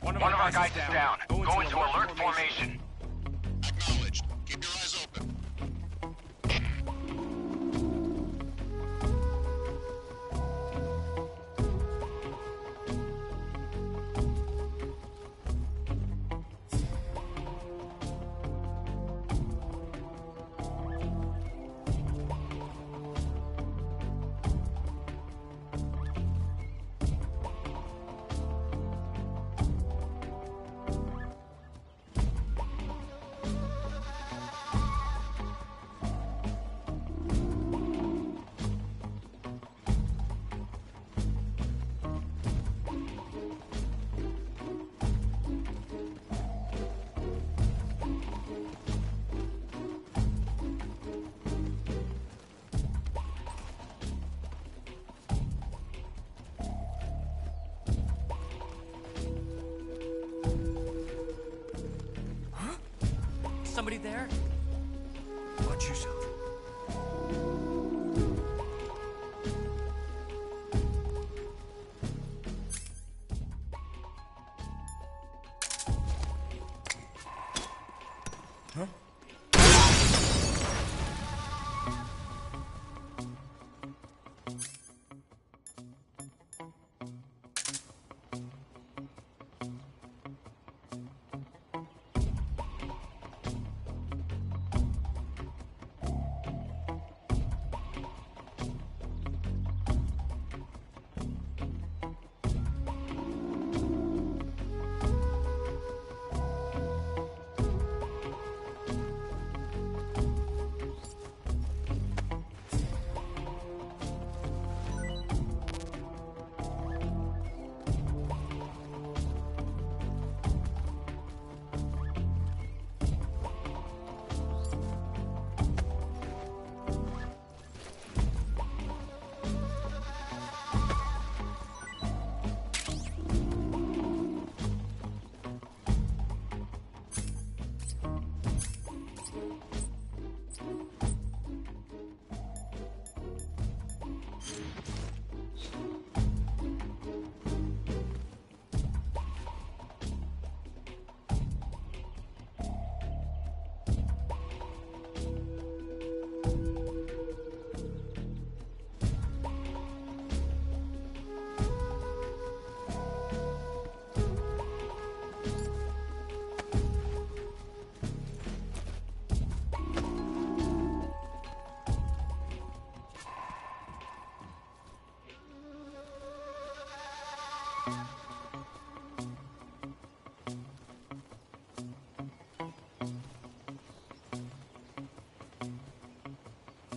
One of our guys is down. Go into alert formation. Acknowledged. Keep your eyes open. Somebody there? Watch yourself. Huh?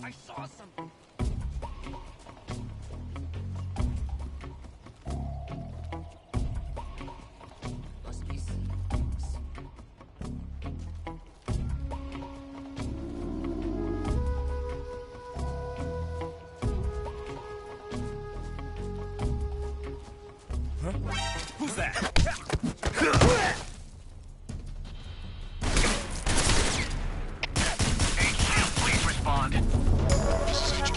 I saw something. Must be secrets. Huh? Who's that? Please respond. This is HQ.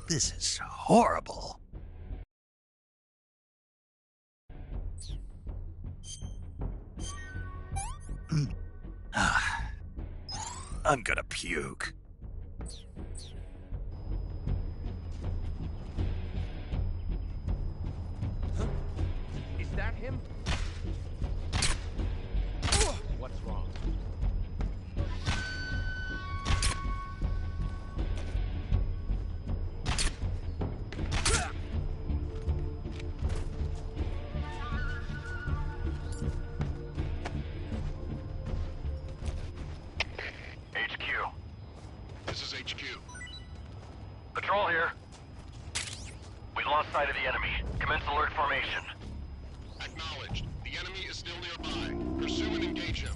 This is horrible. I'm gonna puke. Is that him? What's wrong? HQ. This is HQ. Patrol here. We lost sight of the enemy. Commence alert formation. Acknowledged. The enemy is still nearby. Pursue and engage him.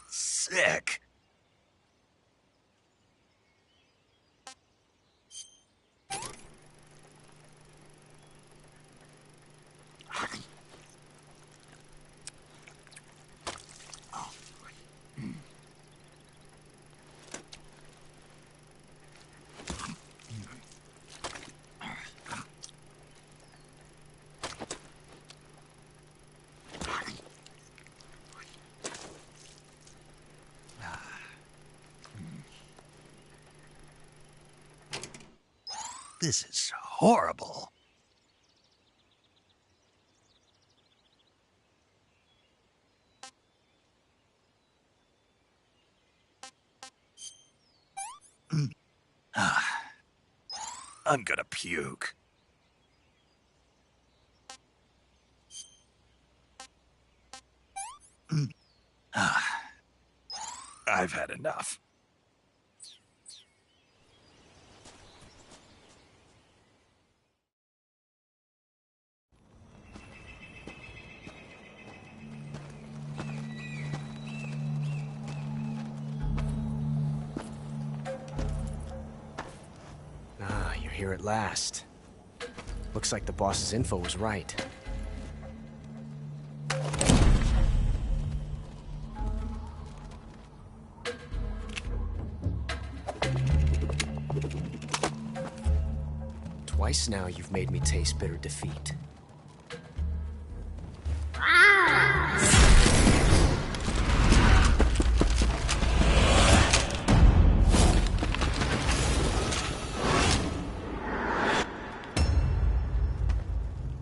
Sick. This is horrible. I'm gonna puke. I've had enough. You're here at last. Looks like the boss's info was right. Twice now you've made me taste bitter defeat.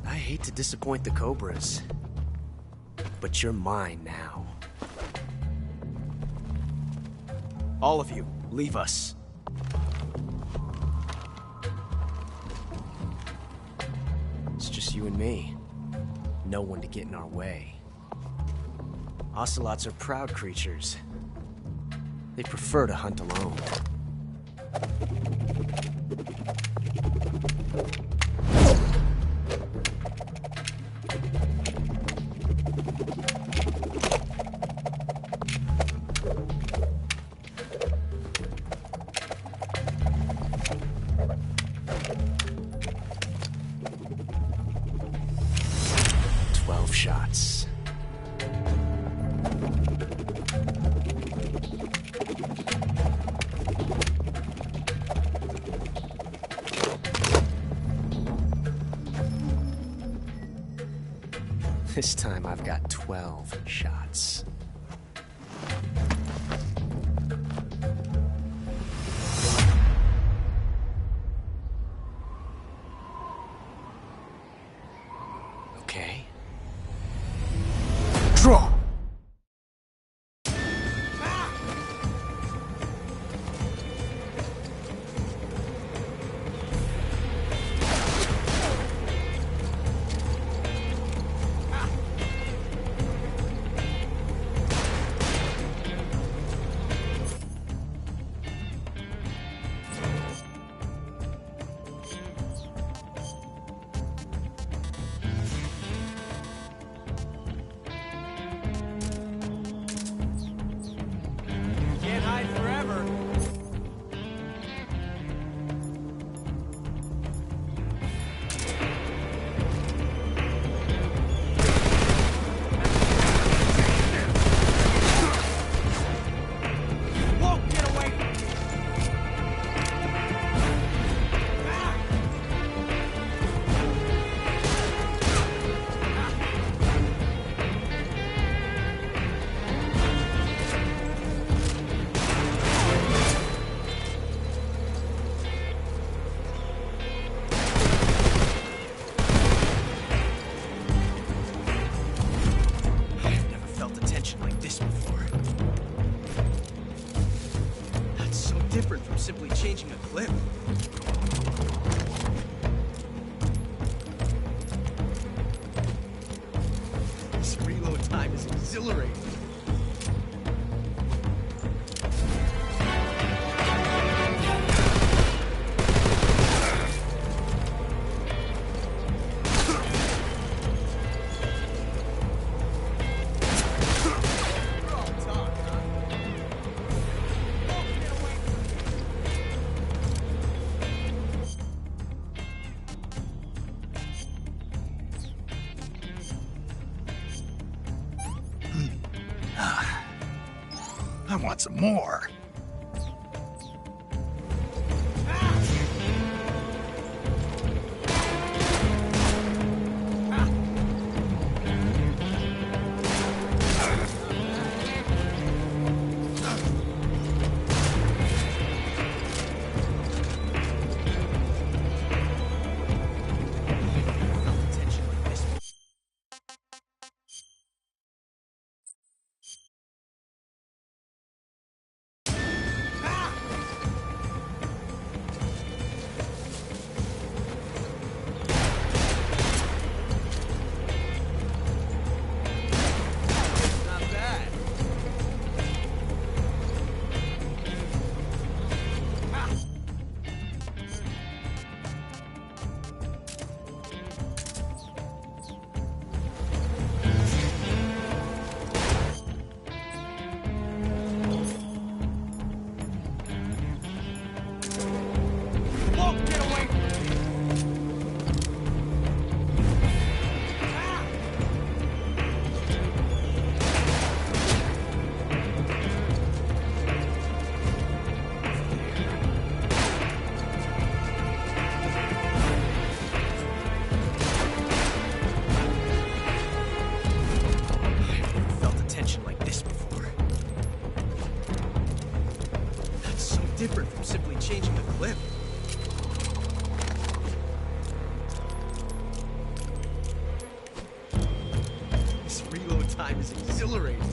I hate to disappoint the Cobras, but you're mine now. All of you, leave us. It's just you and me. No one to get in our way. Ocelots are proud creatures. They prefer to hunt alone. Shots. This time I've got 12 shots. Okay. Draw! I want some more. Different from simply changing the clip. This reload time is exhilarating.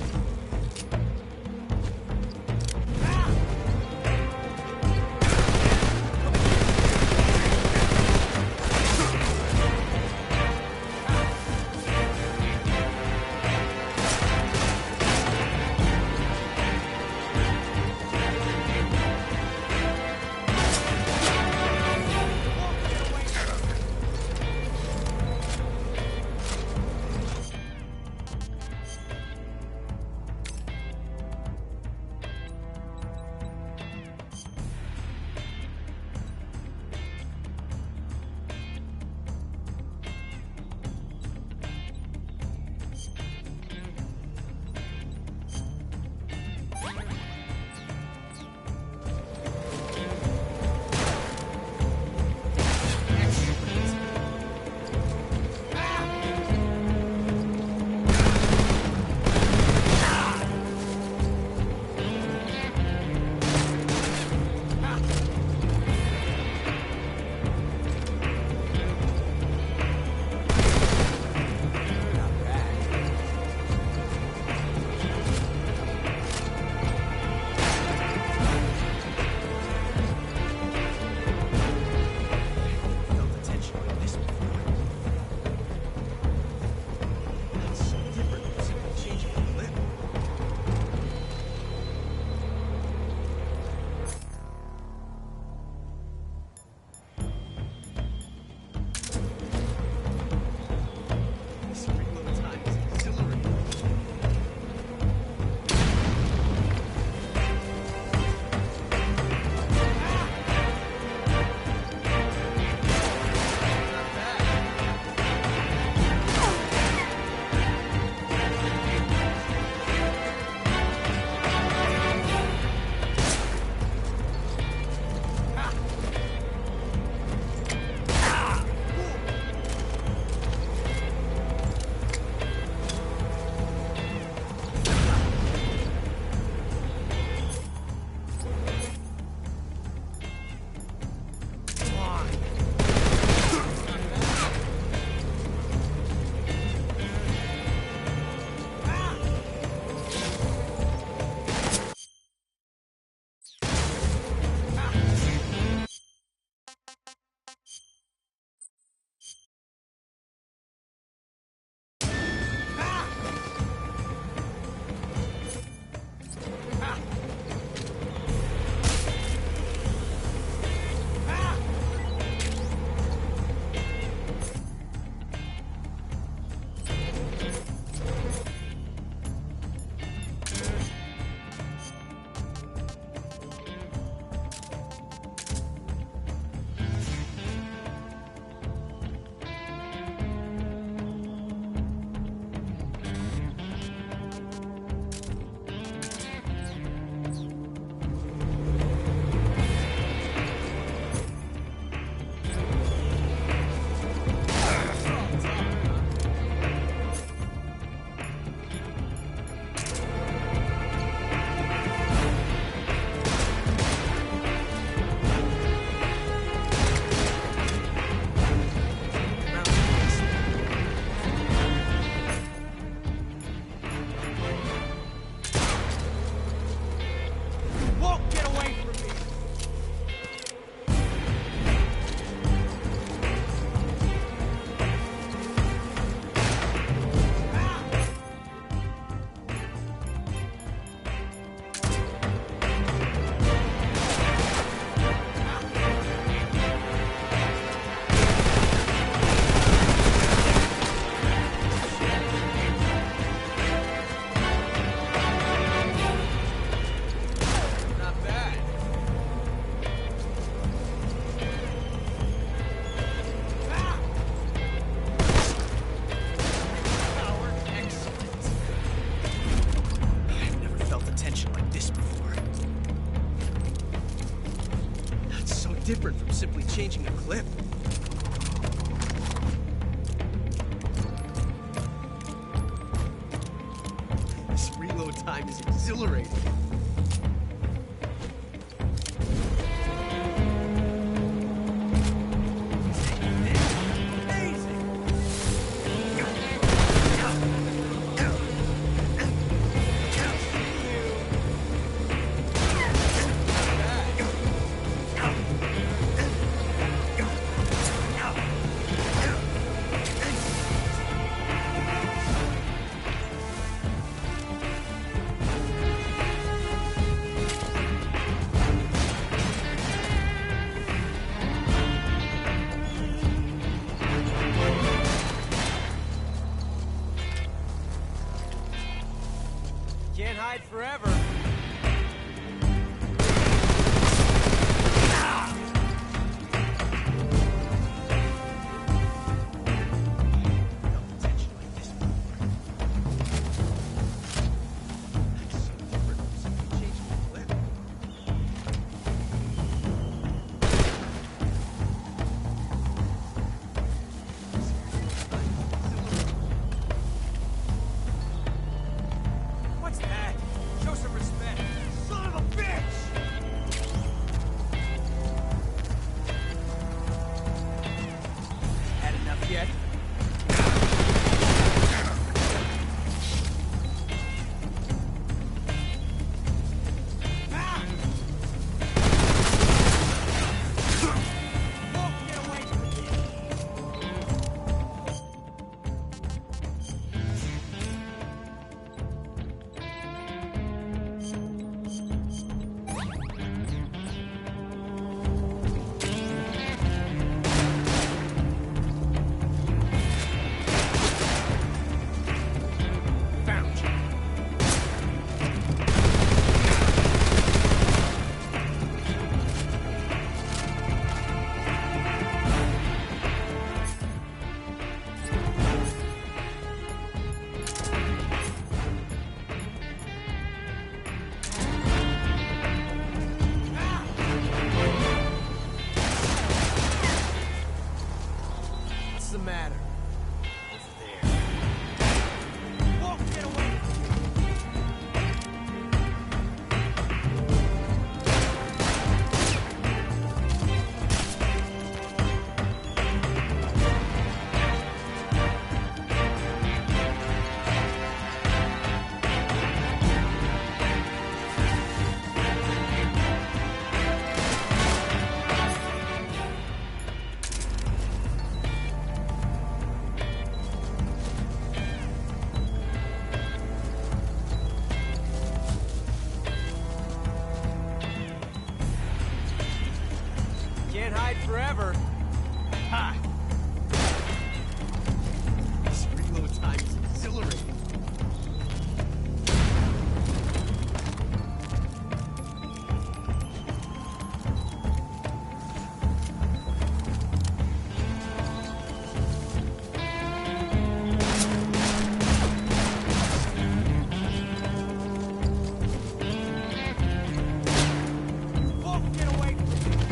changing a clip. This reload time is exhilarating. Can't hide forever. What's that? Show some respect. Son of a bitch! Had enough yet? What's the matter? Can't hide forever. Ha! This reload time is exhilarating. Wolf, get away from me!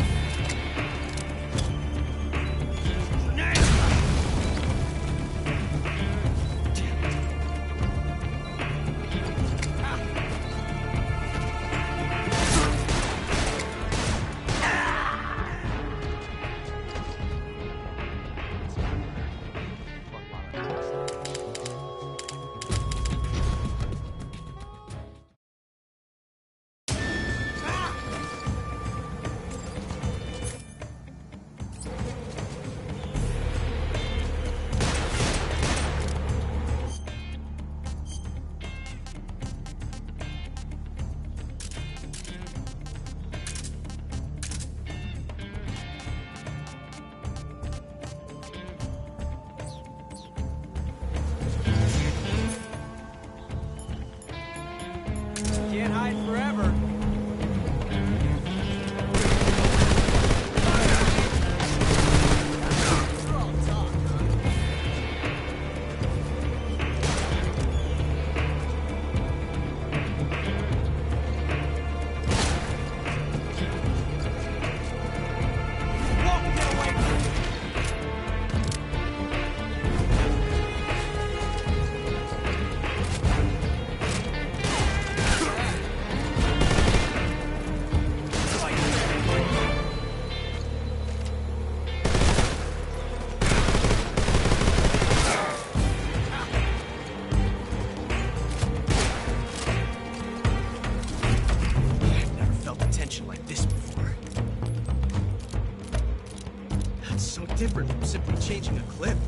It's so different from simply changing a clip.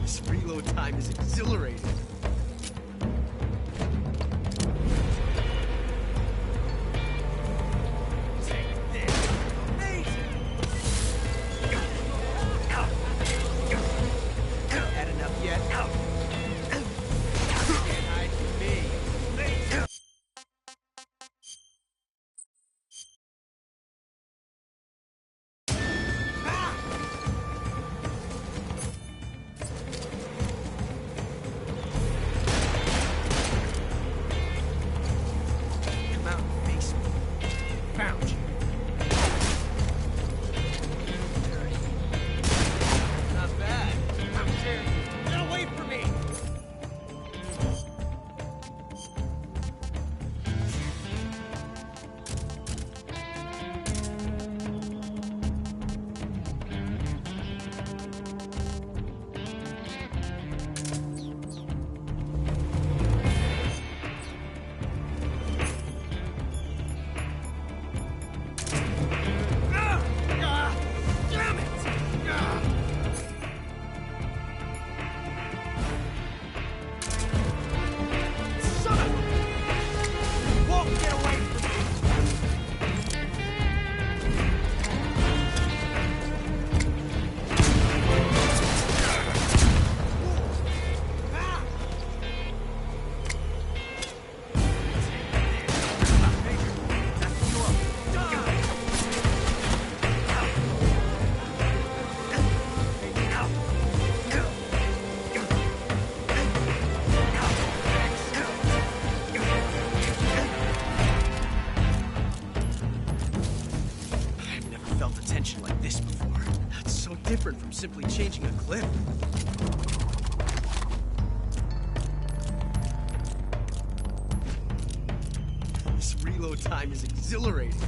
This reload time is exhilarating. Different from simply changing a clip. This reload time is exhilarating.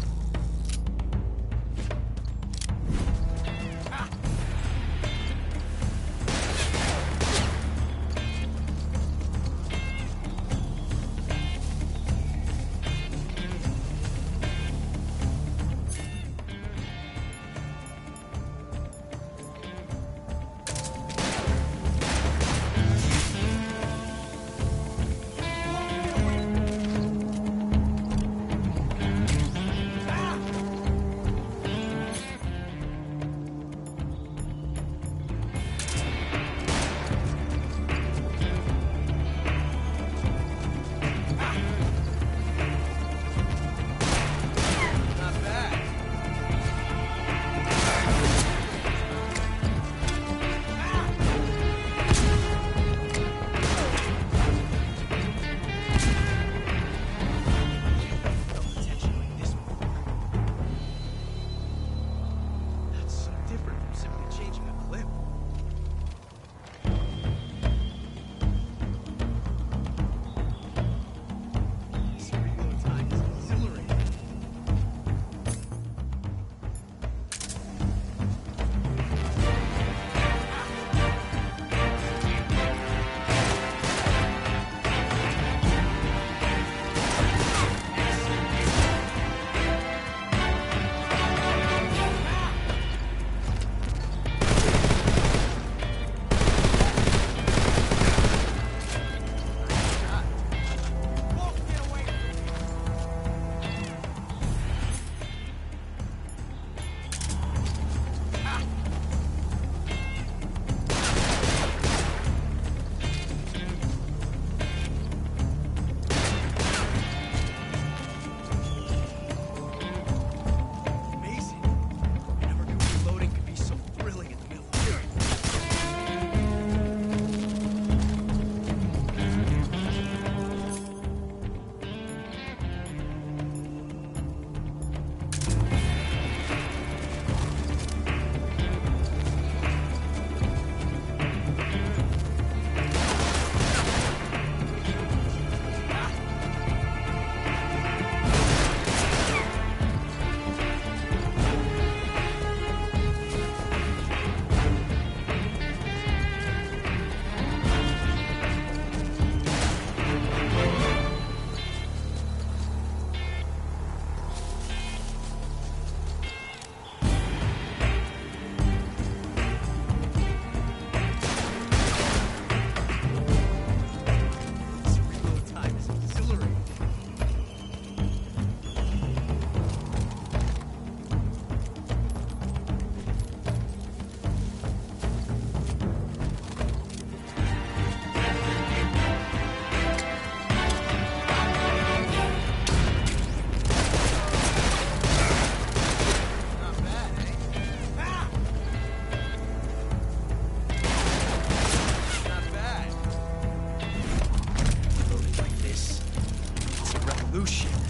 Lucian.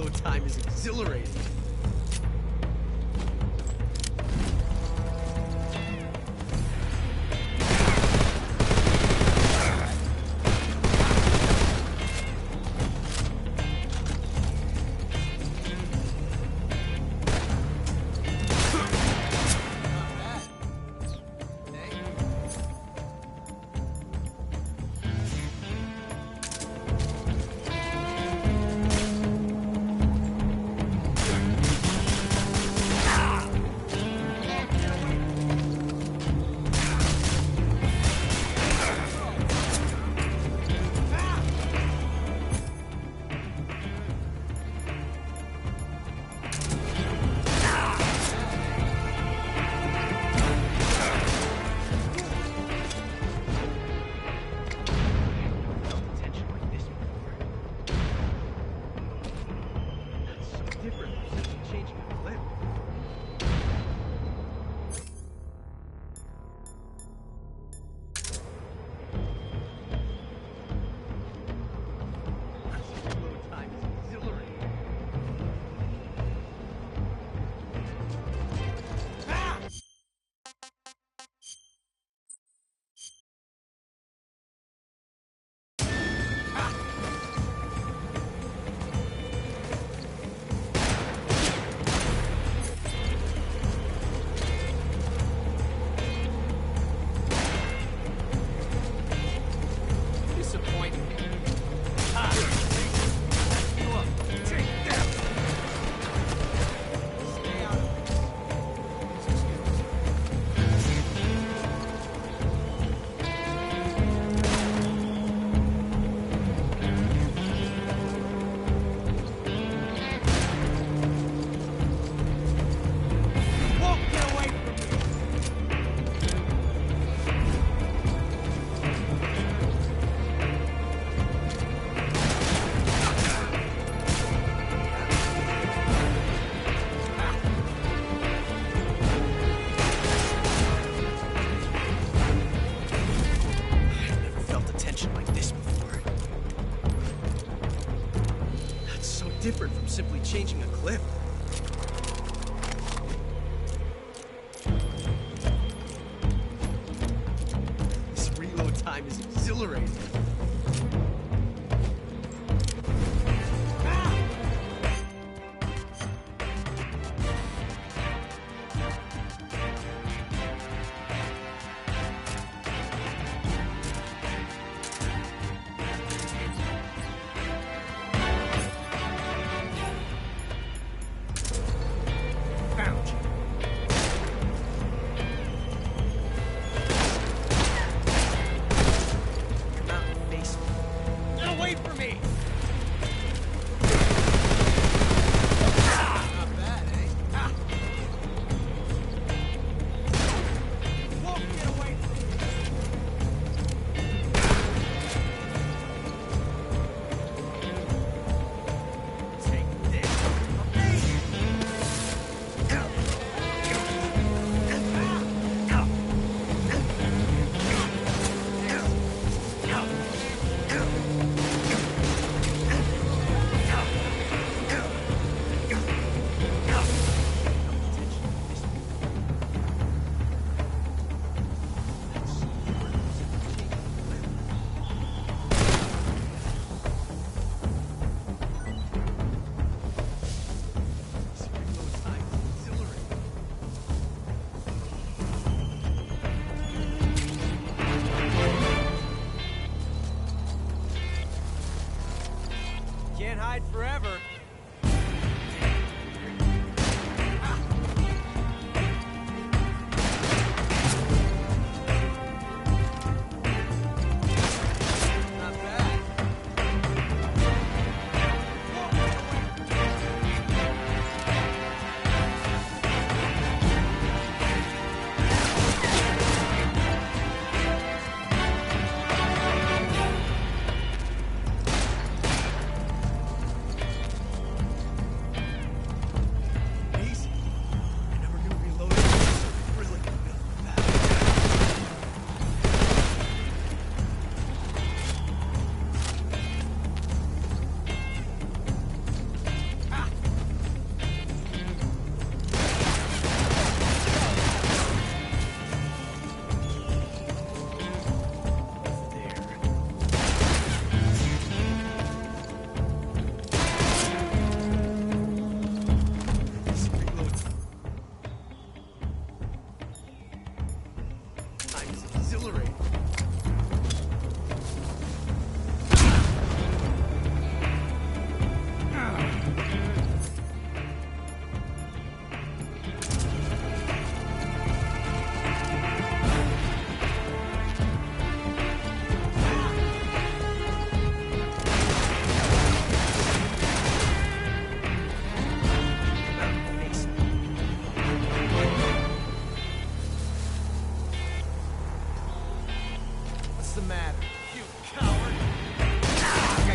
reload time is exhilarating. Different from simply changing a clip. This reload time is exhilarating. Can't hide forever.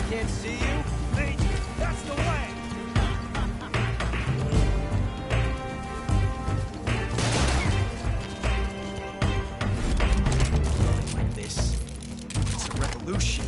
can't see you? Hey, that's the way! Like this. It's a revolution.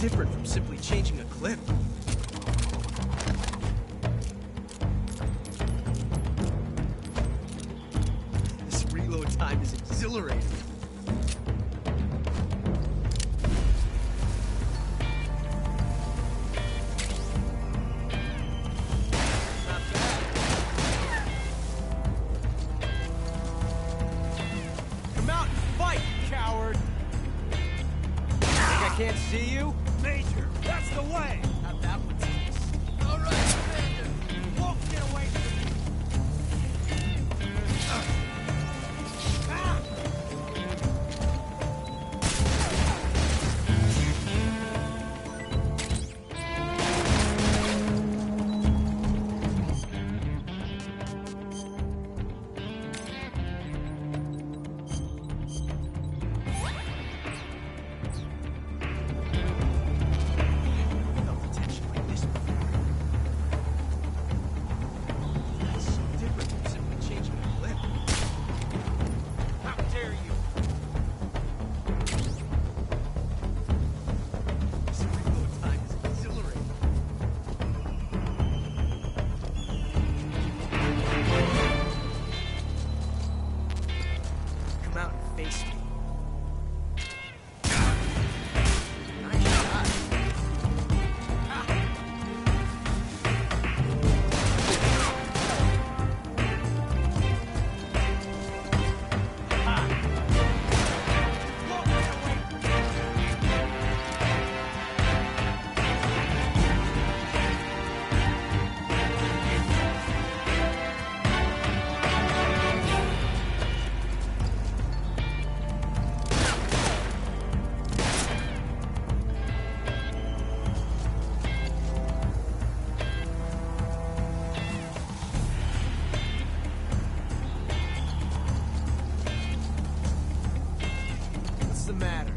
different from simply changing a clip. This reload time is exhilarating. Come out and fight, you coward! Think I can't see you? Major, that's the way! Not that one, Thomas. All right, Commander. Won't get away from me. Come out and face me. What's the matter?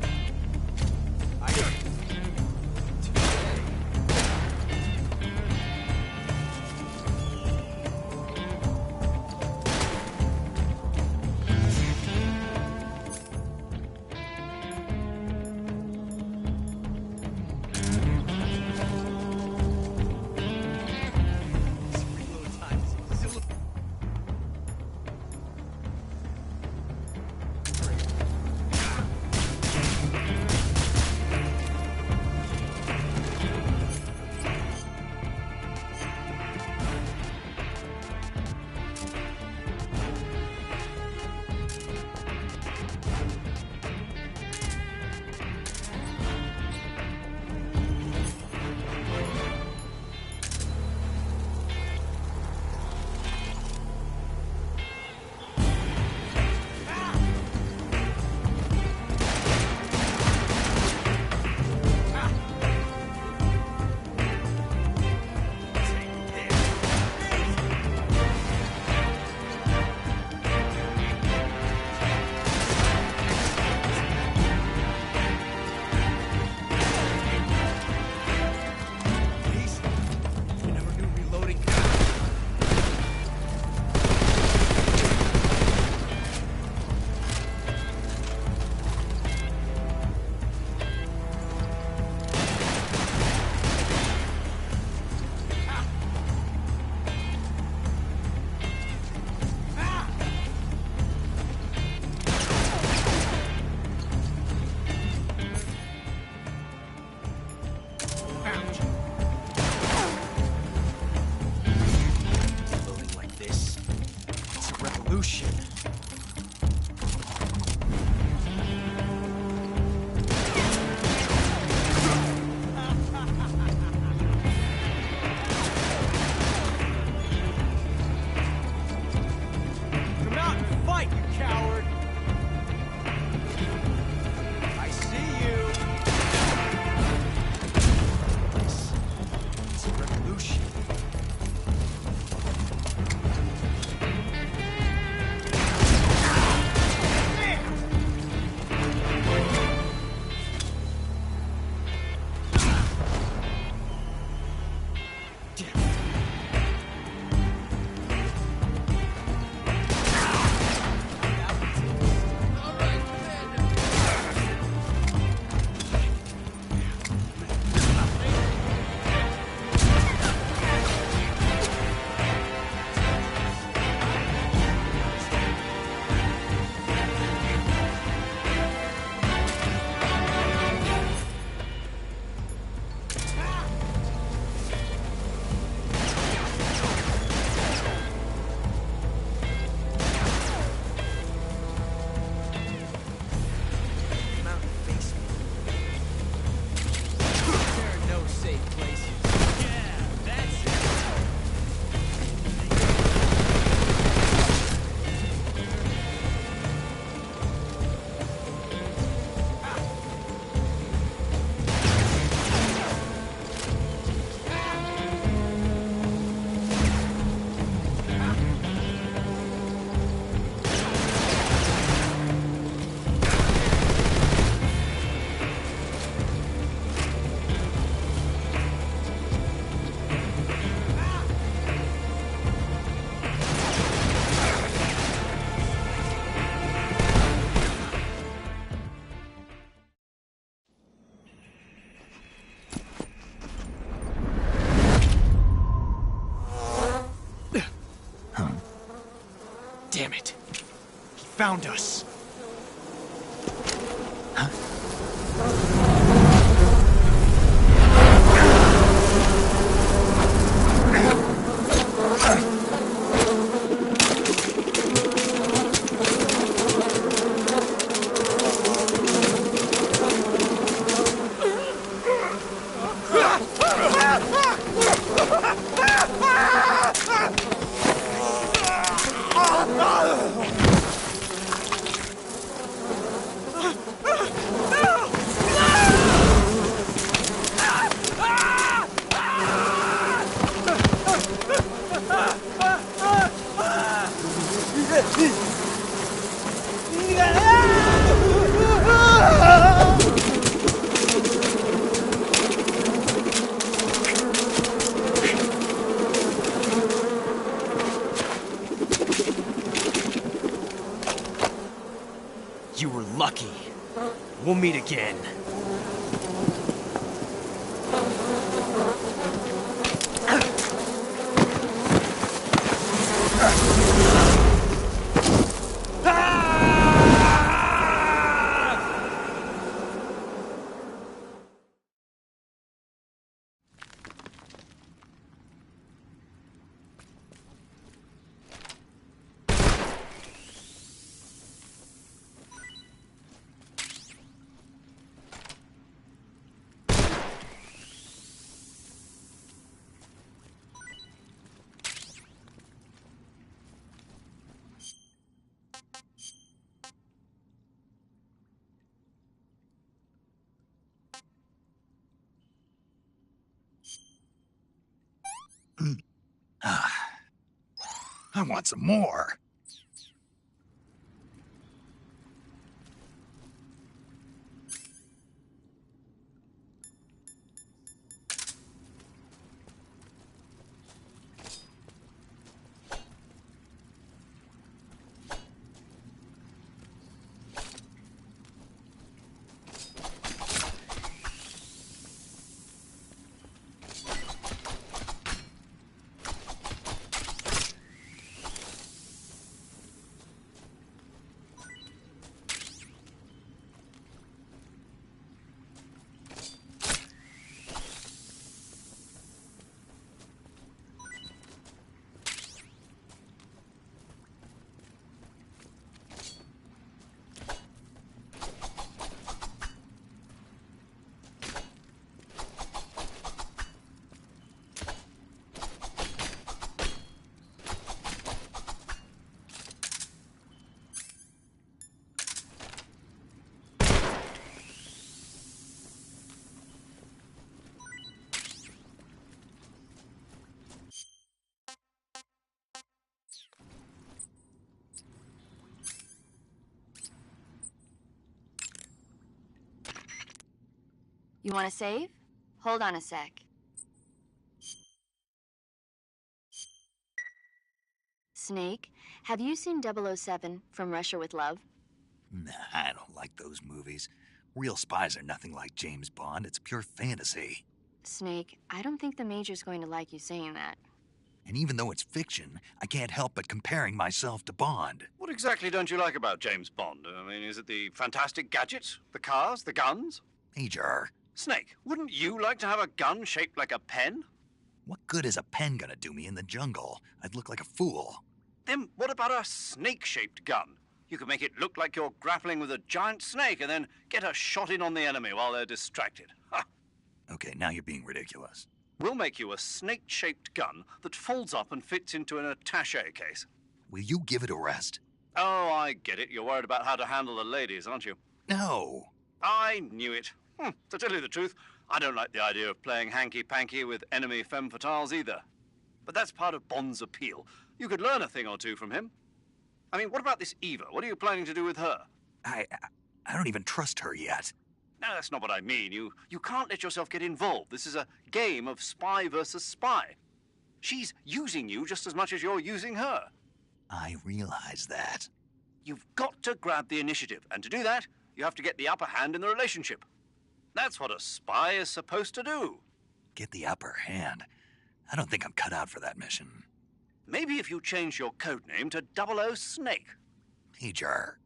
Loading like this, it's a revolution. Come out and fight, you coward! I see you! It's a revolution. Damn it. He found us. You were lucky. We'll meet again. I want some more. You want to save? Hold on a sec. Snake, have you seen 007 From Russia with Love? Nah, I don't like those movies. Real spies are nothing like James Bond. It's pure fantasy. Snake, I don't think the Major's going to like you saying that. And even though it's fiction, I can't help but comparing myself to Bond. What exactly don't you like about James Bond? I mean, is it the fantastic gadgets, the cars, the guns? Major. Snake, wouldn't you like to have a gun shaped like a pen? What good is a pen gonna do me in the jungle? I'd look like a fool. Then what about a snake-shaped gun? You could make it look like you're grappling with a giant snake and then get a shot in on the enemy while they're distracted. Ha! Okay, now you're being ridiculous. We'll make you a snake-shaped gun that folds up and fits into an attaché case. Will you give it a rest? Oh, I get it. You're worried about how to handle the ladies, aren't you? No. I knew it. To tell you the truth, I don't like the idea of playing hanky-panky with enemy femme fatales either. But that's part of Bond's appeal. You could learn a thing or two from him. I mean, what about this Eva? What are you planning to do with her? I don't even trust her yet. No, that's not what I mean. You can't let yourself get involved. This is a game of spy versus spy. She's using you just as much as you're using her. I realize that. You've got to grab the initiative, and to do that, you have to get the upper hand in the relationship. That's what a spy is supposed to do. Get the upper hand? I don't think I'm cut out for that mission. Maybe if you change your codename to 00 Snake. Major.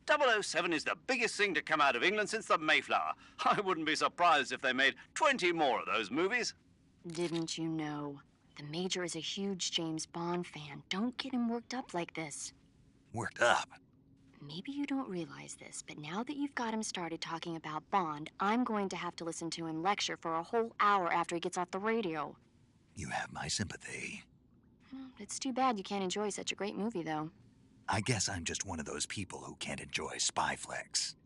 007 is the biggest thing to come out of England since the Mayflower. I wouldn't be surprised if they made 20 more of those movies. Didn't you know? The Major is a huge James Bond fan. Don't get him worked up like this. Worked up? Maybe you don't realize this, but now that you've got him started talking about Bond, I'm going to have to listen to him lecture for a whole hour after he gets off the radio. You have my sympathy. It's too bad you can't enjoy such a great movie, though. I guess I'm just one of those people who can't enjoy spy flicks.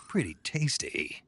Pretty tasty.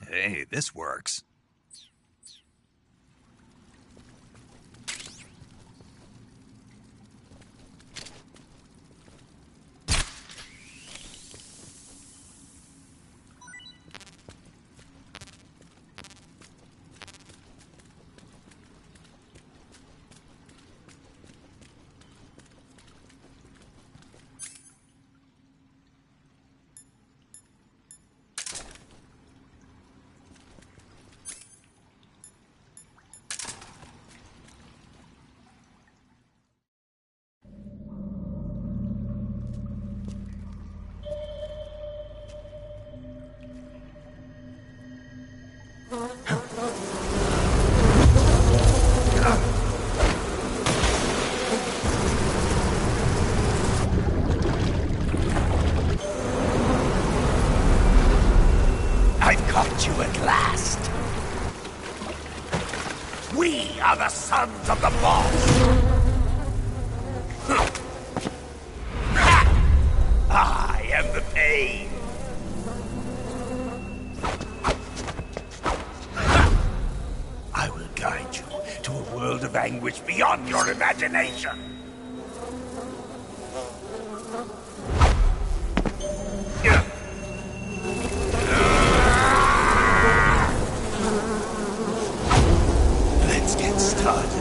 Hey, this works. I've caught you at last. We are the sons of the boss. I am the pain. I will guide you to a world of anguish beyond your imagination. Let's get started.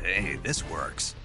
Hey, this works.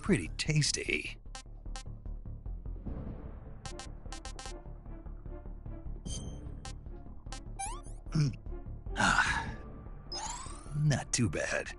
Pretty tasty. Not too bad.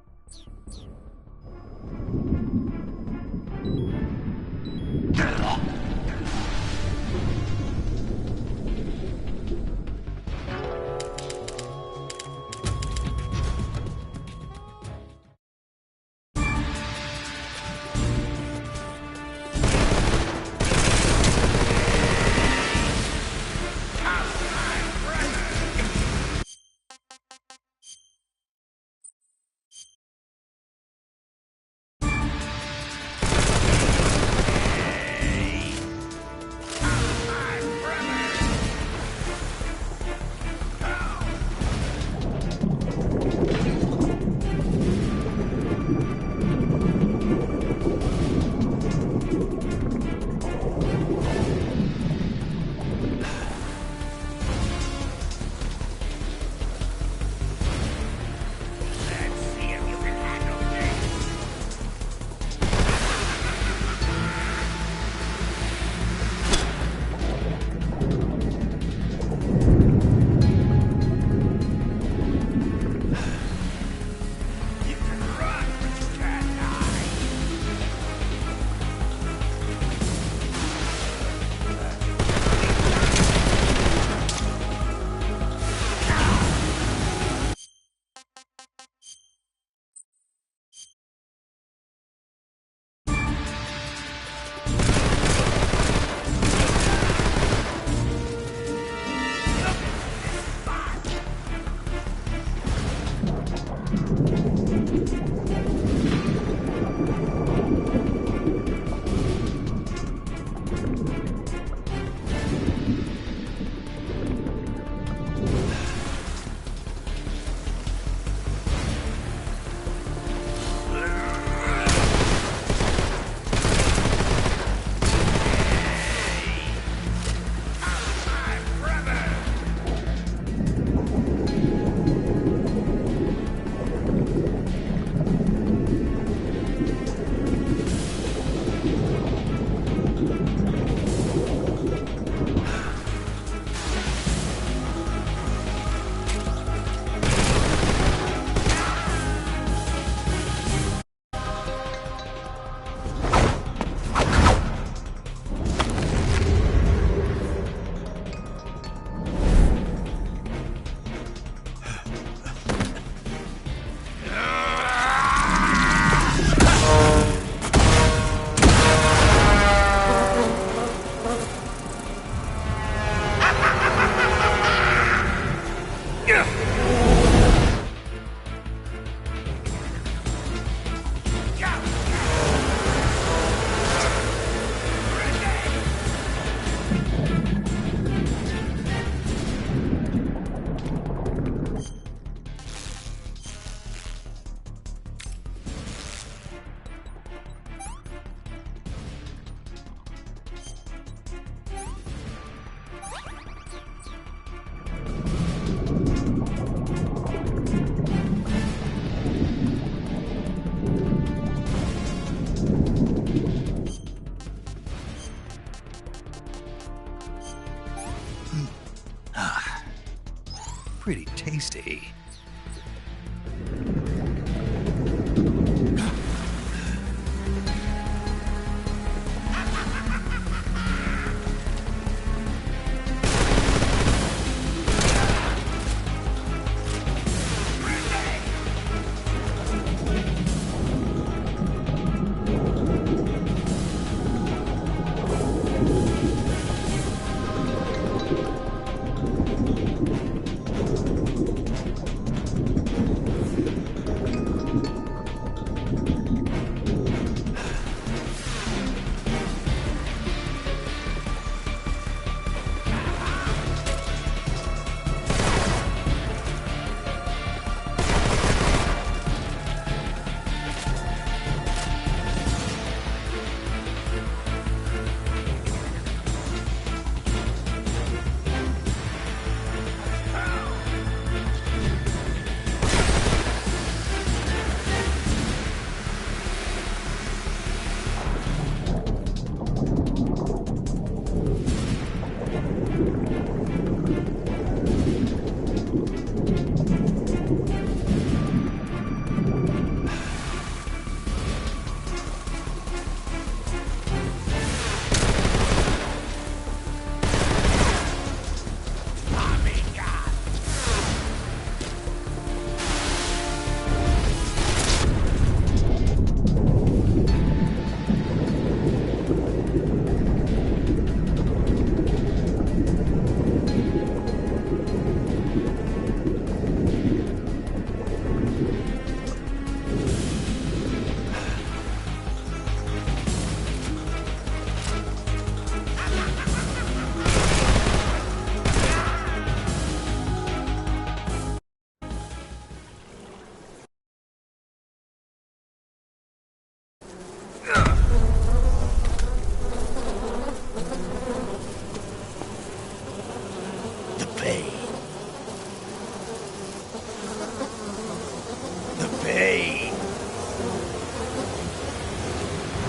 Pretty tasty.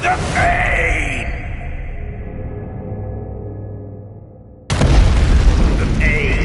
The pain! The pain!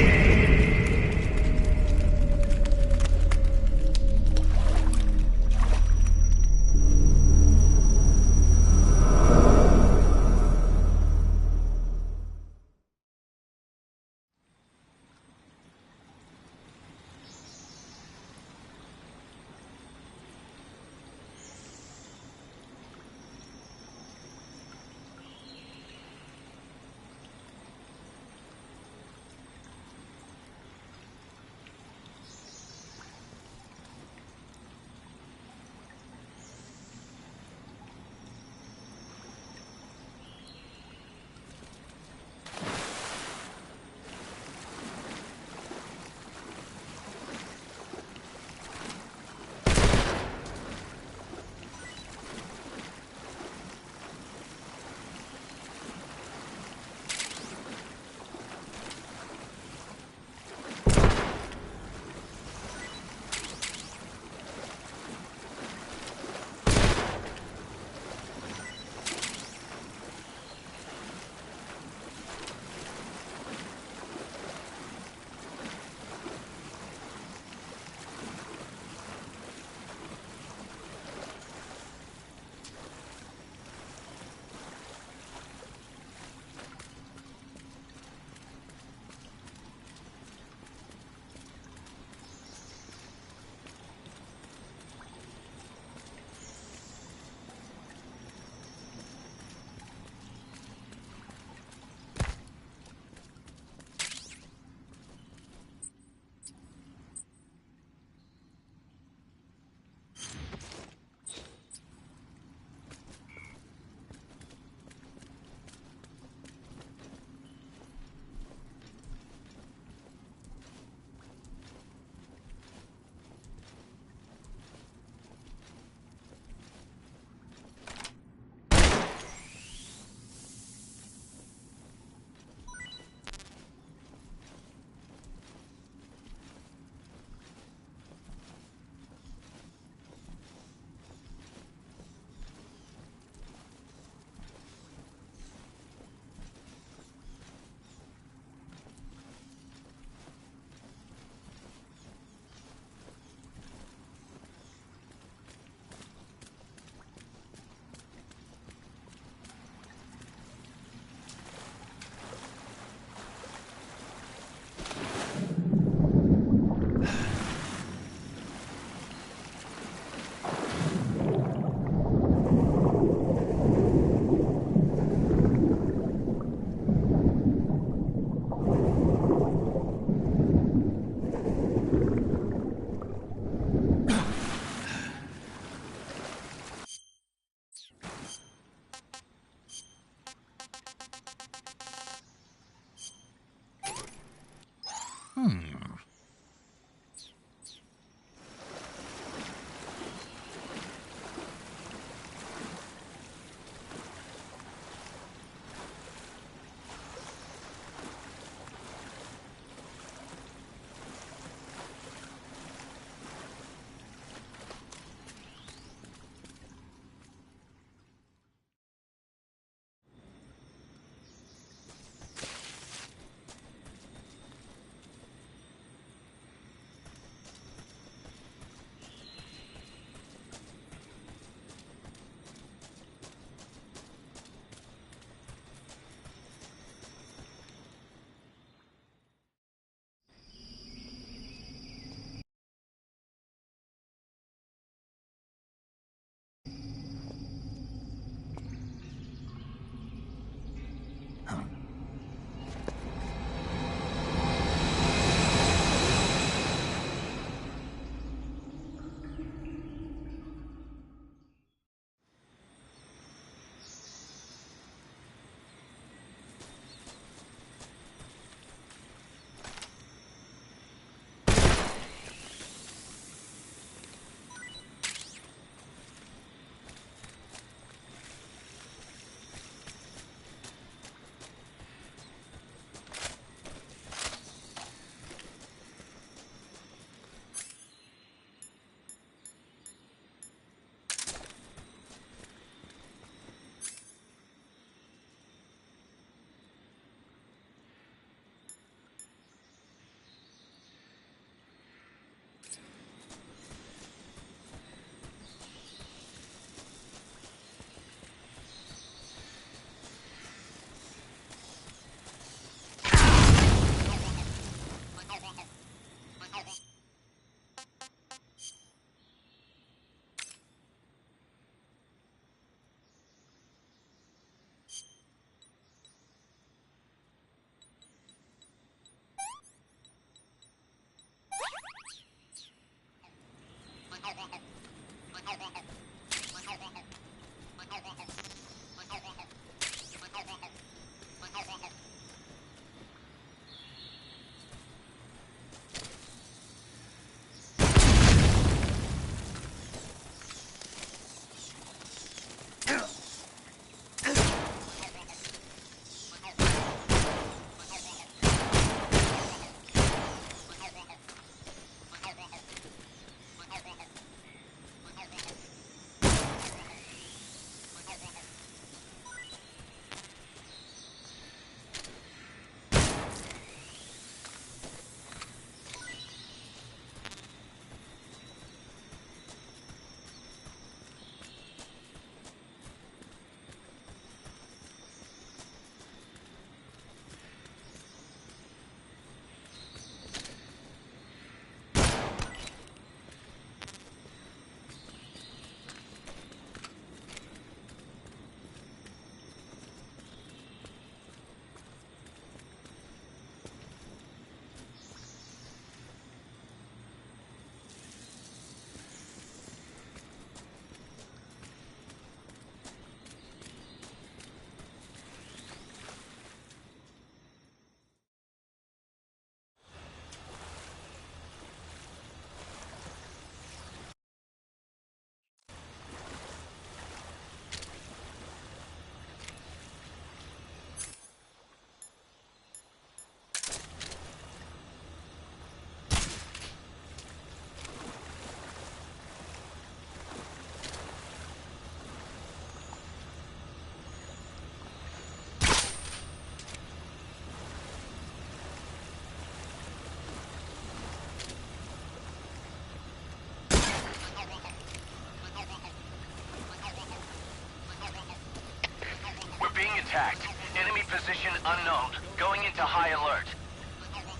attacked. Enemy position unknown. Going into high alert.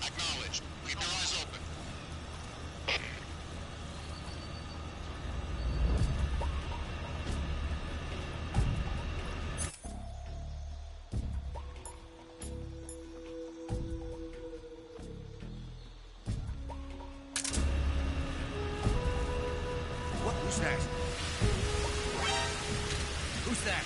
Acknowledged. Keep your eyes open. What? Who's that? Who's that?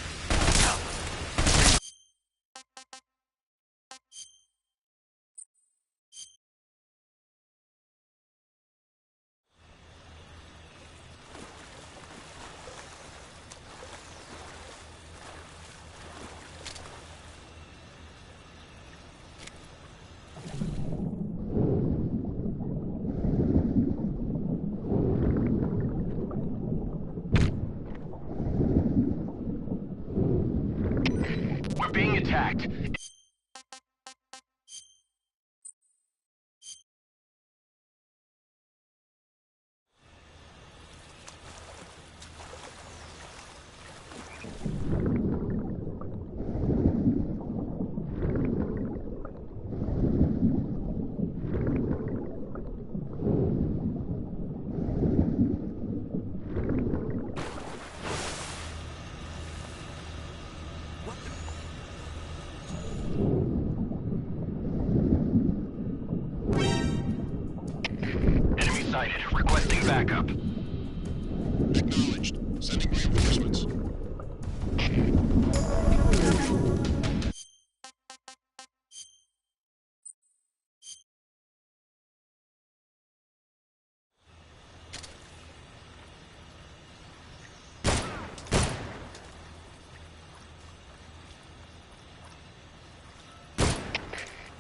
We're being attacked. Enemy sighted. Requesting backup. Acknowledged. Sending reinforcements.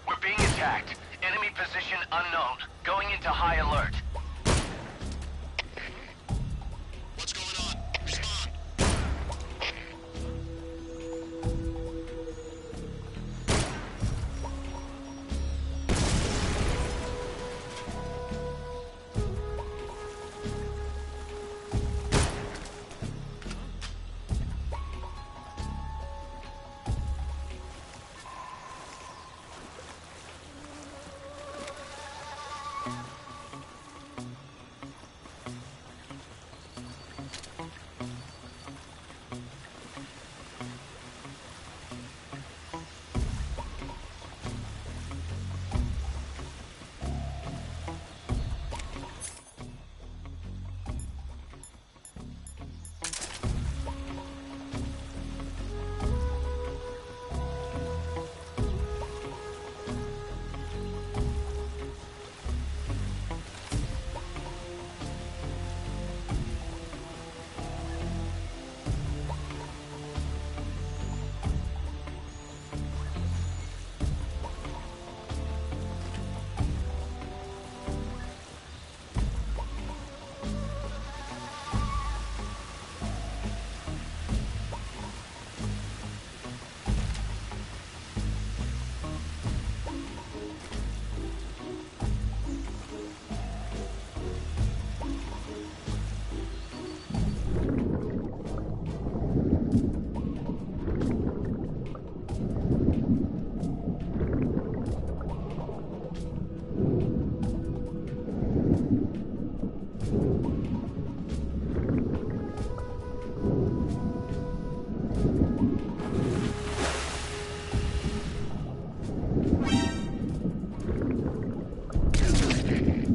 We're being attacked. Enemy position unknown. Going into high alert. What's going on? Respond.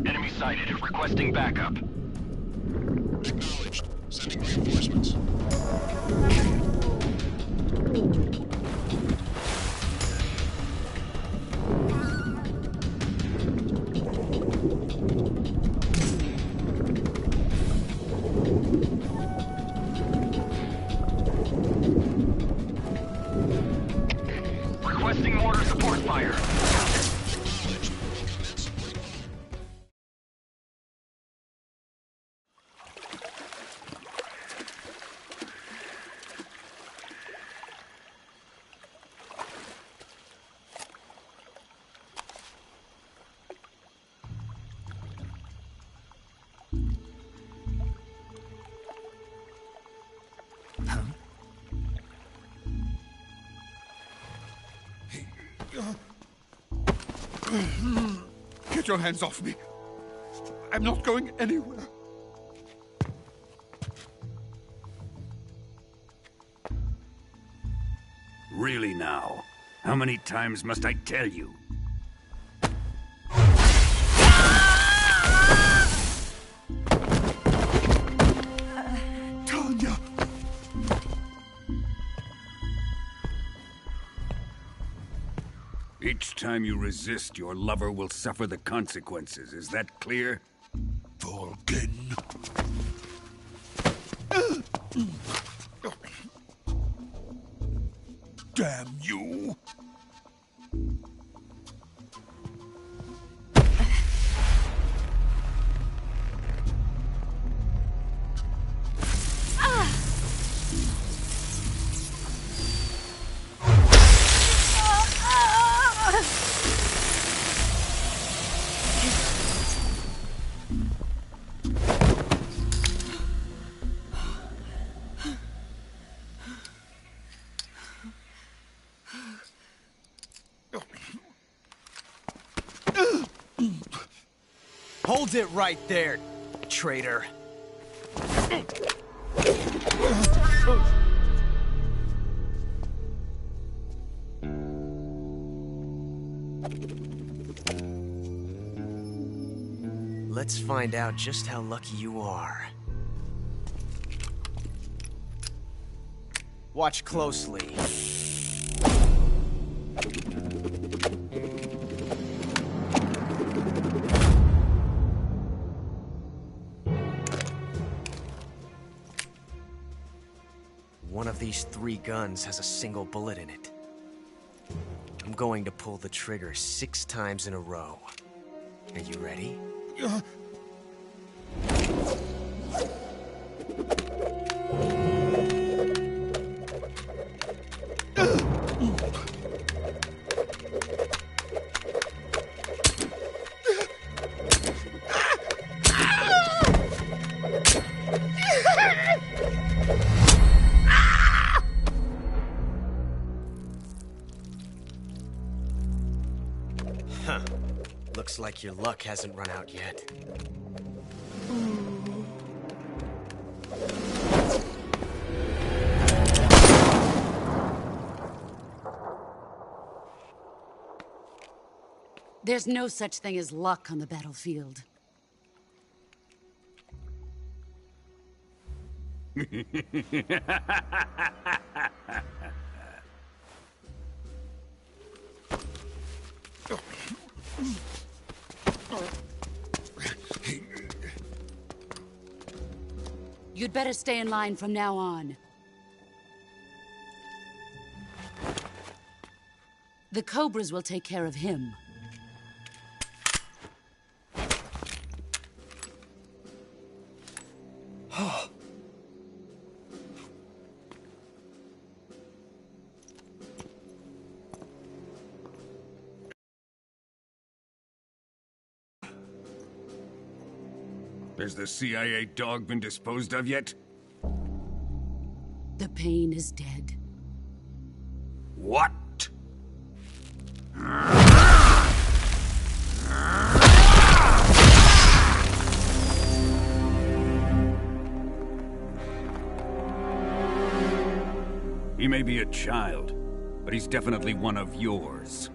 Enemy sighted. Requesting backup. Acknowledged. Sending reinforcements. Requesting mortar support fire. Acknowledged. We'll commence support. Get your hands off me. I'm not going anywhere. Really now? How many times must I tell you? Tanya! Each time you resist, your lover will suffer the consequences. Is that clear? Volgin. Damn you! Hold it right there, traitor. Let's find out just how lucky you are. Watch closely. One of these 3 guns has a single bullet in it. I'm going to pull the trigger 6 times in a row. Are you ready? Huh. Looks like your luck hasn't run out yet. There's no such thing as luck on the battlefield. You'd better stay in line from now on. The Cobras will take care of him. Has the CIA dog been disposed of yet? The pain is dead. What? He may be a child, but he's definitely one of yours.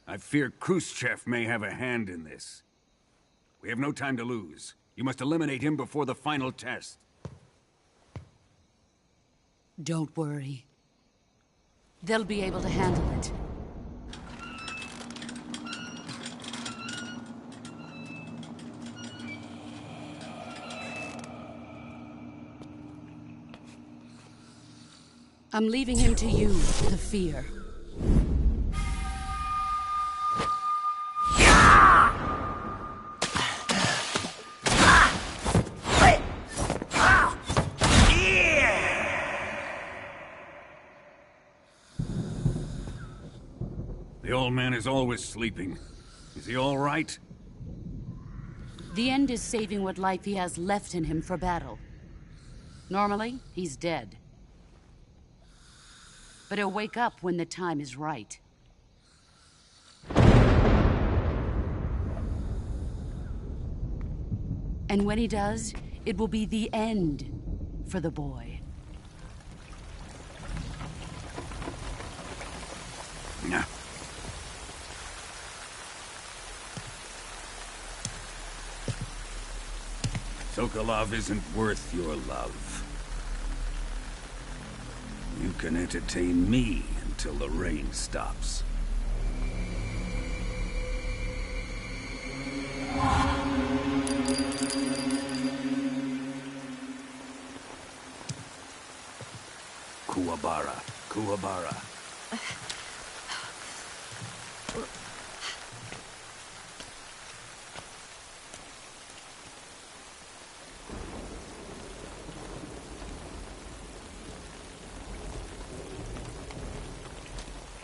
I fear Khrushchev may have a hand in this. We have no time to lose. You must eliminate him before the final test. Don't worry. They'll be able to handle it. I'm leaving him to you, the fear. The old man is always sleeping. Is he all right? The end is saving what life he has left in him for battle. Normally, he's dead. But he'll wake up when the time is right. And when he does, it will be the end for the boy. No. Sokolov isn't worth your love. You can entertain me until the rain stops. Kuwabara, Kuwabara.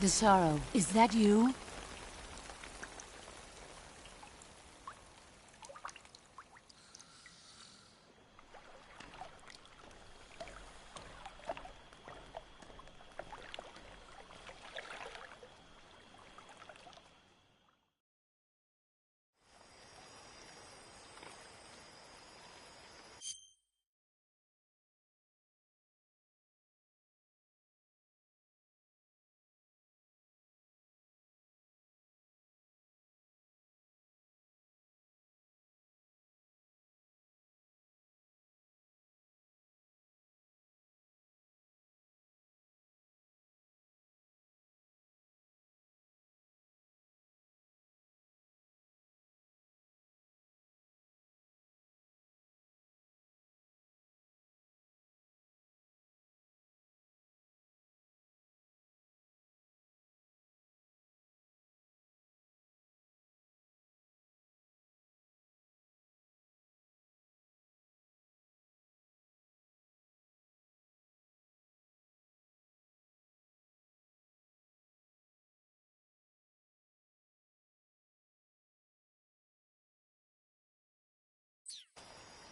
Desaro, is that you?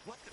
What the?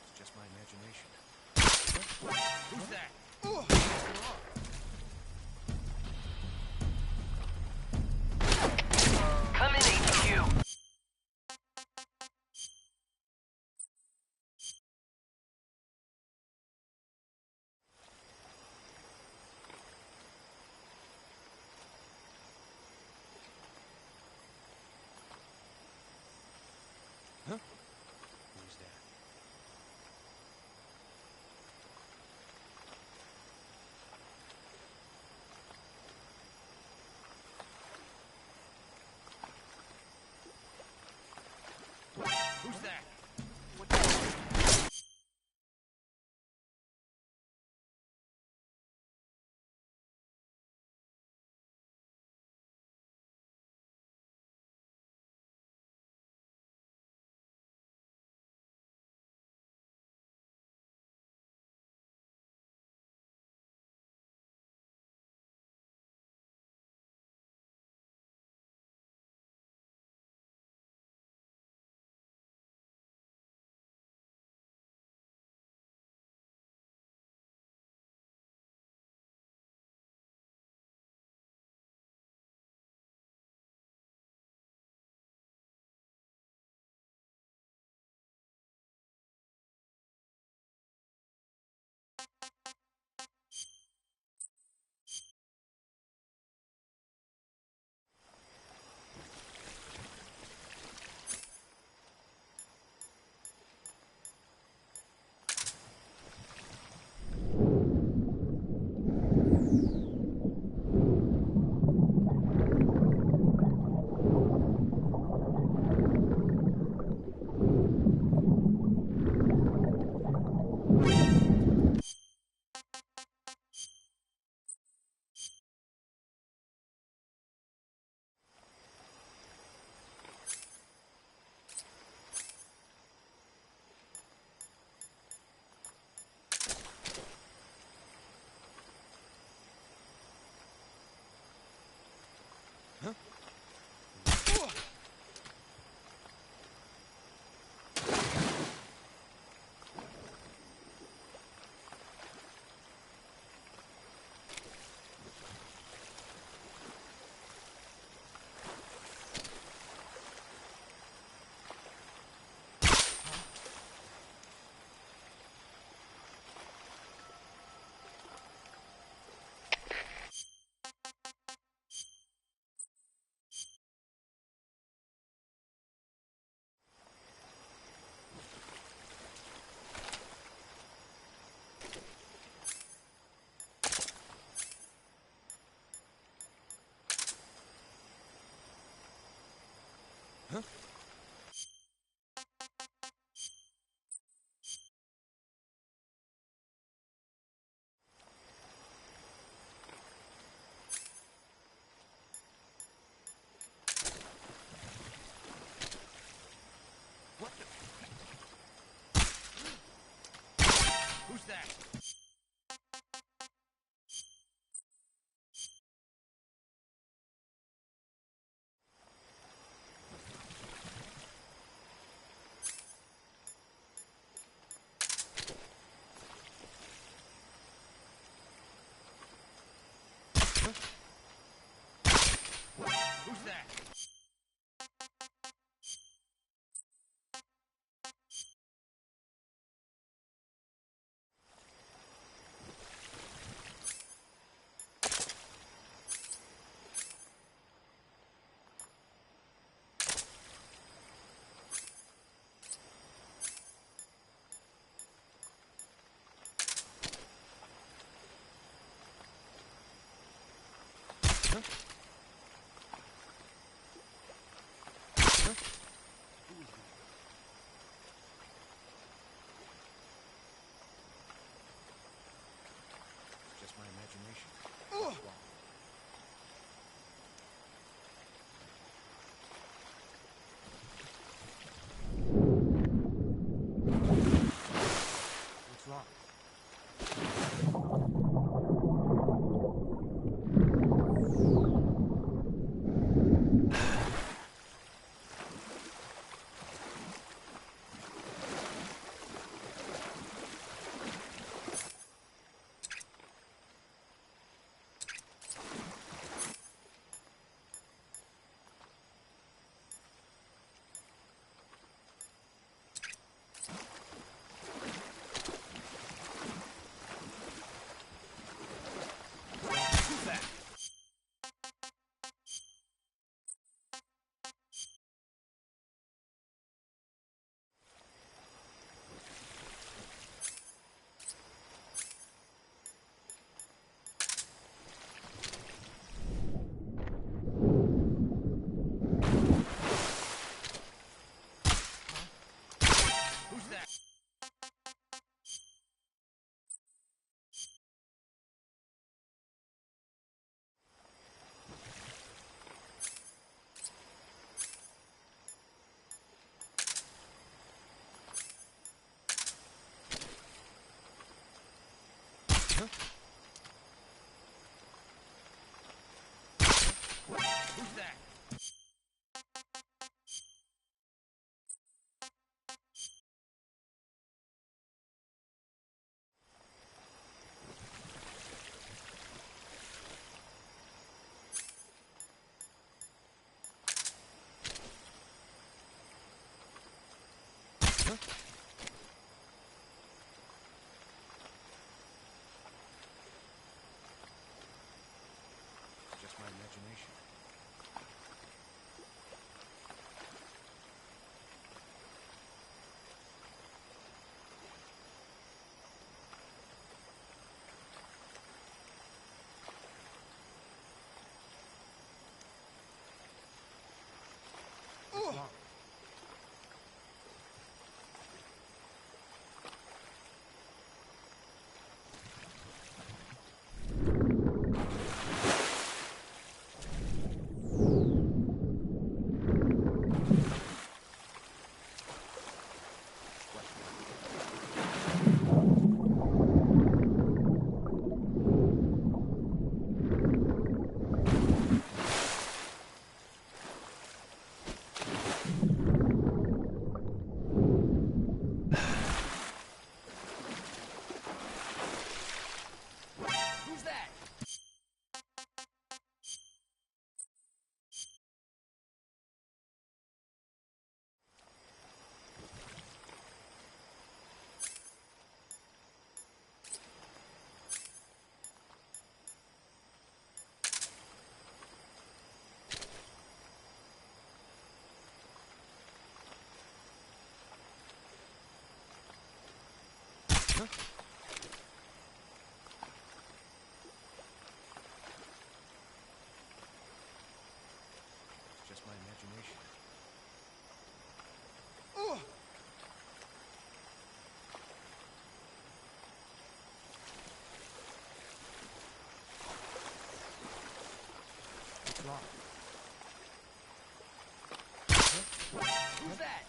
It's just my imagination. Who's that? Come in, HQ. Huh? Who's that? Who's that? Who's that? Just my imagination. What's wrong? Who's that? Who's that? Who's that? Just my imagination. What's wrong? Just my imagination. Who's that?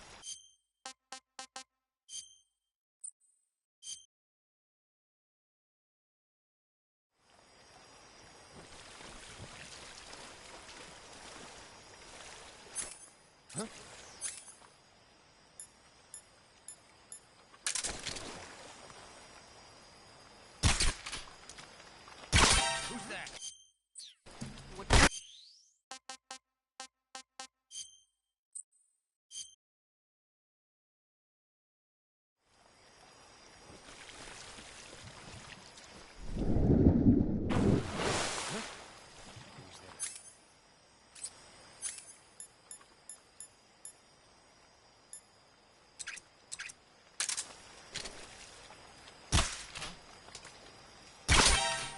Huh? Who's that?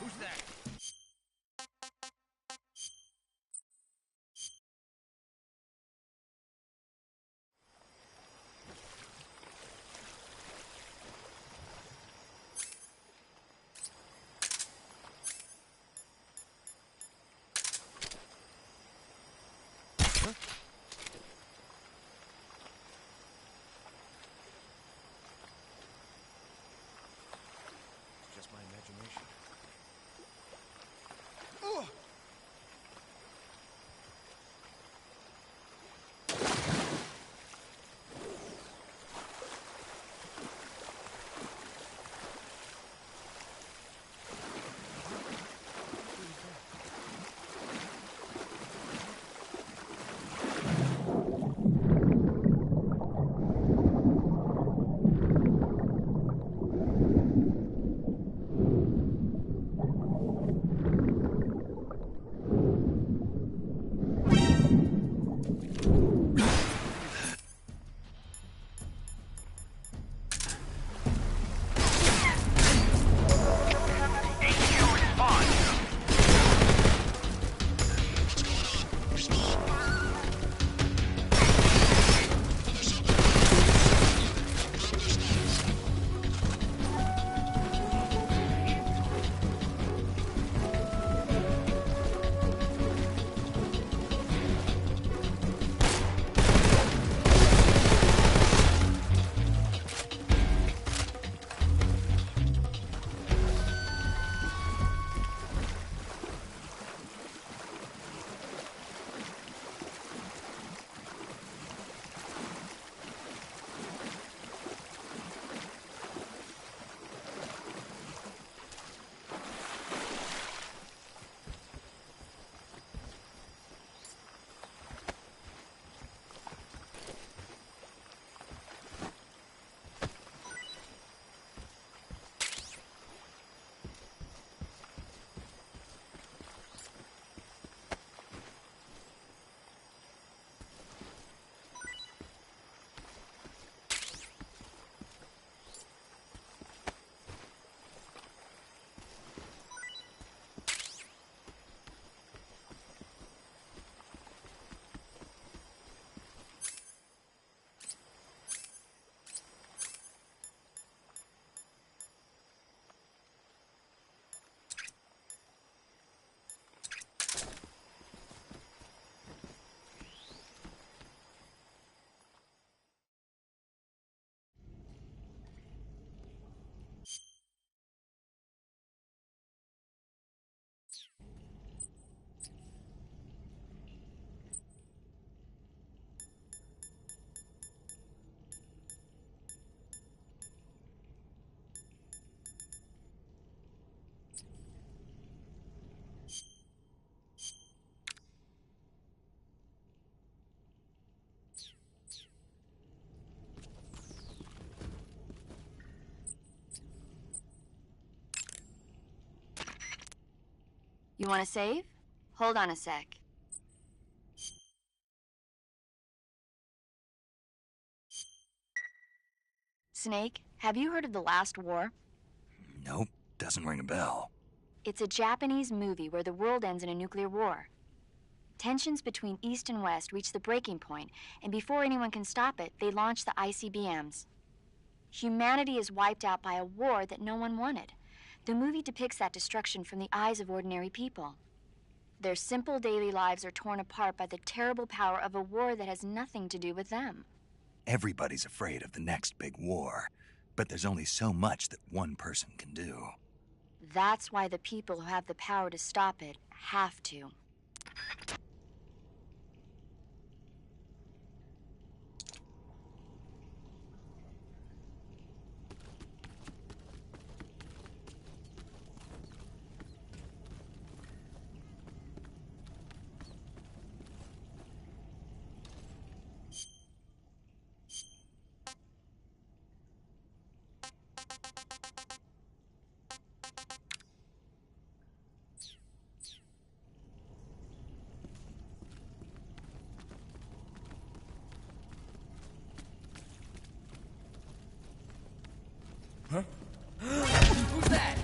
Who's that? It's just my imagination. You want to save? Hold on a sec. Snake, have you heard of the last war? Nope, doesn't ring a bell. It's a Japanese movie where the world ends in a nuclear war. Tensions between East and West reach the breaking point, and before anyone can stop it, they launch the ICBMs. Humanity is wiped out by a war that no one wanted. The movie depicts that destruction from the eyes of ordinary people. Their simple daily lives are torn apart by the terrible power of a war that has nothing to do with them. Everybody's afraid of the next big war, but there's only so much that one person can do. That's why the people who have the power to stop it have to. Huh? Who's that?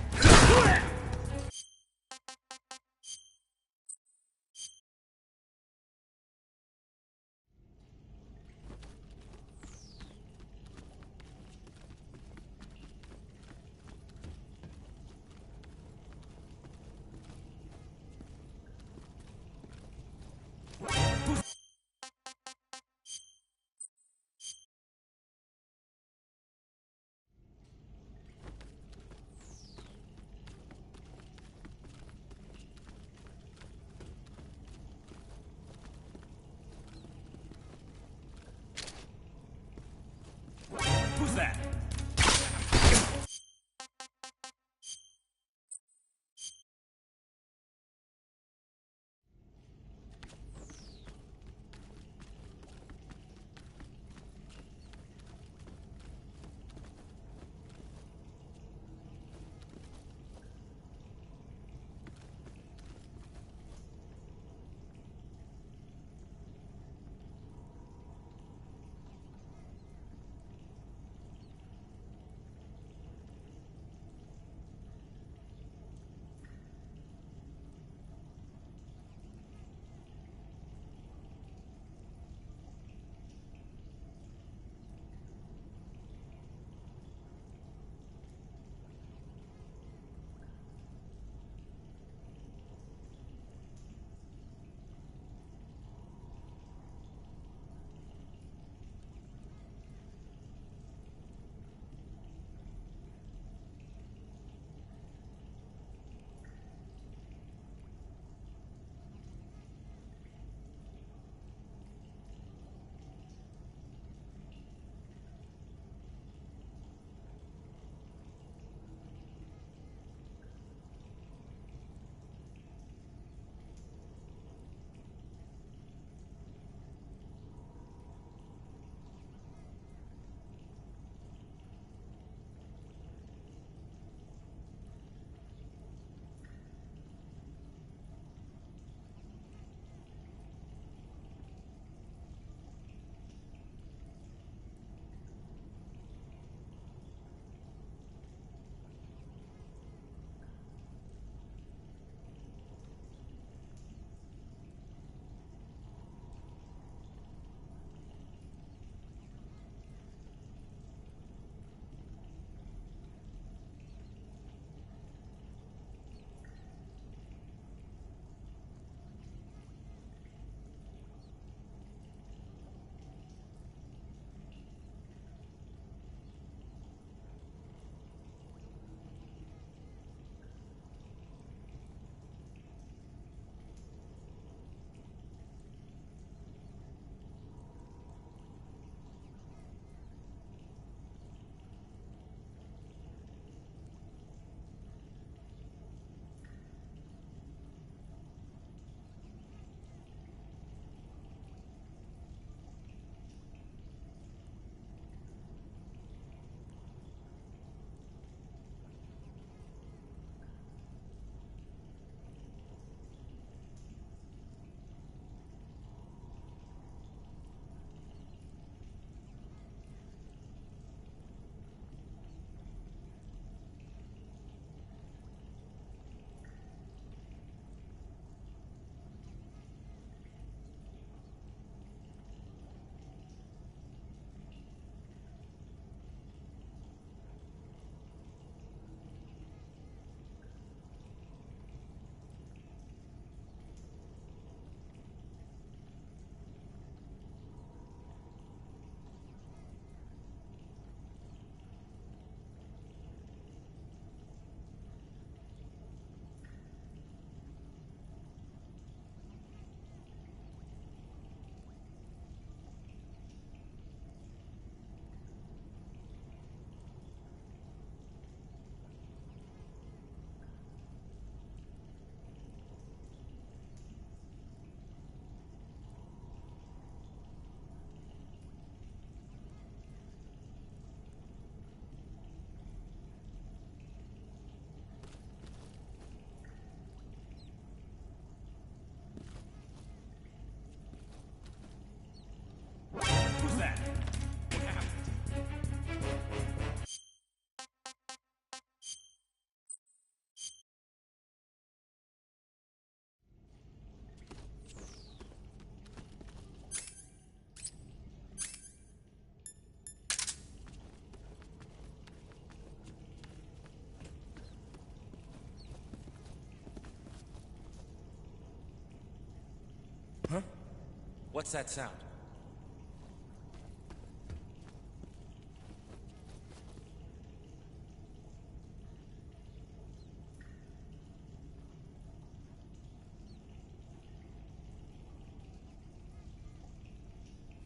What's that sound?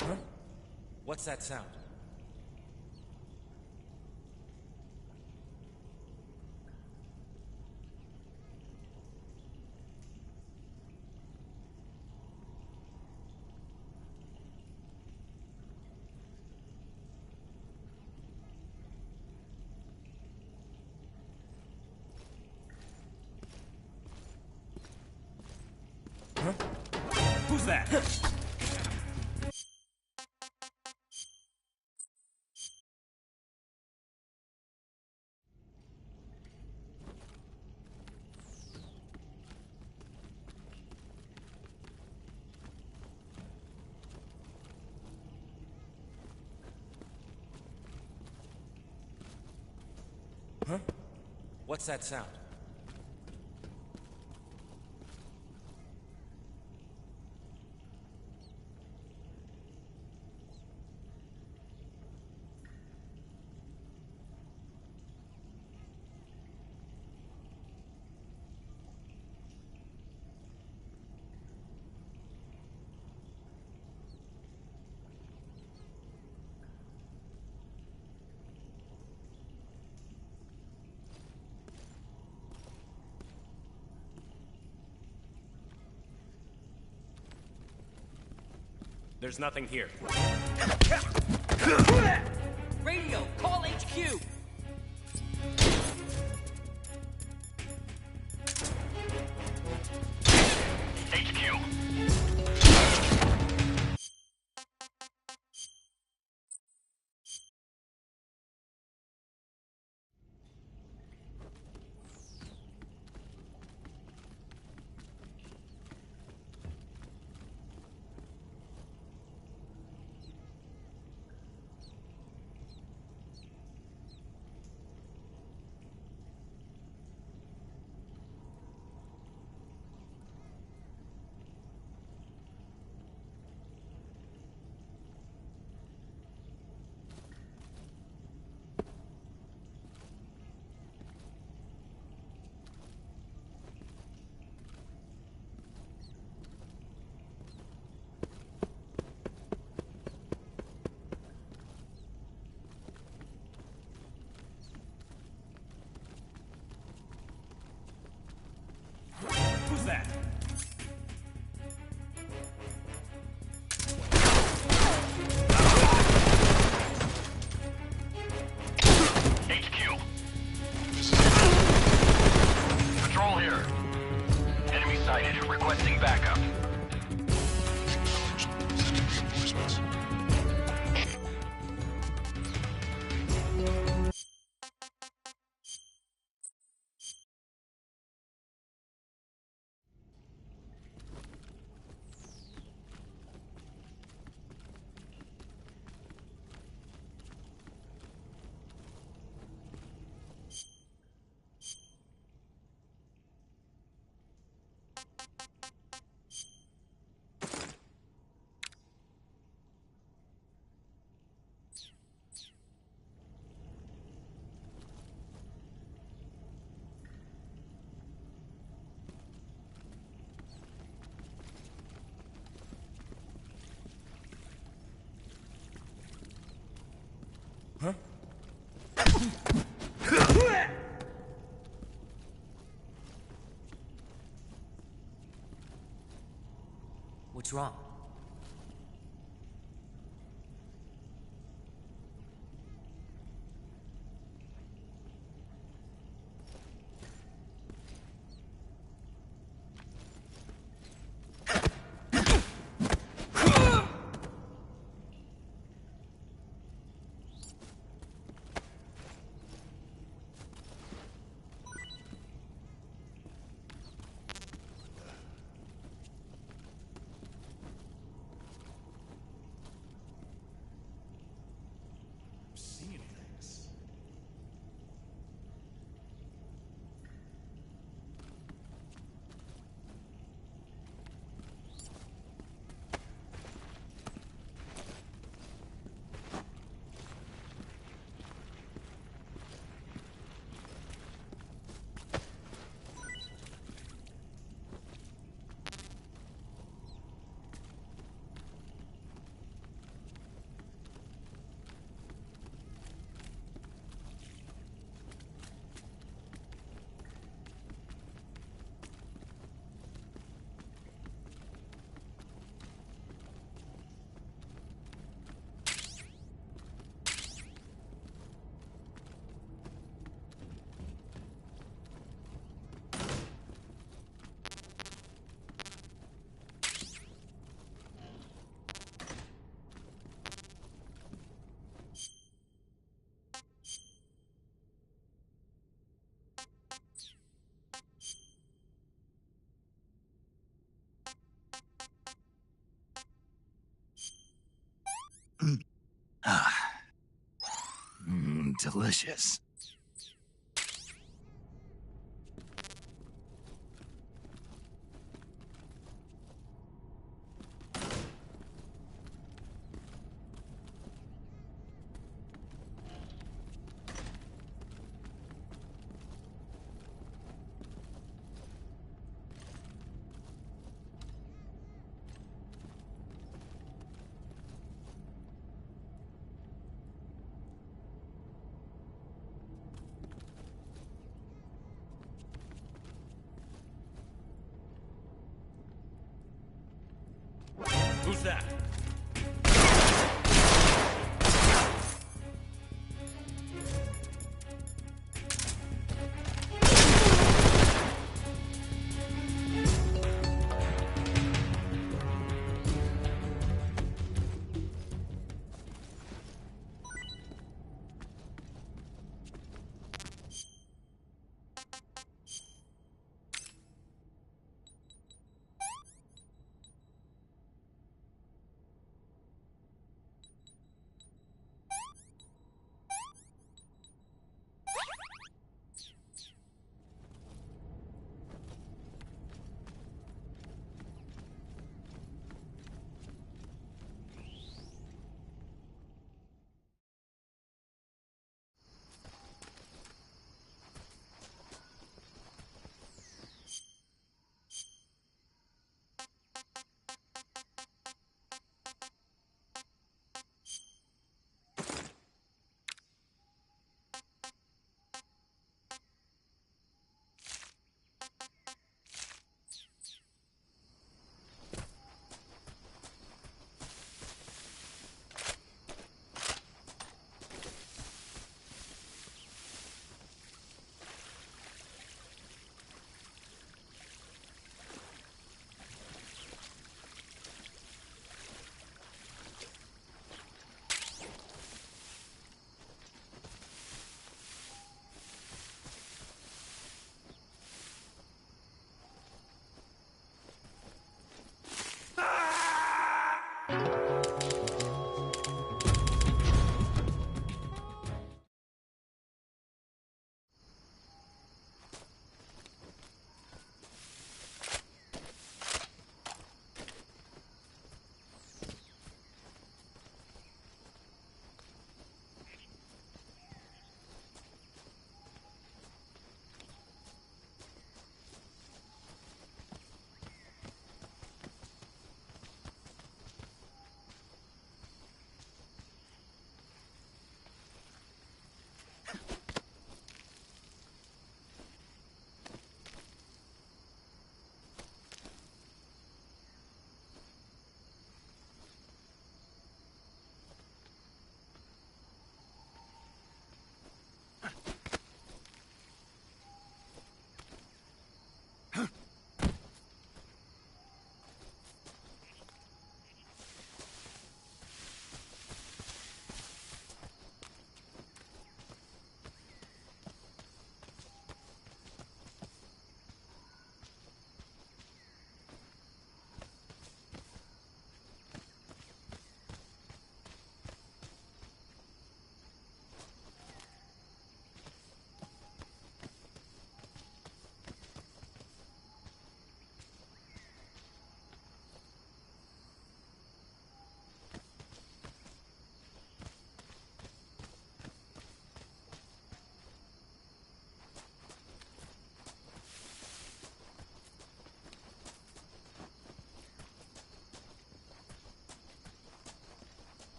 Huh? What's that sound? Who's that? Huh? What's that sound? There's nothing here. Radio, call HQ! HQ. Who's that? HQ. Patrol here. Enemy sighted. Requesting backup. Reinforcements. Huh? What's wrong? delicious. Who's that?